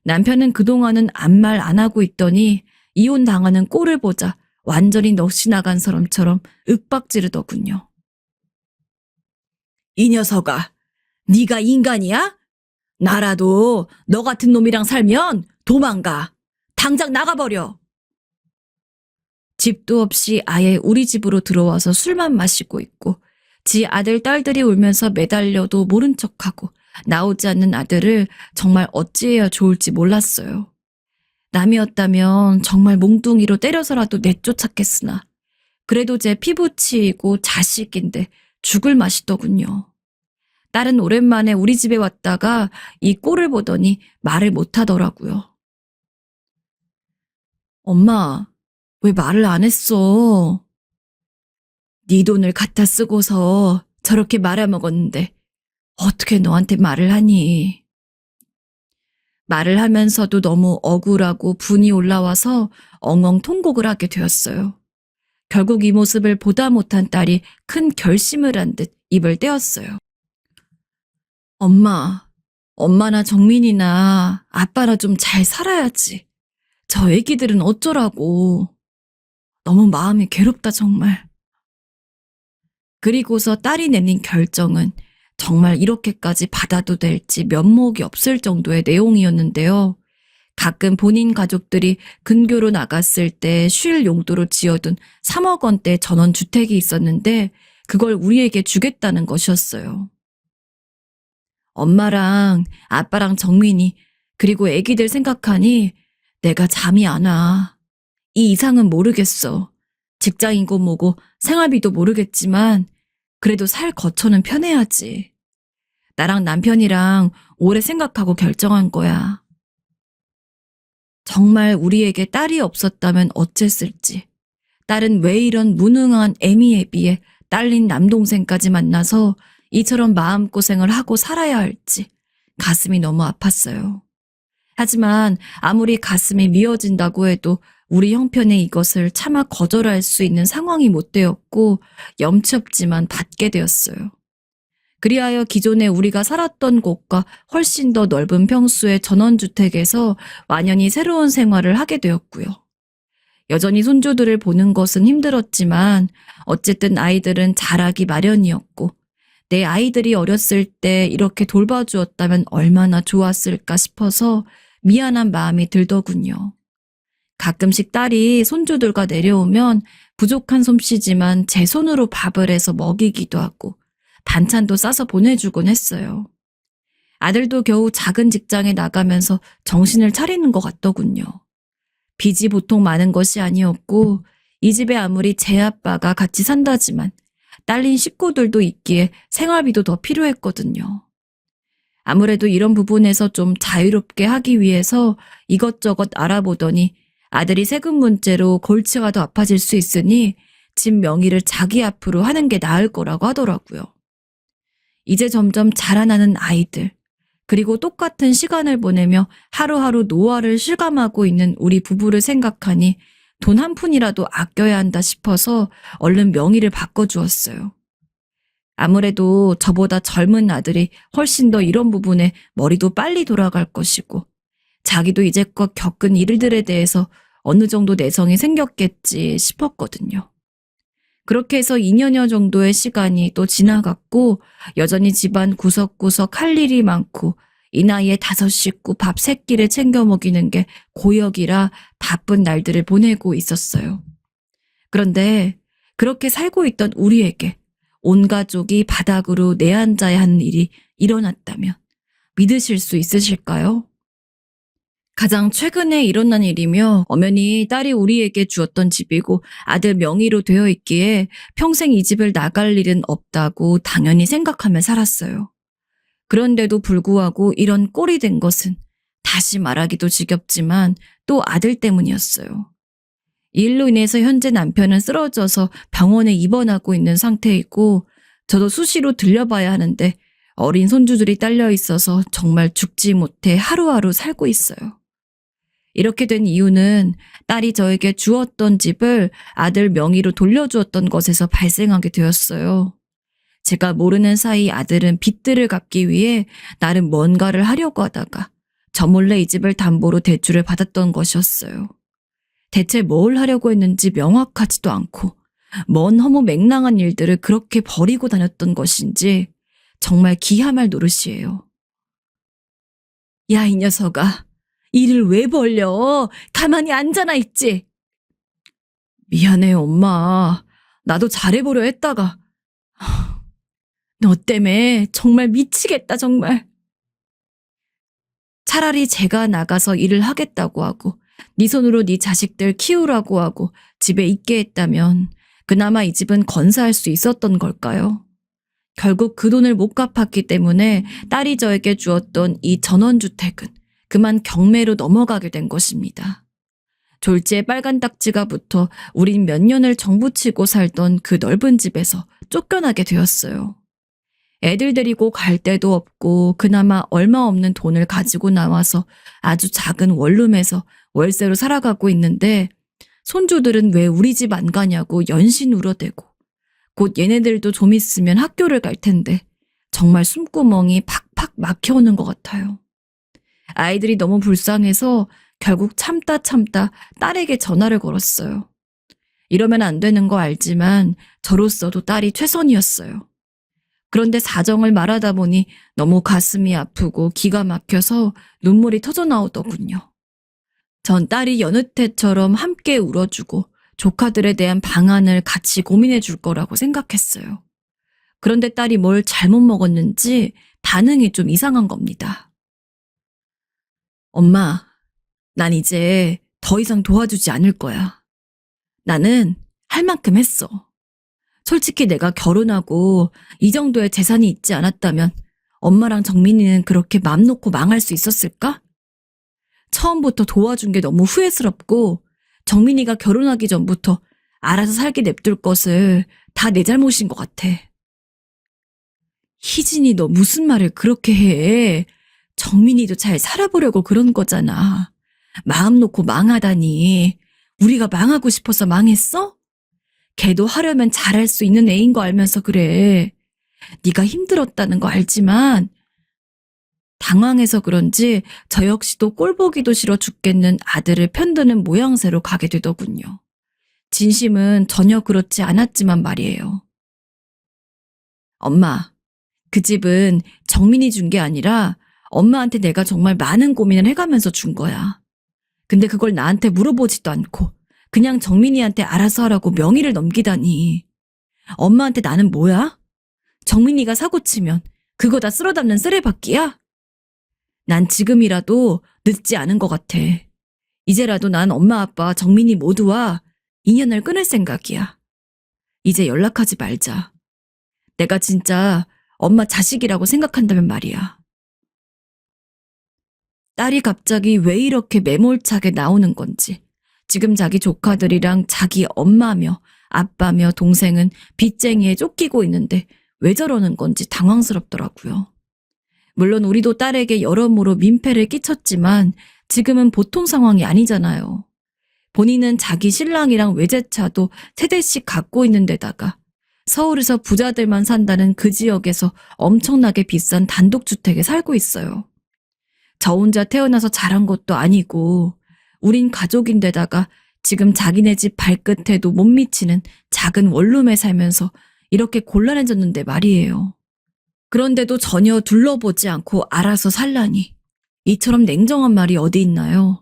남편은 그동안은 아무 말 안 하고 있더니 이혼 당하는 꼴을 보자 완전히 넋이 나간 사람처럼 윽박지르더군요. 이 녀석아, 네가 인간이야? 나라도 너 같은 놈이랑 살면 도망가. 당장 나가버려. 집도 없이 아예 우리 집으로 들어와서 술만 마시고 있고 지 아들 딸들이 울면서 매달려도 모른 척하고 나오지 않는 아들을 정말 어찌해야 좋을지 몰랐어요. 남이었다면 정말 몽둥이로 때려서라도 내쫓았겠으나 그래도 제 피부치이고 자식인데 죽을 맛이더군요. 딸은 오랜만에 우리 집에 왔다가 이 꼴을 보더니 말을 못하더라고요. 엄마, 왜 말을 안 했어? 네 돈을 갖다 쓰고서 저렇게 말아먹었는데 어떻게 너한테 말을 하니? 말을 하면서도 너무 억울하고 분이 올라와서 엉엉 통곡을 하게 되었어요. 결국 이 모습을 보다 못한 딸이 큰 결심을 한 듯 입을 떼었어요. 엄마나 정민이나 아빠나 좀 잘 살아야지. 저 애기들은 어쩌라고. 너무 마음이 괴롭다 정말. 그리고서 딸이 내린 결정은 정말 이렇게까지 받아도 될지 면목이 없을 정도의 내용이었는데요. 가끔 본인 가족들이 근교로 나갔을 때 쉴 용도로 지어둔 3억 원대 전원주택이 있었는데 그걸 우리에게 주겠다는 것이었어요. 엄마랑 아빠랑 정민이 그리고 애기들 생각하니 내가 잠이 안 와. 이 이상은 모르겠어. 직장이고 뭐고 생활비도 모르겠지만 그래도 살 거처는 편해야지. 나랑 남편이랑 오래 생각하고 결정한 거야. 정말 우리에게 딸이 없었다면 어쨌을지. 딸은 왜 이런 무능한 애미에 비해 딸린 남동생까지 만나서 이처럼 마음고생을 하고 살아야 할지 가슴이 너무 아팠어요. 하지만 아무리 가슴이 미어진다고 해도 우리 형편에 이것을 차마 거절할 수 있는 상황이 못 되었고 염치 없지만 받게 되었어요. 그리하여 기존에 우리가 살았던 곳과 훨씬 더 넓은 평수의 전원주택에서 완연히 새로운 생활을 하게 되었고요. 여전히 손주들을 보는 것은 힘들었지만 어쨌든 아이들은 자라기 마련이었고 내 아이들이 어렸을 때 이렇게 돌봐주었다면 얼마나 좋았을까 싶어서 미안한 마음이 들더군요. 가끔씩 딸이 손주들과 내려오면 부족한 솜씨지만 제 손으로 밥을 해서 먹이기도 하고 반찬도 싸서 보내주곤 했어요. 아들도 겨우 작은 직장에 나가면서 정신을 차리는 것 같더군요. 빚이 보통 많은 것이 아니었고 이 집에 아무리 제 아빠가 같이 산다지만 딸린 식구들도 있기에 생활비도 더 필요했거든요. 아무래도 이런 부분에서 좀 자유롭게 하기 위해서 이것저것 알아보더니 아들이 세금 문제로 골치가 더 아파질 수 있으니 집 명의를 자기 앞으로 하는 게 나을 거라고 하더라고요. 이제 점점 자라나는 아이들, 그리고 똑같은 시간을 보내며 하루하루 노화를 실감하고 있는 우리 부부를 생각하니 돈 한 푼이라도 아껴야 한다 싶어서 얼른 명의를 바꿔주었어요. 아무래도 저보다 젊은 아들이 훨씬 더 이런 부분에 머리도 빨리 돌아갈 것이고 자기도 이제껏 겪은 일들에 대해서 어느 정도 내성이 생겼겠지 싶었거든요. 그렇게 해서 2년여 정도의 시간이 또 지나갔고 여전히 집안 구석구석 할 일이 많고 이 나이에 5 식구 밥 3끼를 챙겨 먹이는 게 고역이라 바쁜 날들을 보내고 있었어요. 그런데 그렇게 살고 있던 우리에게 온 가족이 바닥으로 내앉아야 하는 일이 일어났다면 믿으실 수 있으실까요? 가장 최근에 일어난 일이며 엄연히 딸이 우리에게 주었던 집이고 아들 명의로 되어 있기에 평생 이 집을 나갈 일은 없다고 당연히 생각하며 살았어요. 그런데도 불구하고 이런 꼴이 된 것은 다시 말하기도 지겹지만 또 아들 때문이었어요. 이 일로 인해서 현재 남편은 쓰러져서 병원에 입원하고 있는 상태이고 저도 수시로 들려봐야 하는데 어린 손주들이 딸려 있어서 정말 죽지 못해 하루하루 살고 있어요. 이렇게 된 이유는 딸이 저에게 주었던 집을 아들 명의로 돌려주었던 것에서 발생하게 되었어요. 제가 모르는 사이 아들은 빚들을 갚기 위해 나름 뭔가를 하려고 하다가 저 몰래 이 집을 담보로 대출을 받았던 것이었어요. 대체 뭘 하려고 했는지 명확하지도 않고 뭔 허무맹랑한 일들을 그렇게 벌이고 다녔던 것인지 정말 기함할 노릇이에요. 야, 이 녀석아. 일을 왜 벌려? 가만히 앉아나 있지. 미안해, 엄마. 나도 잘해보려 했다가. 너 때문에 정말 미치겠다, 정말. 차라리 제가 나가서 일을 하겠다고 하고 네 손으로 네 자식들 키우라고 하고 집에 있게 했다면 그나마 이 집은 건사할 수 있었던 걸까요? 결국 그 돈을 못 갚았기 때문에 딸이 저에게 주었던 이 전원주택은 그만 경매로 넘어가게 된 것입니다. 졸지에 빨간 딱지가 붙어 우린 몇 년을 정부치고 살던 그 넓은 집에서 쫓겨나게 되었어요. 애들 데리고 갈 데도 없고 그나마 얼마 없는 돈을 가지고 나와서 아주 작은 원룸에서 월세로 살아가고 있는데 손주들은 왜 우리 집 안 가냐고 연신 울어대고 곧 얘네들도 좀 있으면 학교를 갈 텐데 정말 숨구멍이 팍팍 막혀오는 것 같아요. 아이들이 너무 불쌍해서 결국 참다 딸에게 전화를 걸었어요. 이러면 안 되는 거 알지만 저로서도 딸이 최선이었어요. 그런데 사정을 말하다 보니 너무 가슴이 아프고 기가 막혀서 눈물이 터져 나오더군요. 전 딸이 여느 때처럼 함께 울어주고 조카들에 대한 방안을 같이 고민해 줄 거라고 생각했어요. 그런데 딸이 뭘 잘못 먹었는지 반응이 좀 이상한 겁니다. 엄마, 난 이제 더 이상 도와주지 않을 거야. 나는 할 만큼 했어. 솔직히 내가 결혼하고 이 정도의 재산이 있지 않았다면 엄마랑 정민이는 그렇게 맘 놓고 망할 수 있었을까? 처음부터 도와준 게 너무 후회스럽고 정민이가 결혼하기 전부터 알아서 살게 냅둘 것을 다 내 잘못인 것 같아. 희진이 너 무슨 말을 그렇게 해. 정민이도 잘 살아보려고 그런 거잖아. 마음 놓고 망하다니. 우리가 망하고 싶어서 망했어? 걔도 하려면 잘할 수 있는 애인 거 알면서 그래. 네가 힘들었다는 거 알지만 당황해서 그런지 저 역시도 꼴보기도 싫어 죽겠는 아들을 편드는 모양새로 가게 되더군요. 진심은 전혀 그렇지 않았지만 말이에요. 엄마, 그 집은 정민이 준 게 아니라 엄마한테 내가 정말 많은 고민을 해가면서 준 거야. 근데 그걸 나한테 물어보지도 않고 그냥 정민이한테 알아서 하라고 명의를 넘기다니. 엄마한테 나는 뭐야? 정민이가 사고치면 그거 다 쓸어담는 쓰레받기야? 난 지금이라도 늦지 않은 것 같아. 이제라도 난 엄마 아빠 정민이 모두와 인연을 끊을 생각이야. 이제 연락하지 말자. 내가 진짜 엄마 자식이라고 생각한다면 말이야. 딸이 갑자기 왜 이렇게 매몰차게 나오는 건지, 지금 자기 조카들이랑 자기 엄마며 아빠며 동생은 빚쟁이에 쫓기고 있는데 왜 저러는 건지 당황스럽더라고요. 물론 우리도 딸에게 여러모로 민폐를 끼쳤지만 지금은 보통 상황이 아니잖아요. 본인은 자기 신랑이랑 외제차도 3대씩 갖고 있는 데다가 서울에서 부자들만 산다는 그 지역에서 엄청나게 비싼 단독주택에 살고 있어요. 저 혼자 태어나서 자란 것도 아니고 우린 가족인데다가 지금 자기네 집 발끝에도 못 미치는 작은 원룸에 살면서 이렇게 곤란해졌는데 말이에요. 그런데도 전혀 둘러보지 않고 알아서 살라니. 이처럼 냉정한 말이 어디 있나요?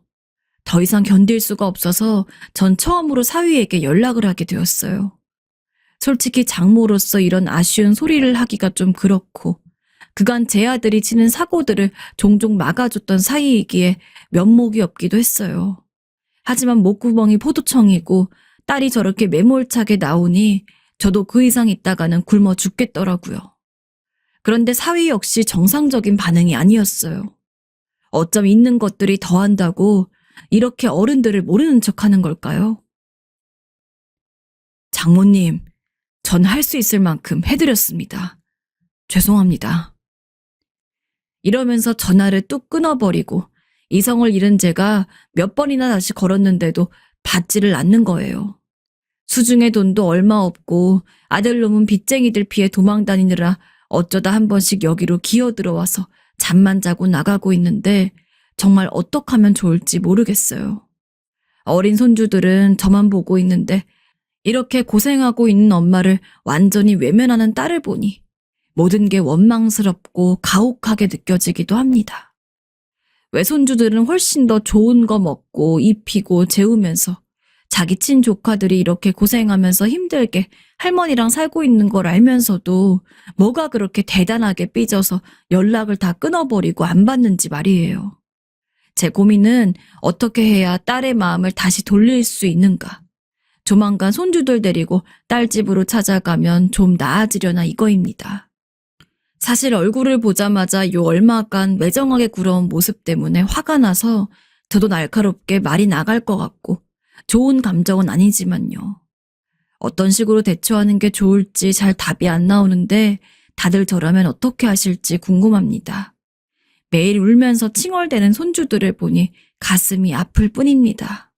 더 이상 견딜 수가 없어서 전 처음으로 사위에게 연락을 하게 되었어요. 솔직히 장모로서 이런 아쉬운 소리를 하기가 좀 그렇고 그간 제 아들이 치는 사고들을 종종 막아줬던 사이이기에 면목이 없기도 했어요. 하지만 목구멍이 포도청이고 딸이 저렇게 매몰차게 나오니 저도 그 이상 있다가는 굶어 죽겠더라고요. 그런데 사위 역시 정상적인 반응이 아니었어요. 어쩜 있는 것들이 더한다고 이렇게 어른들을 모르는 척하는 걸까요? 장모님, 전 할 수 있을 만큼 해드렸습니다. 죄송합니다. 이러면서 전화를 뚝 끊어버리고 이성을 잃은 제가 몇 번이나 다시 걸었는데도 받지를 않는 거예요. 수중에 돈도 얼마 없고 아들놈은 빚쟁이들 피해 도망다니느라 어쩌다 한 번씩 여기로 기어들어와서 잠만 자고 나가고 있는데 정말 어떡하면 좋을지 모르겠어요. 어린 손주들은 저만 보고 있는데 이렇게 고생하고 있는 엄마를 완전히 외면하는 딸을 보니 모든 게 원망스럽고 가혹하게 느껴지기도 합니다. 외손주들은 훨씬 더 좋은 거 먹고 입히고 재우면서 자기 친조카들이 이렇게 고생하면서 힘들게 할머니랑 살고 있는 걸 알면서도 뭐가 그렇게 대단하게 삐져서 연락을 다 끊어버리고 안 받는지 말이에요. 제 고민은 어떻게 해야 딸의 마음을 다시 돌릴 수 있는가. 조만간 손주들 데리고 딸 집으로 찾아가면 좀 나아지려나 이거입니다. 사실 얼굴을 보자마자 요 얼마간 매정하게 굴어온 모습 때문에 화가 나서 저도 날카롭게 말이 나갈 것 같고 좋은 감정은 아니지만요. 어떤 식으로 대처하는 게 좋을지 잘 답이 안 나오는데 다들 저라면 어떻게 하실지 궁금합니다. 매일 울면서 칭얼대는 손주들을 보니 가슴이 아플 뿐입니다.